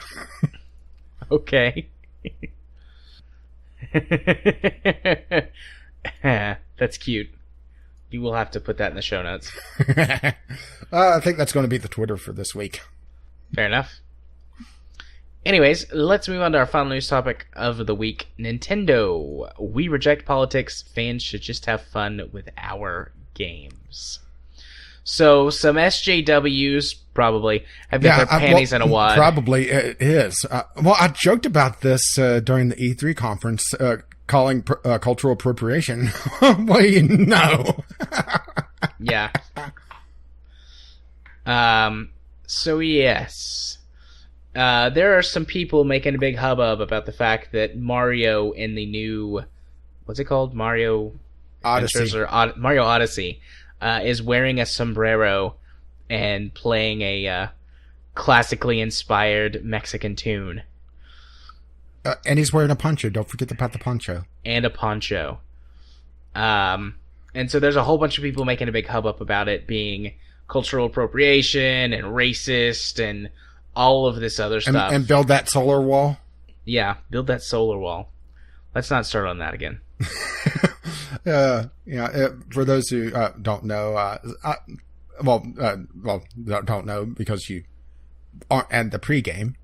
Okay. That's cute. You will have to put that in the show notes. I think that's going to be the Twitter for this week. Fair enough. Anyways, let's move on to our final news topic of the week. Nintendo. We reject politics. Fans should just have fun with our games. So, some SJWs probably have got their panties in a wad. Probably it is. I joked about this during the E3 conference, calling cultural appropriation. Well, you know. Yeah. So, yes. There are some people making a big hubbub about the fact that Mario in the new... What's it called? Mario Odyssey. Mario Odyssey is wearing a sombrero and playing a classically inspired Mexican tune. And he's wearing a poncho. Don't forget about the poncho. And a poncho. And so there's a whole bunch of people making a big hubbub about it being cultural appropriation and racist and all of this other stuff. And build that solar wall? Yeah, build that solar wall. Let's not start on that again. For those who don't know, don't know because you aren't at the pregame,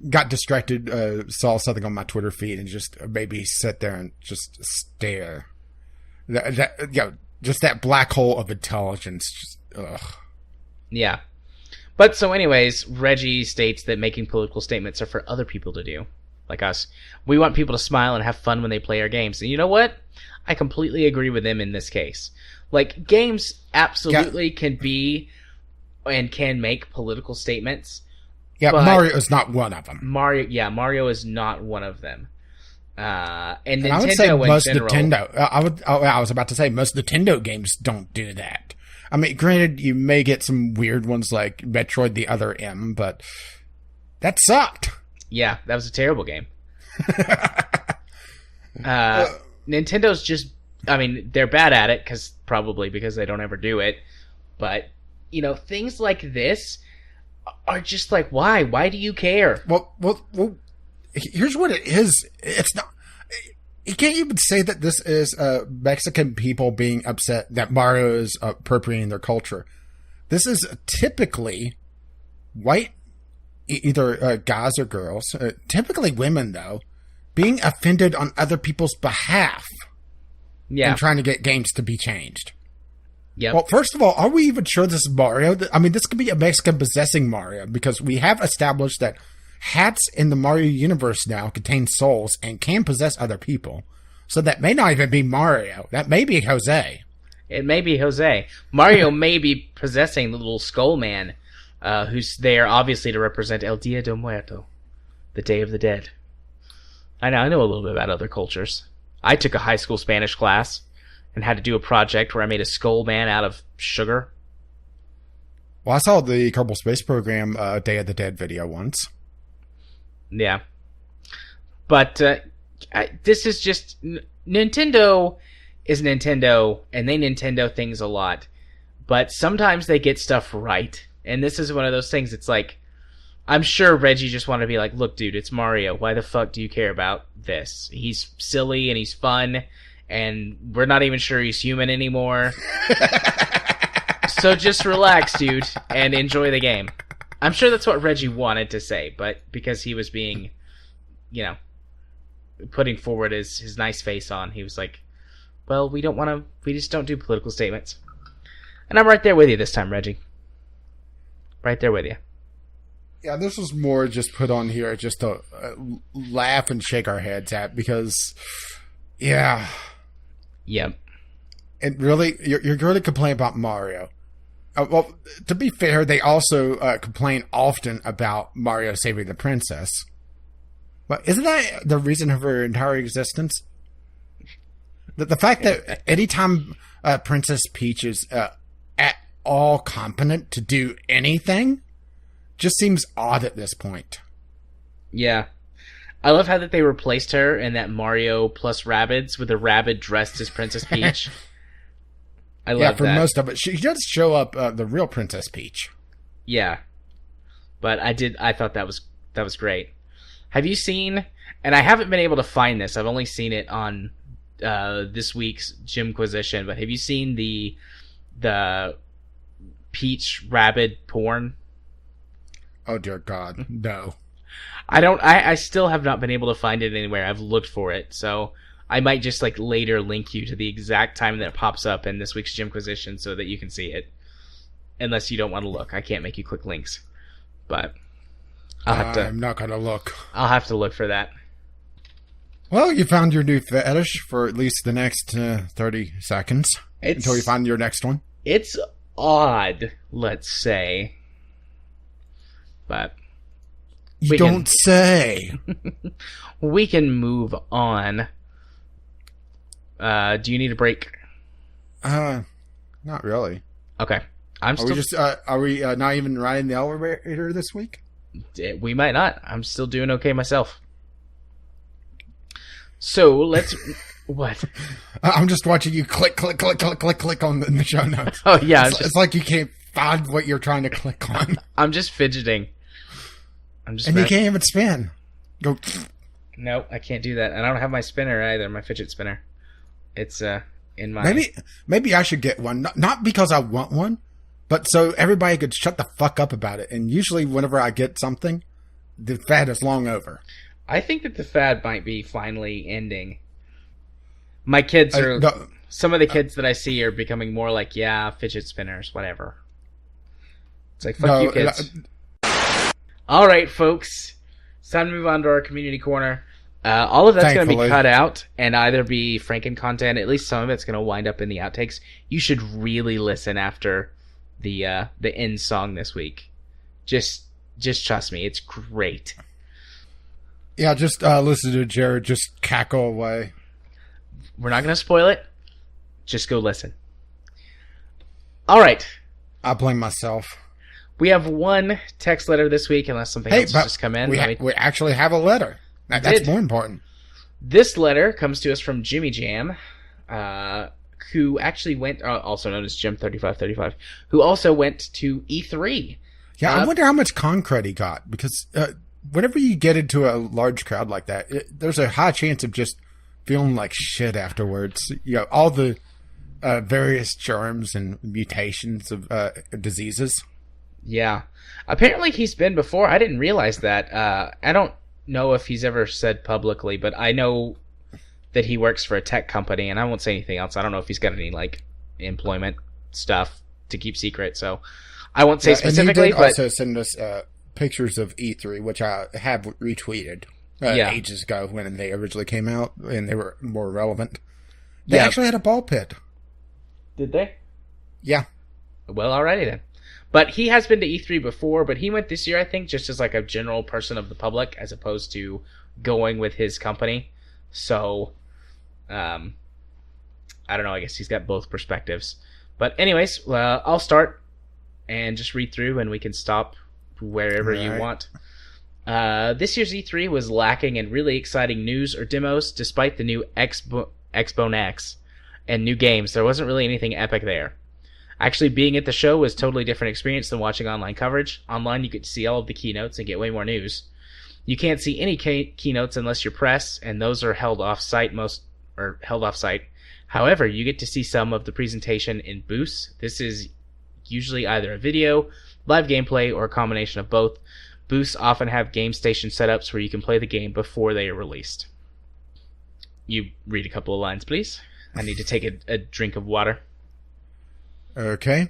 got distracted, saw something on my Twitter feed and just maybe sit there and just stare. Just that black hole of intelligence. Just, ugh. Yeah. But so anyways, Reggie states that making political statements are for other people to do. Like us. We want people to smile and have fun when they play our games. And you know what? I completely agree with him in this case. Like, games absolutely can be and can make political statements. Yeah, Mario is not one of them. Mario is not one of them. And Nintendo I would say most general, Nintendo. I was about to say most Nintendo games don't do that. I mean, granted, you may get some weird ones like Metroid the Other M, but that sucked. Yeah, that was a terrible game. Nintendo's just, I mean, they're bad at it probably because they don't ever do it. But, things like this are just like, why? Why do you care? Well, here's what it is. It's not, you can't even say that this is Mexican people being upset that Mario is appropriating their culture. This is typically white, either guys or girls, typically women though, being offended on other people's behalf. Yeah. And trying to get games to be changed. Yeah. Well, first of all, are we even sure this is Mario? I mean, this could be a Mexican possessing Mario because we have established that hats in the Mario universe now contain souls and can possess other people. So that may not even be Mario. That may be Jose. It may be Jose. Mario may be possessing the little skull man, who's there obviously to represent El Dia de Muerto, the Day of the Dead. I know a little bit about other cultures. I took a high school Spanish class and had to do a project where I made a skull man out of sugar. Well, I saw the Kerbal Space Program Day of the Dead video once. Yeah. But this is just... Nintendo is Nintendo, and they Nintendo things a lot. But sometimes they get stuff right. And this is one of those things, it's like... I'm sure Reggie just wanted to be like, look, dude, it's Mario. Why the fuck do you care about this? He's silly and he's fun, and we're not even sure he's human anymore. So just relax, dude, and enjoy the game. I'm sure that's what Reggie wanted to say, but because he was being, putting forward his nice face on, he was like, well, we just don't do political statements. And I'm right there with you this time, Reggie. Right there with you. Yeah, this was more just put on here just to laugh and shake our heads at because, yeah. Yep. And really, you're going to complain about Mario. Well, to be fair, they also complain often about Mario saving the princess. But isn't that the reason of her entire existence? The fact that anytime Princess Peach is at all competent to do anything just seems odd at this point. Yeah. I love how that they replaced her in that Mario plus Rabbids with a Rabbid dressed as Princess Peach. I love that. Yeah, for most of it. She does show up the real Princess Peach. Yeah. But I thought that was great. Have you seen, and I haven't been able to find this, I've only seen it on this week's Gymquisition, but have you seen the Peach Rabbid porn? Oh dear God, no. I still have not been able to find it anywhere. I've looked for it, so I might just later link you to the exact time that it pops up in this week's Gymquisition so that you can see it. Unless you don't want to look. I can't make you click links. But I'm not going to look. I'll have to look for that. Well, you found your new fetish for at least the next 30 seconds until you find your next one. It's odd, let's say. But you don't say. We can move on. Do you need a break? Not really. Okay. Are we not even riding the elevator this week? We might not. I'm still doing okay myself. So let's. What? I'm just watching you click on the show notes. Oh yeah, it's like you can't find what you're trying to click on. I'm just fidgeting. You can't even spin. Go. No, I can't do that. And I don't have my spinner either. My fidget spinner. It's in my. Maybe I should get one. Not because I want one, but so everybody could shut the fuck up about it. And usually, whenever I get something, the fad is long over. I think that the fad might be finally ending. My kids are. Some of the kids that I see are becoming more like, yeah, fidget spinners, whatever. It's like, fuck you, kids. All right, folks. It's time to move on to our community corner. All of that's going to be cut out and either be Franken content. At least some of it's going to wind up in the outtakes. You should really listen after the end song this week. Just trust me, it's great. Yeah, just listen to Jared just cackle away. We're not going to spoil it. Just go listen. All right. I blame myself. We have one text letter this week, unless something else has just come in. We actually have a letter. That's more important. This letter comes to us from Jimmy Jam, who actually went, also known as Jim3535, who also went to E3. Yeah, I wonder how much con cred he got, because whenever you get into a large crowd like that, there's a high chance of just feeling like shit afterwards. You know, all the various germs and mutations of diseases. Yeah. Apparently he's been before. I didn't realize that. I don't know if he's ever said publicly, but I know that he works for a tech company, and I won't say anything else. I don't know if he's got any, employment stuff to keep secret, so I won't say specifically. And he did also send us pictures of E3, which I have retweeted ages ago when they originally came out, and they were more relevant. They actually had a ball pit. Did they? Yeah. Well, alrighty then. But he has been to E3 before, but he went this year, I think, just as a general person of the public, as opposed to going with his company. So, I don't know, I guess he's got both perspectives. But anyways, I'll start and just read through, and we can stop wherever you want. This year's E3 was lacking in really exciting news or demos, despite the new Xbone X and new games. There wasn't really anything epic there. Actually, being at the show was a totally different experience than watching online coverage. Online, you get to see all of the keynotes and get way more news. You can't see any keynotes unless you're press, and those are held off-site However, you get to see some of the presentation in booths. This is usually either a video, live gameplay, or a combination of both. Booths often have game station setups where you can play the game before they are released. You read a couple of lines, please. I need to take a drink of water. Okay.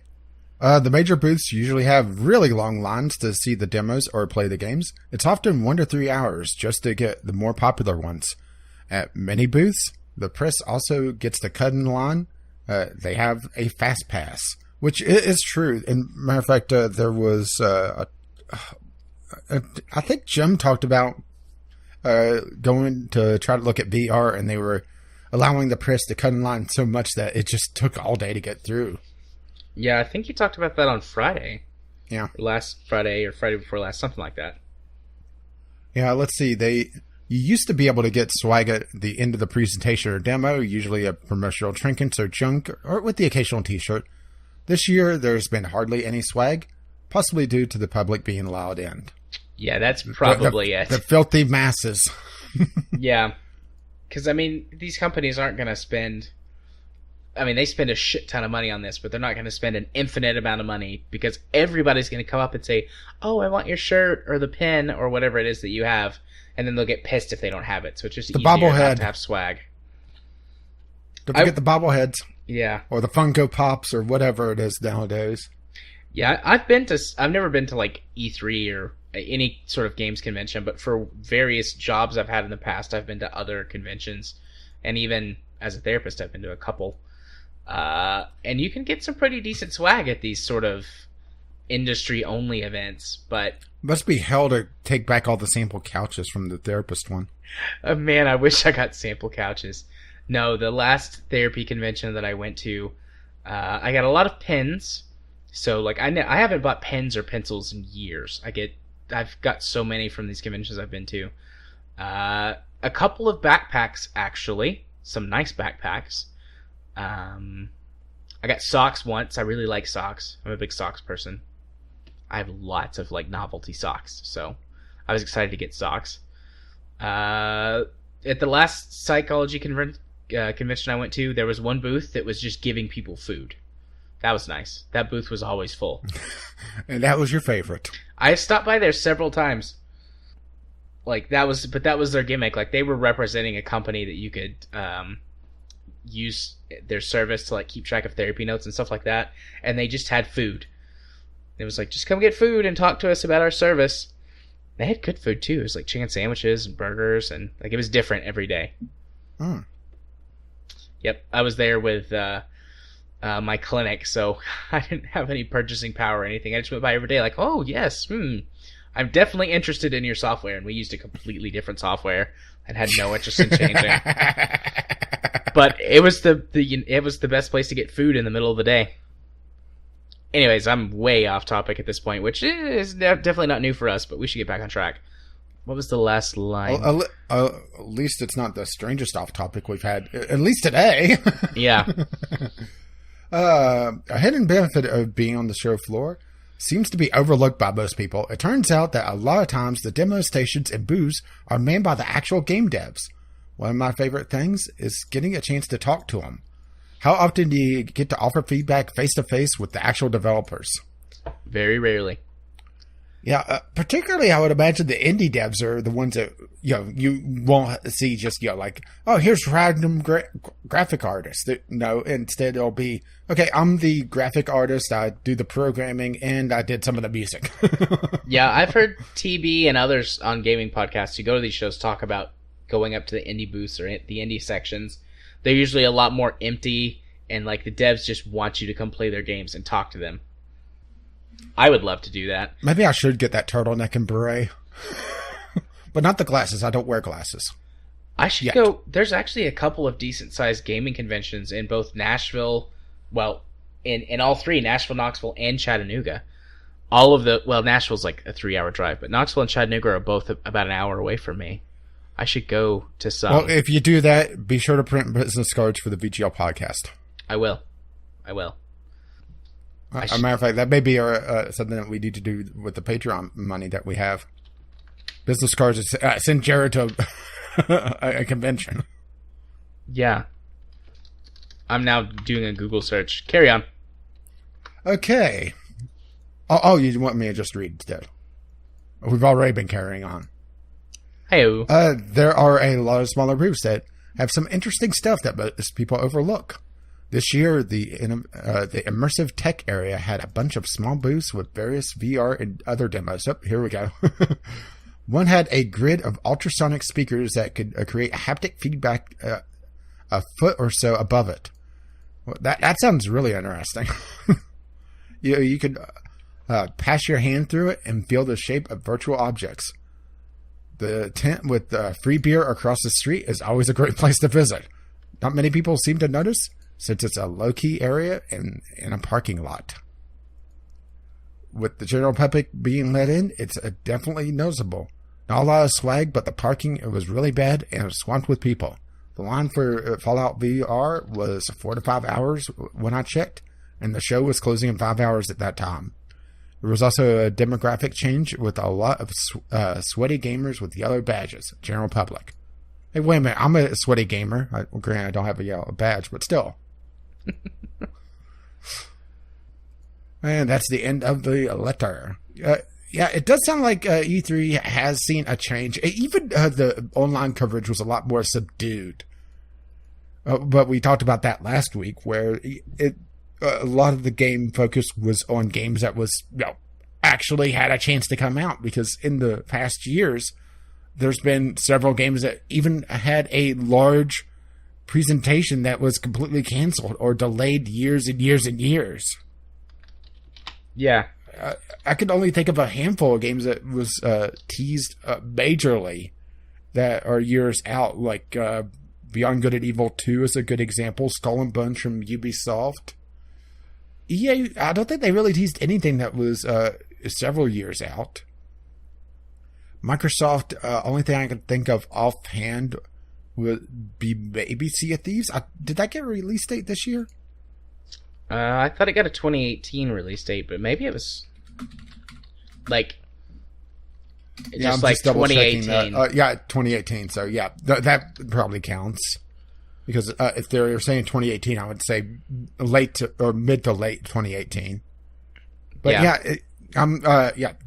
The major booths usually have really long lines to see the demos or play the games. It's often 1 to 3 hours just to get the more popular ones. At many booths, the press also gets to cut in line. They have a fast pass, which is true. And matter of fact, there was, I think Jim talked about going to try to look at VR, and they were allowing the press to cut in line so much that it just took all day to get through. Yeah, I think you talked about that on Friday. Yeah. Last Friday or Friday before last, something like that. Yeah, let's see. You used to be able to get swag at the end of the presentation or demo, usually a promotional trinket or junk, or with the occasional t-shirt. This year, there's been hardly any swag, possibly due to the public being allowed in. Yeah, that's probably it. The filthy masses. Yeah. Because, I mean, these companies aren't going to spend... I mean, they spend a shit ton of money on this, but they're not going to spend an infinite amount of money because everybody's going to come up and say, oh, I want your shirt or the pen or whatever it is that you have. And then they'll get pissed if they don't have it. So it's just the easier bobblehead. not to have swag. Don't forget the bobbleheads. Yeah. Or the Funko Pops or whatever it is nowadays. Yeah, I've never been to like E3 or any sort of games convention, but for various jobs I've had in the past, I've been to other conventions. And even as a therapist, I've been to a couple. And you can get some pretty decent swag at these sort of industry-only events, but... Must be hell to take back all the sample couches from the therapist one. Man, I wish I got sample couches. No, the last therapy convention that I went to, I got a lot of pens. So, like, I haven't bought pens or pencils in years. I've got so many from these conventions I've been to. A couple of backpacks, actually. Some nice backpacks. I got socks once. I really like socks. I'm a big socks person. I have lots of like novelty socks, so I was excited to get socks. At the last psychology convention I went to, there was one booth that was just giving people food. That was nice. That booth was always full. And that was your favorite. I stopped by there several times. Like that was their gimmick. Like they were representing a company that you could use their service to like keep track of therapy notes and stuff like that, and they just had food. It was like, just come get food and talk to us about our service. They had good food too. It was like chicken sandwiches and burgers, and like it was different every day. Yep, I was there with my clinic, so I didn't have any purchasing power or anything. I just went by every day like, oh yes, I'm definitely interested in your software, and we used a completely different software and had no interest in changing. But it was the best place to get food in the middle of the day. Anyways, I'm way off topic at this point, which is definitely not new for us, but we should get back on track. What was the last line? At least it's not the strangest off topic we've had, at least today. Yeah. A hidden benefit of being on the show floor seems to be overlooked by most people. It turns out that a lot of times the demo stations and booths are manned by the actual game devs. One of my favorite things is getting a chance to talk to them. How often do you get to offer feedback face-to-face with the actual developers? Very rarely. Yeah, particularly I would imagine the indie devs are the ones that, you won't see just, like, oh, here's random graphic artist. No, instead it'll be, okay, I'm the graphic artist, I do the programming, and I did some of the music. Yeah, I've heard TB and others on gaming podcasts who go to these shows talk about going up to the indie booths or the indie sections. They're usually a lot more empty, and like the devs just want you to come play their games and talk to them. I would love to do that. Maybe I should get that turtleneck and beret. But not the glasses. I don't wear glasses. I should go. There's actually a couple of decent-sized gaming conventions in both Nashville, well, in all three, Nashville, Knoxville, and Chattanooga. Nashville's like a 3-hour drive, but Knoxville and Chattanooga are both about an hour away from me. I should go to some. Well, if you do that, be sure to print business cards for the VGL podcast. I will. As a matter of fact, that may be something that we need to do with the Patreon money that we have. Business cards, send Jared to a convention. Yeah. I'm now doing a Google search. Carry on. Okay. Oh, you want me to just read instead? We've already been carrying on. Hey-o. There are a lot of smaller booths that have some interesting stuff that most people overlook. This year, the immersive tech area had a bunch of small booths with various VR and other demos. Oh, here we go. One had a grid of ultrasonic speakers that could create haptic feedback a foot or so above it. Well, that sounds really interesting. You could pass your hand through it and feel the shape of virtual objects. The tent with free beer across the street is always a great place to visit. Not many people seem to notice, since it's a low-key area and in a parking lot. With the general public being let in, it's definitely noticeable. Not a lot of swag, but the parking was really bad and it was swamped with people. The line for Fallout VR was 4 to 5 hours when I checked, and the show was closing in 5 hours at that time. There was also a demographic change with a lot of sweaty gamers with yellow badges, general public. Hey, wait a minute, I'm a sweaty gamer. Granted, I don't have a yellow badge, but still. And that's the end of the letter. Yeah, it does sound like E3 has seen a change. Even the online coverage was a lot more subdued. But we talked about that last week, where a lot of the game focus was on games that actually had a chance to come out. Because in the past years, there's been several games that even had a large presentation that was completely canceled or delayed years and years and years. Yeah. I could only think of a handful of games that was teased majorly that are years out, like Beyond Good and Evil 2 is a good example, Skull and Bones from Ubisoft. EA, I don't think they really teased anything that was several years out. Microsoft, only thing I can think of offhand would be maybe Sea of Thieves. Did that get a release date this year? I thought it got a 2018 release date, but maybe it was like just like 2018. Yeah, 2018. So yeah, that probably counts because if they're saying 2018, I would say late to, or mid to late 2018. But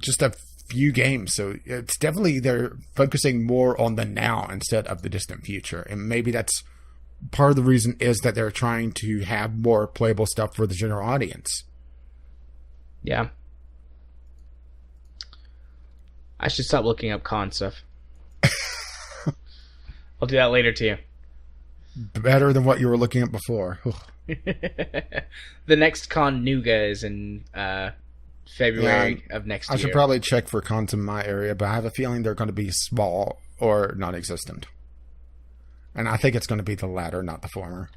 just a few games. So it's definitely they're focusing more on the now instead of the distant future, and maybe that's. Part of the reason is that they're trying to have more playable stuff for the general audience. Yeah. I should stop looking up con stuff. I'll do that later to you. Better than what you were looking at before. The next con Nuga is in February of next year. I should probably check for cons in my area, but I have a feeling they're going to be small or non-existent. And I think it's going to be the latter, not the former.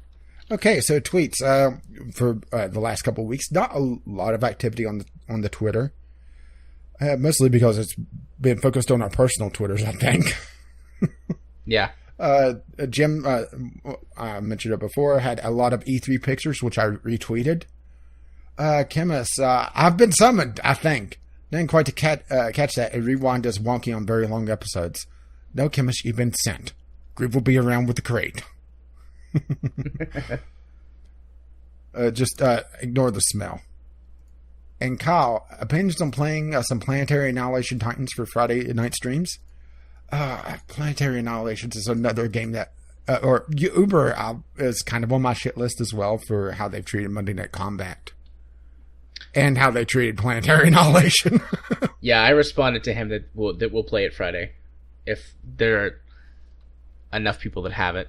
Okay, so tweets for the last couple of weeks. Not a lot of activity on the Twitter. Mostly because it's been focused on our personal Twitters, I think. Yeah. Jim, I mentioned it before, had a lot of E3 pictures, which I retweeted. Chemist, I've been summoned, I think. Didn't quite to catch that. A rewind is wonky on very long episodes. No, Chemist, you've been sent. Groove will be around with the crate. Just ignore the smell. And Kyle, opinions on playing some Planetary Annihilation Titans for Friday night streams? Planetary Annihilations is another game that... or Uber is kind of on my shit list as well for how they've treated Monday Night Combat. And how they treated Planetary Annihilation. Yeah, I responded to him that we'll play it Friday. If there are enough people that have it.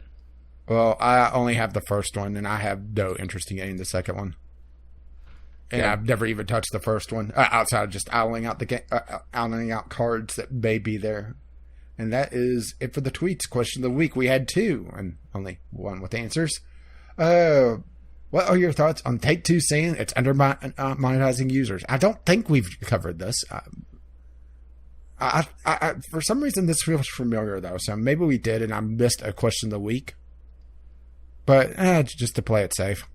Well, I only have the first one, and I have no interest in getting the second one. And yeah. I've never even touched the first one outside of just owling out cards that may be there. And that is it for the tweets. Question of the week. We had 2 and only 1 with answers. What are your thoughts on Take Two saying it's under monetizing users? I don't think we've covered this. I for some reason this feels familiar though, so maybe we did and I missed a question of the week. But just to play it safe.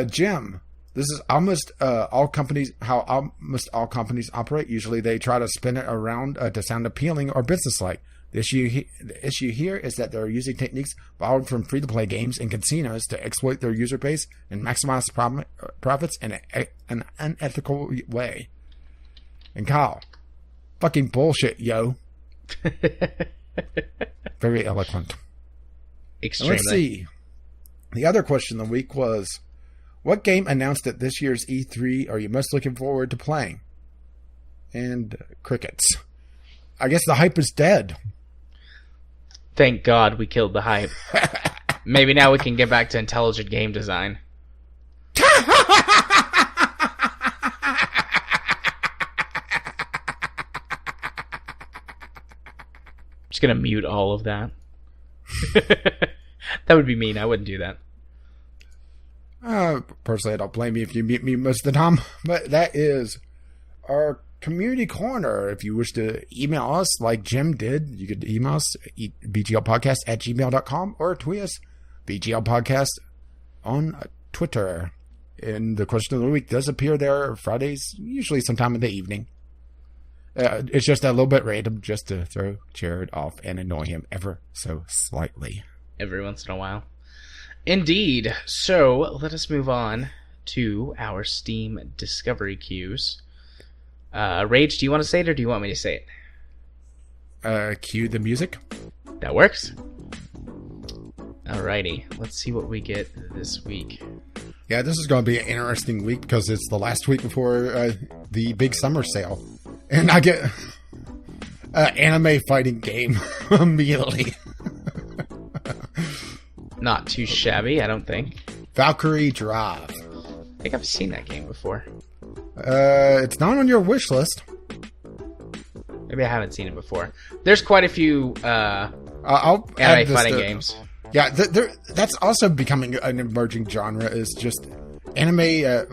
Jim, This is almost all companies operate. Usually they try to spin it around to sound appealing or businesslike. The issue here is that they're using techniques borrowed from free-to-play games and casinos to exploit their user base and maximize profits in an unethical way. And Kyle, fucking bullshit, yo. Very eloquent. Extremely. Let's see. The other question of the week was, what game announced at this year's E3 are you most looking forward to playing? And crickets. I guess the hype is dead. Thank God we killed the hype. Maybe now we can get back to intelligent game design. Just gonna mute all of that. That would be mean. I wouldn't do that. Personally, I don't blame you if you mute me most of the time. But that is our community corner. If you wish to email us like Jim did, you could email us bglpodcast@gmail.com or tweet us bglpodcast on Twitter. And the question of the week does appear there Fridays, usually sometime in the evening. It's just a little bit random, just to throw Jared off and annoy him ever so slightly. Every once in a while. Indeed. So, let us move on to our Steam discovery queues. Rage, do you want to say it or do you want me to say it? Cue the music. That works. Alrighty, let's see what we get this week. Yeah, this is going to be an interesting week because it's the last week before the big summer sale. And I get an anime fighting game immediately. Not too shabby, I don't think. Valkyrie Drive. I think I've seen that game before. It's not on your wish list. Maybe I haven't seen it before. There's quite a few I'll anime fighting games. Yeah, that's also becoming an emerging genre. Is just anime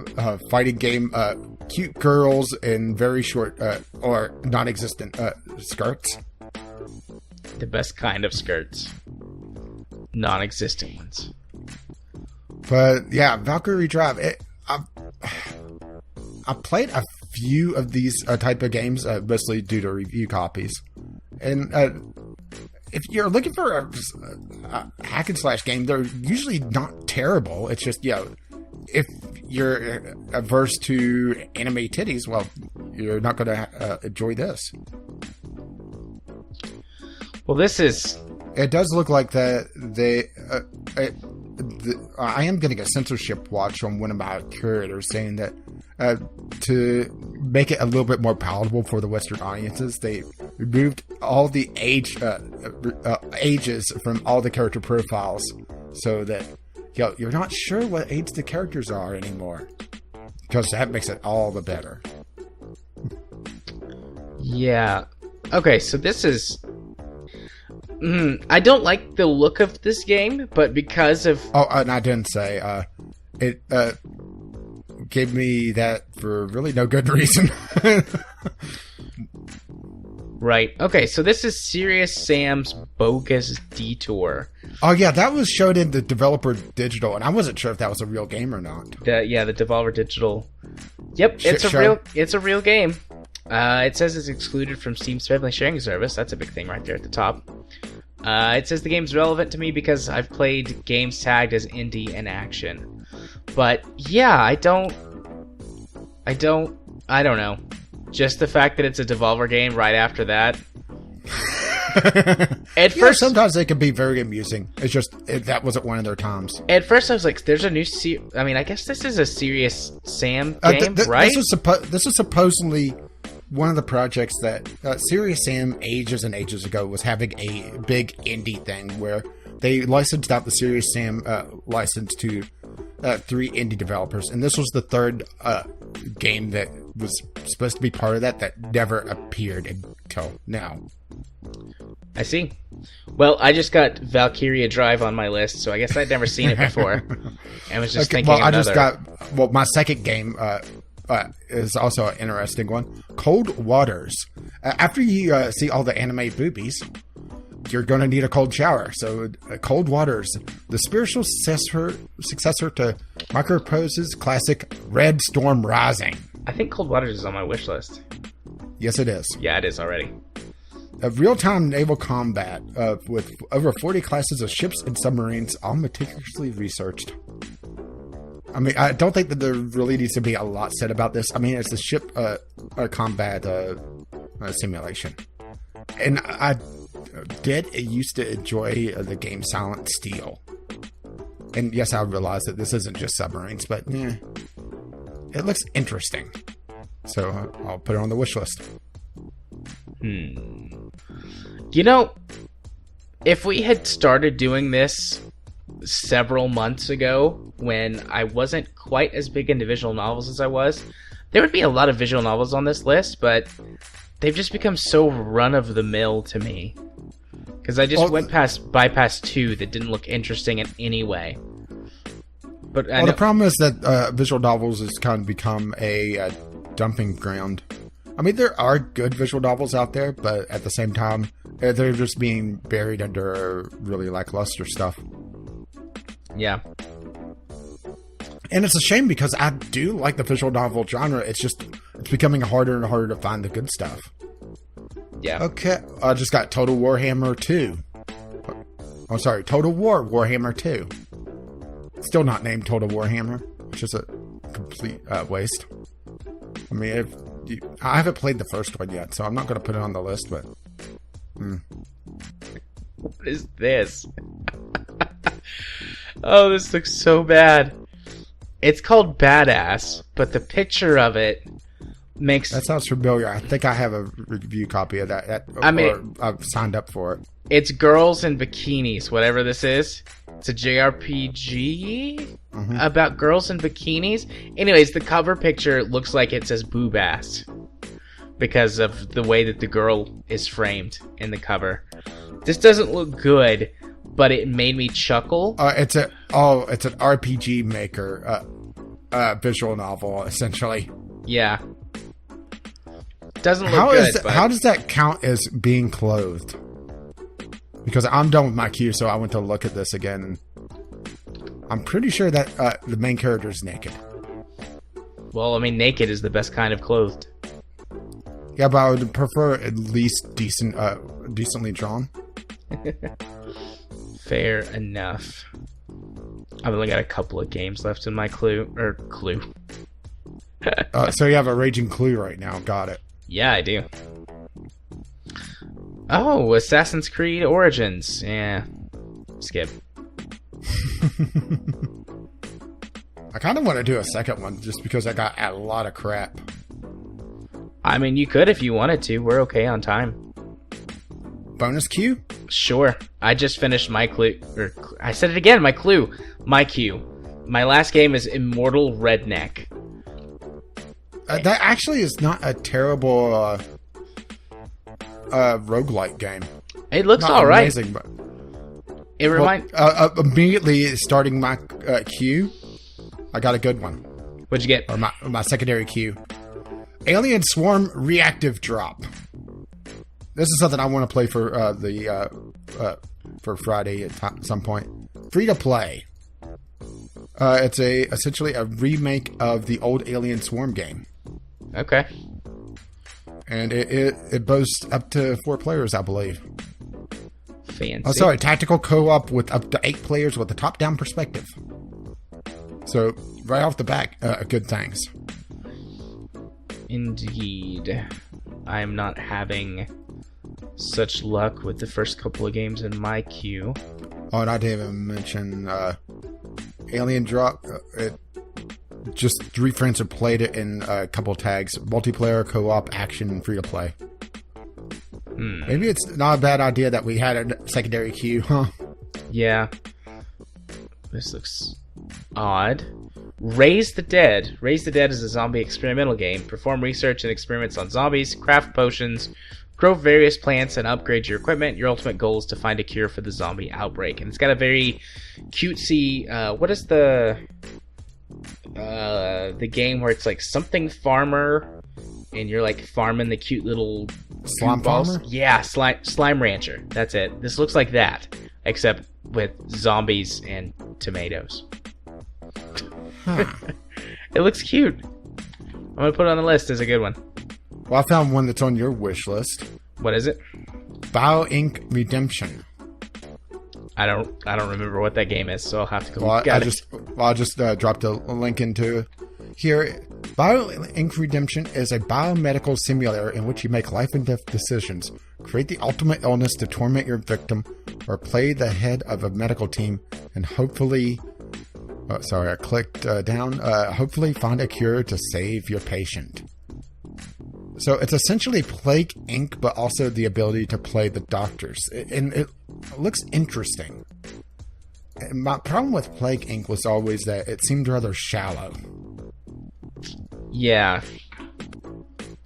fighting game, cute girls in very short or non-existent skirts. The best kind of skirts. Non-existent ones. But yeah, Valkyrie Drive. I played a few of these type of games, mostly due to review copies. And if you're looking for a hack and slash game, they're usually not terrible. It's just, if you're averse to anime titties, well, you're not going to enjoy this. Well, this is... It does look like that I am getting a censorship watch from one of my curators saying that to make it a little bit more palatable for the Western audiences, they removed all the ages from all the character profiles so that you're not sure what age the characters are anymore, because that makes it all the better. Yeah. Okay, so this is... I don't like the look of this game, but because of... Oh, and I didn't say. It gave me that for really no good reason. Right. Okay, so this is Serious Sam's Bogus Detour. Oh, yeah, that was showed in the Developer Digital, and I wasn't sure if that was a real game or not. The Developer Digital. Yep, it's a real game. It says it's excluded from Steam's family sharing service. That's a big thing right there at the top. It says the game's relevant to me because I've played games tagged as indie and action. But yeah, I don't know. Just the fact that it's a Devolver game right after that. At first, sometimes they can be very amusing. It's just that wasn't one of their times. At first, I was like, "There's a new." I guess this is a Serious Sam game, right? This was supposedly one of the projects that Serious Sam ages and ages ago was having a big indie thing where they licensed out the Serious Sam license to 3 indie developers, and this was the third game that was supposed to be part of that never appeared until now. I see. Well, I just got Valkyria Drive on my list, so I guess I'd never seen it before. And was just thinking of another. My second game is also an interesting one. Cold Waters. After you see all the anime boobies, you're going to need a cold shower. So, Cold Waters, the spiritual successor to Microprose's classic Red Storm Rising. I think Cold Waters is on my wish list. Yes, it is. Yeah, it is already. A real-time naval combat with over 40 classes of ships and submarines, all meticulously researched. I mean, I don't think that there really needs to be a lot said about this. I mean, it's a ship combat simulation. And I used to enjoy the game Silent Steel. And yes, I realize that this isn't just submarines, but it looks interesting. So I'll put it on the wish list. You know, if we had started doing this several months ago, when I wasn't quite as big into visual novels as I was, there would be a lot of visual novels on this list, but they've just become so run-of-the-mill to me. Because I just bypassed two that didn't look interesting in any way. But the problem is that visual novels has kind of become a dumping ground. I mean, there are good visual novels out there, but at the same time, they're just being buried under really lackluster stuff. Yeah. And it's a shame because I do like the visual novel genre. It's becoming harder and harder to find the good stuff. Yeah. Okay. I just got Total Warhammer 2. Oh, sorry. Total War Warhammer 2. Still not named Total Warhammer, which is a complete waste. I mean, I haven't played the first one yet, so I'm not going to put it on the list, but... What is this? Oh, this looks so bad. It's called Badass, but the picture of it makes... That sounds familiar. I think I have a review copy of that. Or I've signed up for it. It's girls in bikinis, whatever this is. It's a JRPG about girls in bikinis. Anyways, the cover picture looks like it says boob ass because of the way that the girl is framed in the cover. This doesn't look good, but it made me chuckle. It's an RPG maker visual novel, essentially. Yeah. Doesn't look good. How does that count as being clothed? Because I'm done with my queue, so I went to look at this again. I'm pretty sure that the main character is naked. Well, I mean, naked is the best kind of clothed. Yeah, but I would prefer at least decently drawn. Fair enough. I've only got a couple of games left in my clue. So you have a raging clue right now. Got it. Yeah, I do. Oh, Assassin's Creed Origins. Yeah. Skip. I kind of want to do a second one just because I got a lot of crap. I mean, you could if you wanted to. We're okay on time. Bonus queue? Sure. I just finished my clue. I said it again, my clue. My queue. My last game is Immortal Redneck. That actually is not a terrible roguelike game. It looks not alright. Amazing, but it reminds... immediately starting my queue, I got a good one. What'd you get? Or my secondary queue. Alien Swarm Reactive Drop. This is something I want to play for for Friday at some point. Free to play. It's essentially a remake of the old Alien Swarm game. Okay. And it boasts up to 4 players, I believe. Fancy. Oh, sorry, tactical co-op with up to 8 players with a top-down perspective. So, right off the bat, good things. Indeed. I'm not having such luck with the first couple of games in my queue. Oh, and I didn't even mention Alien Drop. Just 3 friends have played it in a couple tags. Multiplayer, co-op, action, and free-to-play. Maybe it's not a bad idea that we had a secondary queue, huh? Yeah. This looks odd. Raise the Dead. Raise the Dead is a zombie experimental game. Perform research and experiments on zombies, craft potions, grow various plants, and upgrade your equipment. Your ultimate goal is to find a cure for the zombie outbreak. And it's got a very cutesy... what is the game where it's like something farmer, and you're like farming the cute little Slime balls. Farmer? Yeah, Slime Rancher. That's it. This looks like that, except with zombies and tomatoes. Huh. It looks cute. I'm gonna put it on the list as a good one. Well, I found one that's on your wish list. What is it? Bio Inc. Redemption. I don't remember what that game is, so I'll have to go. Well, I just dropped a link into here. Bio Inc. Redemption is a biomedical simulator in which you make life and death decisions, create the ultimate illness to torment your victim, or play the head of a medical team and hopefully... I clicked down. Hopefully find a cure to save your patient. So it's essentially Plague Inc., but also the ability to play the doctors. And it looks interesting. And my problem with Plague Inc. was always that it seemed rather shallow. Yeah.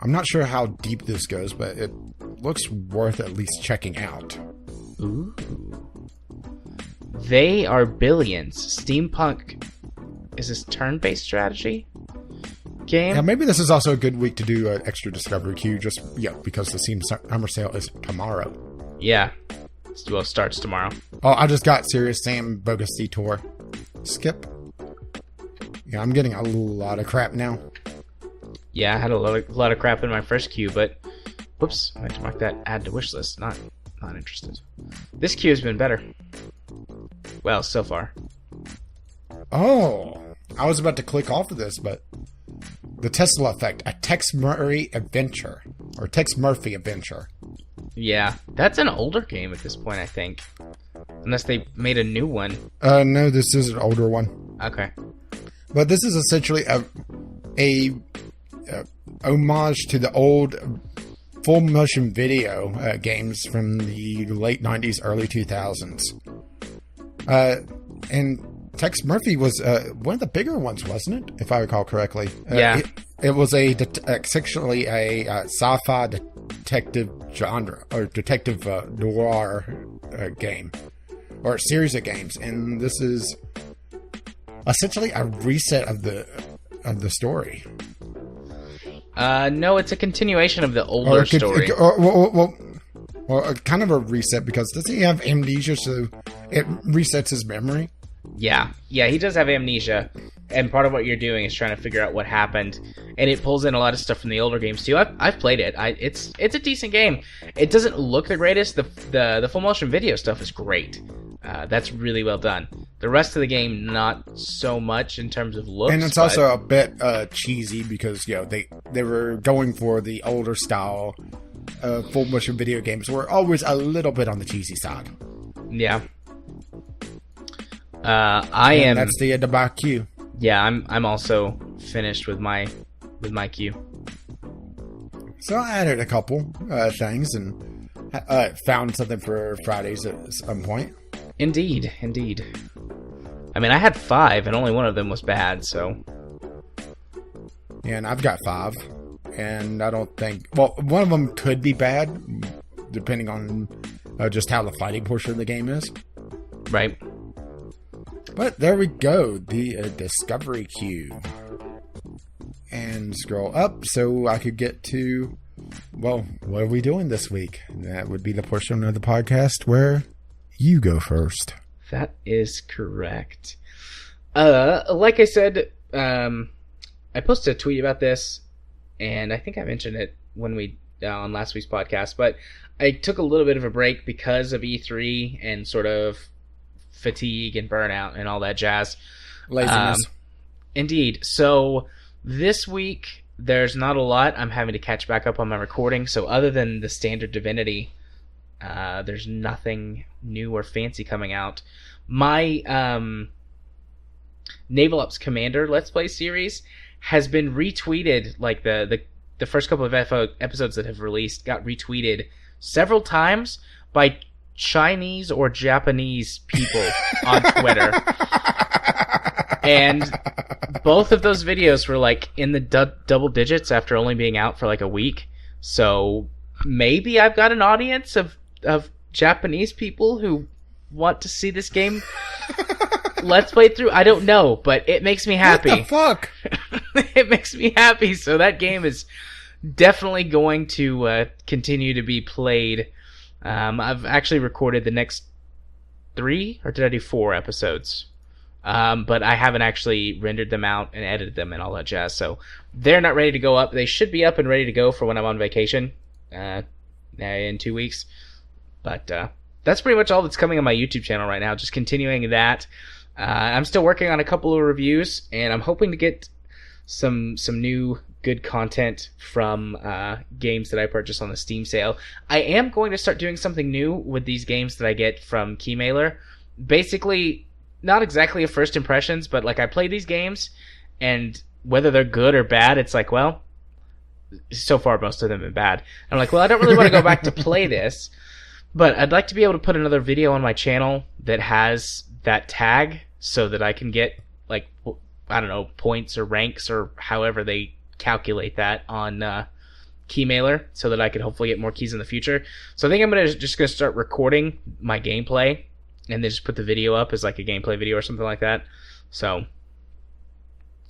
I'm not sure how deep this goes, but it looks worth at least checking out. Ooh. They are billions. Steampunk. Is this turn-based strategy game? Yeah, maybe this is also a good week to do an extra Discovery queue, because the Steam Summer Sale is tomorrow. Yeah. Well, it starts tomorrow. Oh, I just got Serious Sam Bogus Detour. Skip. Yeah, I'm getting a lot of crap now. Yeah, I had a lot of crap in my first queue, but... Whoops, I had to mark that add to wish list. Not interested. This queue has been better. Well, so far. Oh, I was about to click off of this, but the Tesla Effect, a Tex Murphy adventure, or Tex Murphy adventure. Yeah, that's an older game at this point, I think. Unless they made a new one. No, this is an older one. Okay. But this is essentially a homage to the old full motion video games from the late 90s, early 2000s. And Tex Murphy was one of the bigger ones, wasn't it? If I recall correctly. Yeah. It was essentially a sci-fi detective genre, or detective noir game, or a series of games. And this is essentially a reset of the story. No, it's a continuation of the older story. Well, kind of a reset, because doesn't he have amnesia, so it resets his memory? Yeah, he does have amnesia, and part of what you're doing is trying to figure out what happened, and it pulls in a lot of stuff from the older games too. I've played it. It's a decent game. It doesn't look the greatest. The full motion video stuff is great. That's really well done. The rest of the game, not so much in terms of looks. And it's also a bit cheesy, because they were going for the older style. Full motion video games were always a little bit on the cheesy side. Yeah. That's the end of my queue. Yeah, I'm also finished with my queue. So I added a couple things and found something for Fridays at some point. Indeed. I mean, I had 5, and only one of them was bad, so... Yeah, and I've got 5, and I don't think... Well, one of them could be bad, depending on just how the fighting portion of the game is. Right. But there we go, the Discovery queue. And scroll up so I could get to... Well, what are we doing this week? That would be the portion of the podcast where you go first. That is correct. Like I said, I posted a tweet about this, and I think I mentioned it when we on last week's podcast, but I took a little bit of a break because of E3 and sort of fatigue and burnout and all that jazz. Laziness. Indeed. So this week, there's not a lot. I'm having to catch back up on my recording, so other than the standard Divinity, there's nothing new or fancy coming out. My Naval Ops Commander Let's Play series has been retweeted, like the first couple of episodes that have released got retweeted several times by Chinese or Japanese people on Twitter. And both of those videos were like in the double digits after only being out for like a week. So maybe I've got an audience of Japanese people who want to see this game Let's Play through. I don't know, but it makes me happy. What the fuck? It makes me happy. So that game is definitely going to continue to be played. I've actually recorded the next 3, or did I do 4 episodes? But I haven't actually rendered them out and edited them and all that jazz. So they're not ready to go up. They should be up and ready to go for when I'm on vacation in 2 weeks. But that's pretty much all that's coming on my YouTube channel right now. Just continuing that. I'm still working on a couple of reviews, and I'm hoping to get some new good content from games that I purchased on the Steam sale. I am going to start doing something new with these games that I get from Keymailer. Basically, not exactly a first impressions, but like I play these games, and whether they're good or bad, it's like, well, so far most of them have been bad. I'm like, well, I don't really want to go back to play this, but I'd like to be able to put another video on my channel that has that tag so that I can get, like, I don't know, points or ranks or however they calculate that on Keymailer, so that I could hopefully get more keys in the future. So I think I'm just gonna start recording my gameplay and then just put the video up as like a gameplay video or something like that. So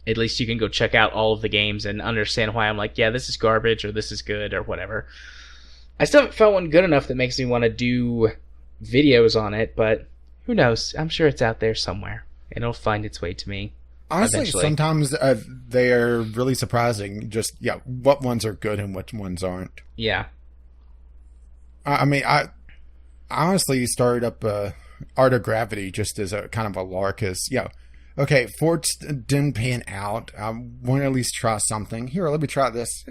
at least you can go check out all of the games and understand why I'm like, yeah, this is garbage or this is good or whatever. I still haven't found one good enough that makes me want to do videos on it, but who knows? I'm sure it's out there somewhere, and it'll find its way to me. Honestly, eventually. sometimes they are really surprising. Just, what ones are good and which ones aren't. Yeah. I mean, I honestly started up Art of Gravity just as a kind of a lark. Okay, Forts didn't pan out. I want to at least try something. Here, let me try this.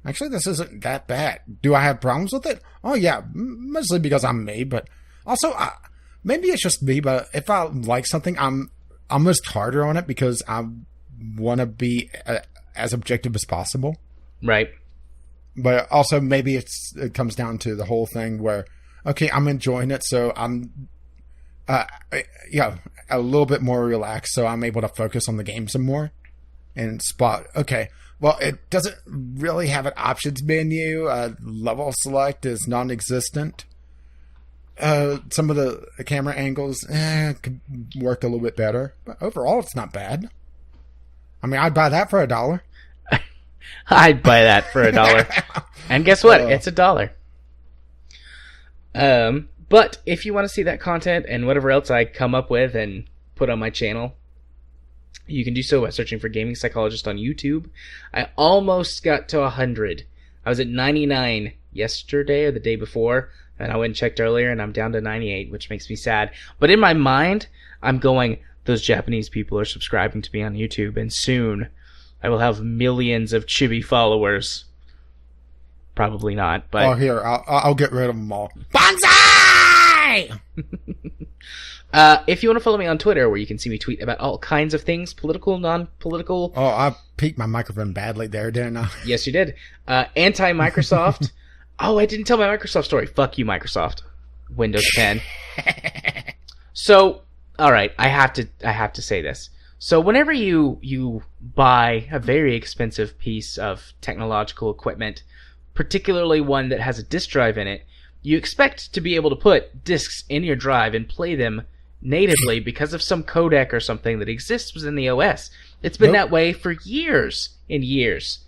Actually, this isn't that bad. Do I have problems with it? Oh, yeah, mostly because I'm me, but also, maybe it's just me, but if I like something, I'm almost harder on it because I want to be as objective as possible. Right. But also, maybe it comes down to the whole thing where, okay, I'm enjoying it, so I'm a little bit more relaxed, so I'm able to focus on the game some more and spot, okay, well, it doesn't really have an options menu. Level select is non-existent. Some of the camera angles could work a little bit better, but overall, it's not bad. I mean, I'd buy that for $1. I'd buy that for $1. And guess what? It's $1. But if you want to see that content and whatever else I come up with and put on my channel, you can do so by searching for Gaming Psychologist on YouTube. I almost got to 100. I was at 99 yesterday or the day before, and I went and checked earlier, and I'm down to 98, which makes me sad. But in my mind, I'm going, those Japanese people are subscribing to me on YouTube, and soon I will have millions of chibi followers. Probably not, but... Oh, here, I'll get rid of them all. Bonsai! If you want to follow me on Twitter, where you can see me tweet about all kinds of things, political, non-political... Oh, I peaked my microphone badly there, didn't I? Yes, you did. Anti-Microsoft. Oh, I didn't tell my Microsoft story. Fuck you, Microsoft. Windows 10. So, alright, I have to say this. So whenever you buy a very expensive piece of technological equipment, particularly one that has a disk drive in it, you expect to be able to put disks in your drive and play them natively because of some codec or something that exists within the OS. It's been that way for years and years.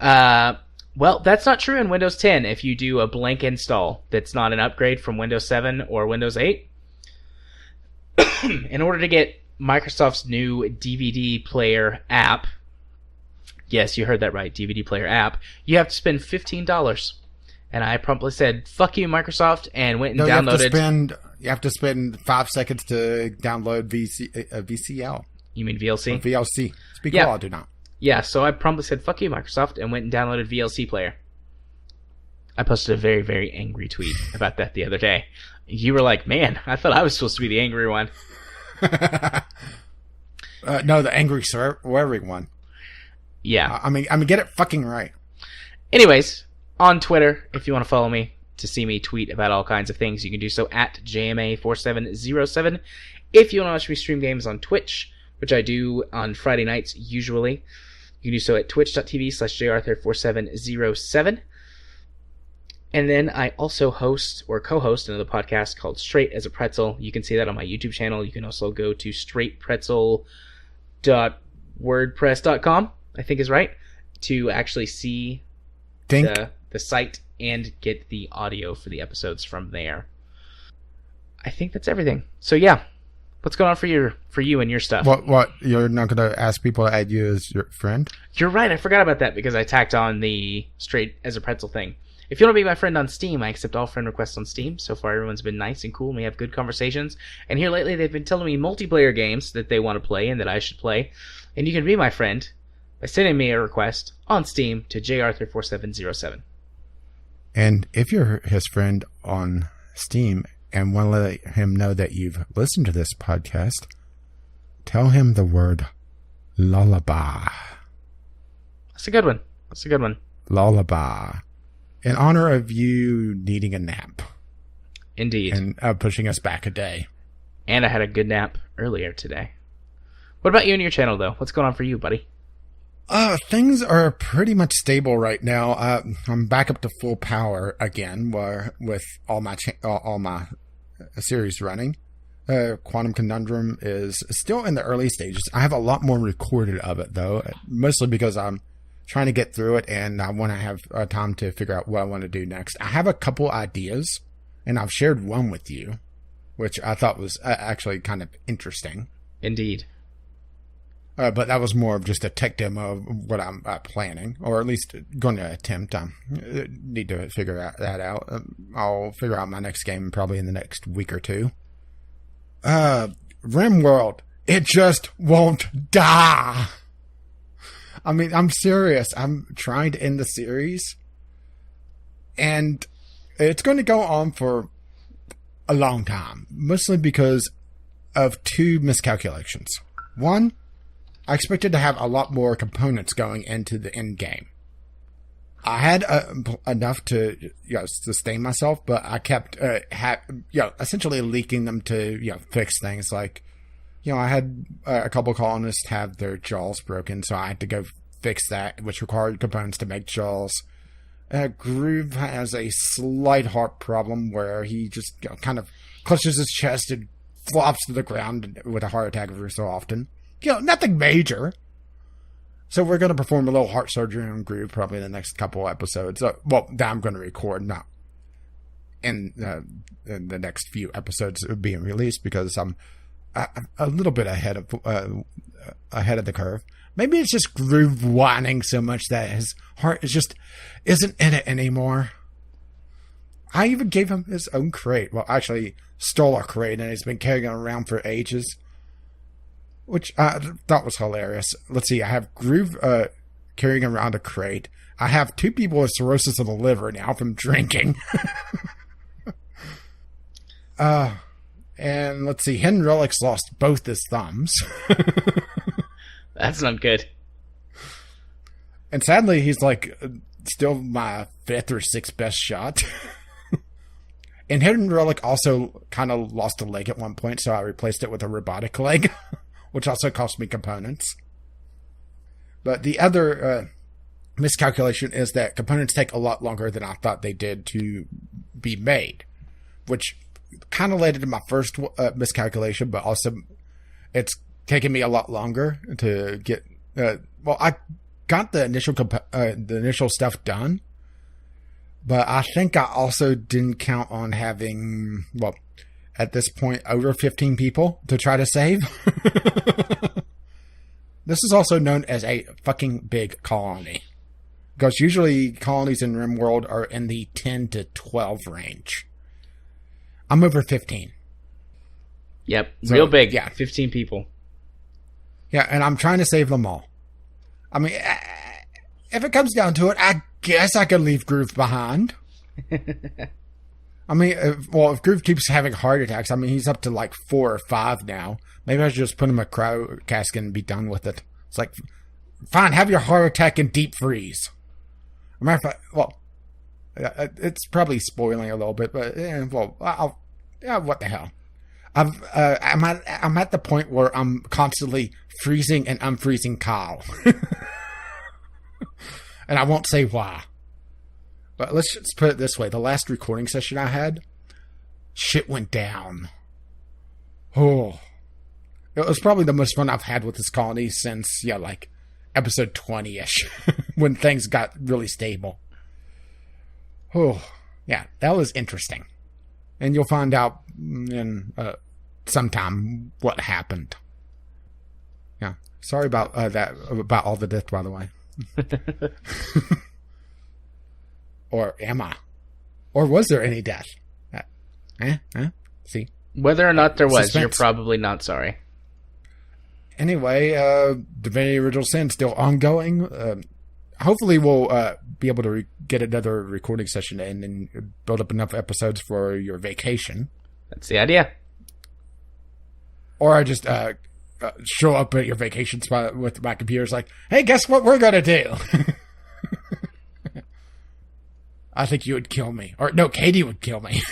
Well, that's not true in Windows 10 if you do a blank install that's not an upgrade from Windows 7 or Windows 8. In order to get Microsoft's new DVD player app, yes, you heard that right, DVD player app, you have to spend $15. And I promptly said, fuck you, Microsoft, and went and downloaded... You have to spend 5 seconds to download VCL. You mean VLC? Or VLC. Speak well, I do not. Yeah, so I promptly said, fuck you, Microsoft, and went and downloaded VLC player. I posted a very, very angry tweet about that the other day. You were like, man, I thought I was supposed to be the angry one. No, the angry swearing one. Yeah. I mean, get it fucking right. Anyways, on Twitter, if you want to follow me to see me tweet about all kinds of things, you can do so at JMA4707. If you want to watch me stream games on Twitch, which I do on Friday nights usually, you can do so at twitch.tv/JArthur4707. And then I also host or co-host another podcast called Straight as a Pretzel. You can see that on my YouTube channel. You can also go to straightpretzel.wordpress.com, I think is right, to actually see think the site and get the audio for the episodes from there. I think that's everything. So yeah, what's going on for you and your stuff? What? You're not going to ask people to add you as your friend? You're right. I forgot about that because I tacked on the straight as a pretzel thing. If you want to be my friend on Steam, I accept all friend requests on Steam. So far, everyone's been nice and cool, and we have good conversations. And here lately, they've been telling me multiplayer games that they want to play and that I should play. And you can be my friend by sending me a request on Steam to jarthur4707. And if you're his friend on Steam and want to let him know that you've listened to this podcast, tell him the word lullaby. That's a good one. Lullaby. In honor of you needing a nap. Indeed. And pushing us back a day. And I had a good nap earlier today. What about you and your channel, though? What's going on for you, buddy? Things are pretty much stable right now. I'm back up to full power again with all my series running. Quantum Conundrum is still in the early stages. I have a lot more recorded of it, though, mostly because I'm trying to get through it and I want to have time to figure out what I want to do next. I have a couple ideas, and I've shared one with you, which I thought was actually kind of interesting. Indeed. But that was more of just a tech demo of what I'm planning, or at least going to attempt. I need to figure that out. I'll figure out my next game probably in the next week or two. RimWorld, it just won't die. I mean, I'm serious. I'm trying to end the series, and it's going to go on for a long time, mostly because of two miscalculations. One, I expected to have a lot more components going into the end game. I had enough to sustain myself, but I kept essentially leaking them to fix things. Like, I had a couple colonists have their jaws broken, so I had to go fix that, which required components to make jaws. Groove has a slight heart problem where he just kind of clutches his chest and flops to the ground with a heart attack every so often. Nothing major. So we're going to perform a little heart surgery on Groove probably in the next couple episodes. That I'm going to record, not in the next few episodes being released, because I'm a little bit ahead of the curve. Maybe it's just Groove whining so much that his heart isn't in it anymore. I even gave him his own crate. Well, actually stole a crate and he's been carrying it around for ages, which I thought was hilarious. Let's see, I have Groove carrying around a crate. I have two people with cirrhosis of the liver now from drinking. And let's see, Hidden Relic's lost both his thumbs. That's not good. And sadly, he's still my 5th or 6th best shot. And Hidden Relic also kind of lost a leg at one point, so I replaced it with a robotic leg, which also cost me components. But the other miscalculation is that components take a lot longer than I thought they did to be made, which kind of led to my first miscalculation, but also it's taken me a lot longer to get. I got the initial stuff done, but I think I also didn't count on having at this point over 15 people to try to save. This is also known as a fucking big colony, because usually colonies in RimWorld are in the 10 to 12 range. I'm over 15. Yep, so, real big. Yeah, 15 people. Yeah, and I'm trying to save them all. I mean, if it comes down to it, I guess I could leave Groove behind. I mean, if Groove keeps having heart attacks, I mean, he's up to 4 or 5 now. Maybe I should just put him in a cryo casket and be done with it. It's fine, have your heart attack and deep freeze. It's probably spoiling a little bit, but what the hell? I'm at the point where I'm constantly freezing and unfreezing Kyle. And I won't say why. But let's just put it this way. The last recording session I had, shit went down. Oh. It was probably the most fun I've had with this colony since, episode 20-ish. When things got really stable. Oh, yeah, that was interesting. And you'll find out in sometime what happened. Yeah, sorry about that, about all the death, by the way. Or am I? Or was there any death? See? Whether or not there was, Suspense. you're probably not sorry. Anyway, Divinity Original Sin still ongoing. Hopefully we'll be able to get another recording session in and build up enough episodes for your vacation. That's the idea. Or I just show up at your vacation spot with my computer. It's like, hey, guess what we're going to do? I think you would kill me. Or no, Katie would kill me.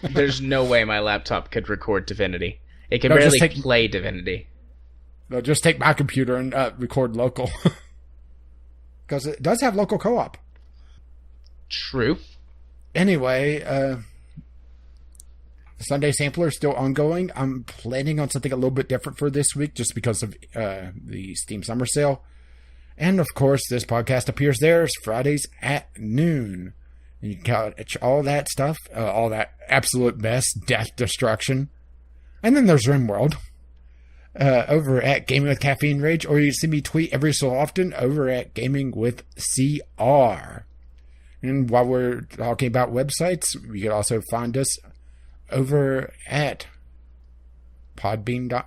There's no way my laptop could record Divinity. It can barely play Divinity. No, just take my computer and record local. Because it does have local co-op. True. Anyway, Sunday Sampler is still ongoing. I'm planning on something a little bit different for this week just because of the Steam Summer Sale. And, of course, this podcast appears there Fridays at noon. And you can catch all that stuff, all that absolute mess, death, destruction. And then there's RimWorld over at Gaming with Caffeine Rage, or you see me tweet every so often over at Gaming with CR. And while we're talking about websites, you can also find us over at Podbean.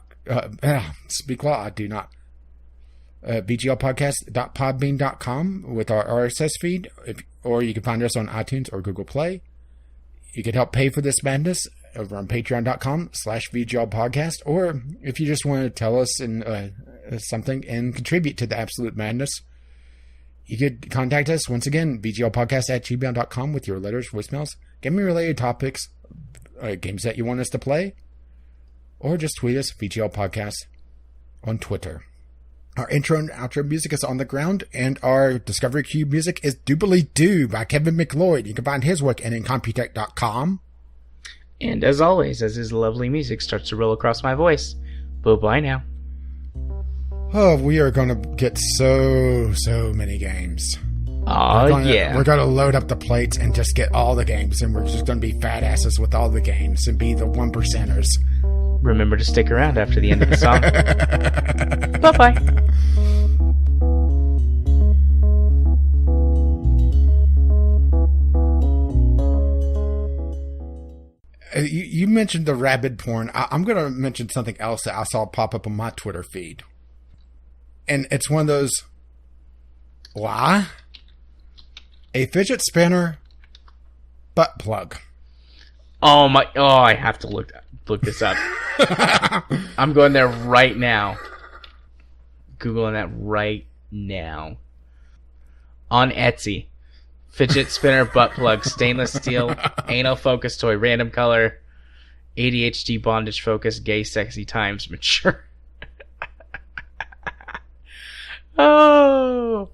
Speak well, I do not. BGLpodcast.podbean.com with our RSS feed, or you can find us on iTunes or Google Play. You can help pay for this madness over on patreon.com/VGLpodcast, or if you just want to tell us something and contribute to the absolute madness, you could contact us once again, VGLpodcast@gmail.com with your letters, voicemails, gaming-related topics, games that you want us to play, or just tweet us, VGL Podcast, on Twitter. Our intro and outro music is On the Ground, and our Discovery Cube music is Doobly Doo by Kevin McLeod. You can find his work at Incompetech.com. And as always, as his lovely music starts to roll across my voice, bye-bye now. Oh, we are going to get so many games. Oh, yeah. We're going to load up the plates and just get all the games, and we're just going to be fat asses with all the games and be the 1%ers. Remember to stick around after the end of the song. Bye-bye. You mentioned the rabid porn. I'm going to mention something else that I saw pop up on my Twitter feed. And it's one of those... Why? A fidget spinner butt plug. Oh, my... Oh, I have to look this up. I'm going there right now. Googling that right now. On Etsy. Fidget spinner butt plug, stainless steel, anal focus toy, random color, ADHD bondage focus, gay sexy times mature. Oh,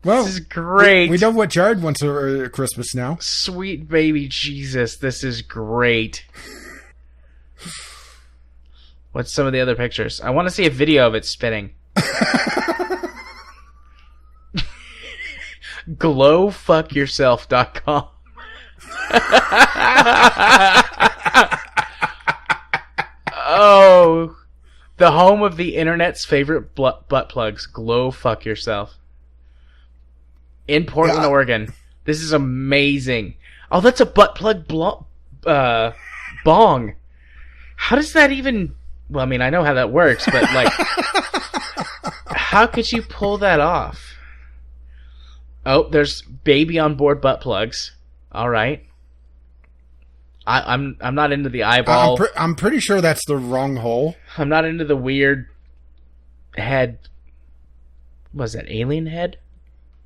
well, this is great. We know what Jared wants for Christmas now. Sweet baby Jesus, this is great. What's some of the other pictures? I want to see a video of it spinning. glowfuckyourself.com. Oh, the home of the internet's favorite butt plugs. Glow Fuck Yourself. In Portland, Oregon. This is amazing. Oh, that's a butt plug bong. How does that even... Well, I mean, I know how that works, but, like... how could you pull that off? Oh, there's baby on board butt plugs. All right. I'm not into the eyeball. I'm pretty sure that's the wrong hole. I'm not into the weird head. Was that alien head?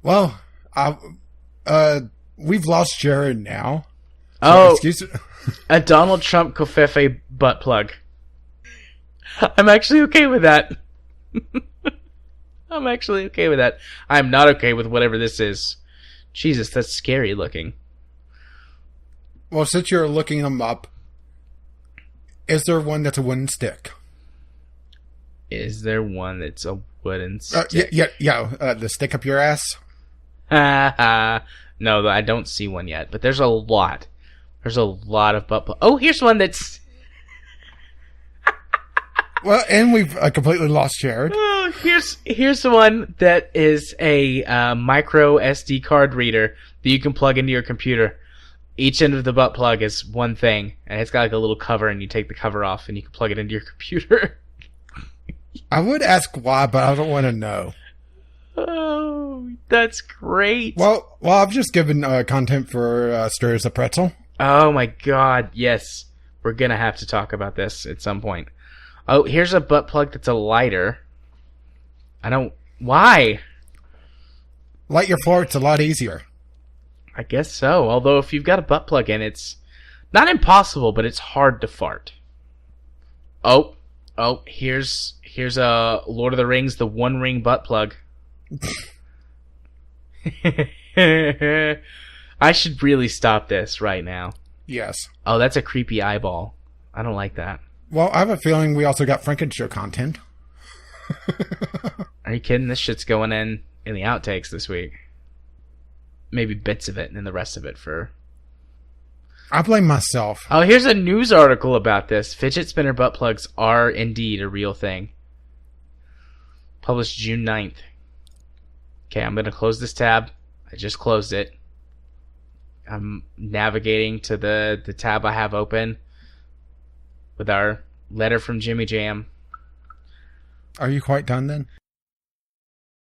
Well, we've lost Jared now. So, excuse me. A Donald Trump Covfefe butt plug. I'm actually okay with that. I'm actually okay with that. I'm not okay with whatever this is. Jesus, that's scary looking. Well, since you're looking them up, is there one that's a wooden stick? Is there one that's a wooden stick? Yeah, the stick up your ass? No, I don't see one yet, but there's a lot. There's a lot of butt plugs. Oh, here's one that's... Well, and we've completely lost Jared. Oh, here's the one that is a micro SD card reader that you can plug into your computer. Each end of the butt plug is one thing, and it's got like a little cover, and you take the cover off, and you can plug it into your computer. I would ask why, but I don't want to know. Oh, that's great. Well, I've just given content for Stir as a Pretzel. Oh my god, yes. We're gonna have to talk about this at some point. Oh, here's a butt plug that's a lighter. Why? Light your floor, it's a lot easier. I guess so. Although if you've got a butt plug in, it's not impossible, but it's hard to fart. Oh, here's a Lord of the Rings, the One Ring butt plug. I should really stop this right now. Yes. Oh, that's a creepy eyeball. I don't like that. Well, I have a feeling we also got Franken-Show content. Are you kidding? This shit's going in the outtakes this week. Maybe bits of it, and then the rest of it for... I blame myself. Oh, here's a news article about this. Fidget spinner butt plugs are indeed a real thing. Published June 9th. Okay, I'm going to close this tab. I just closed it. I'm navigating to the tab I have open with our letter from Jimmy Jam. Are you quite done then?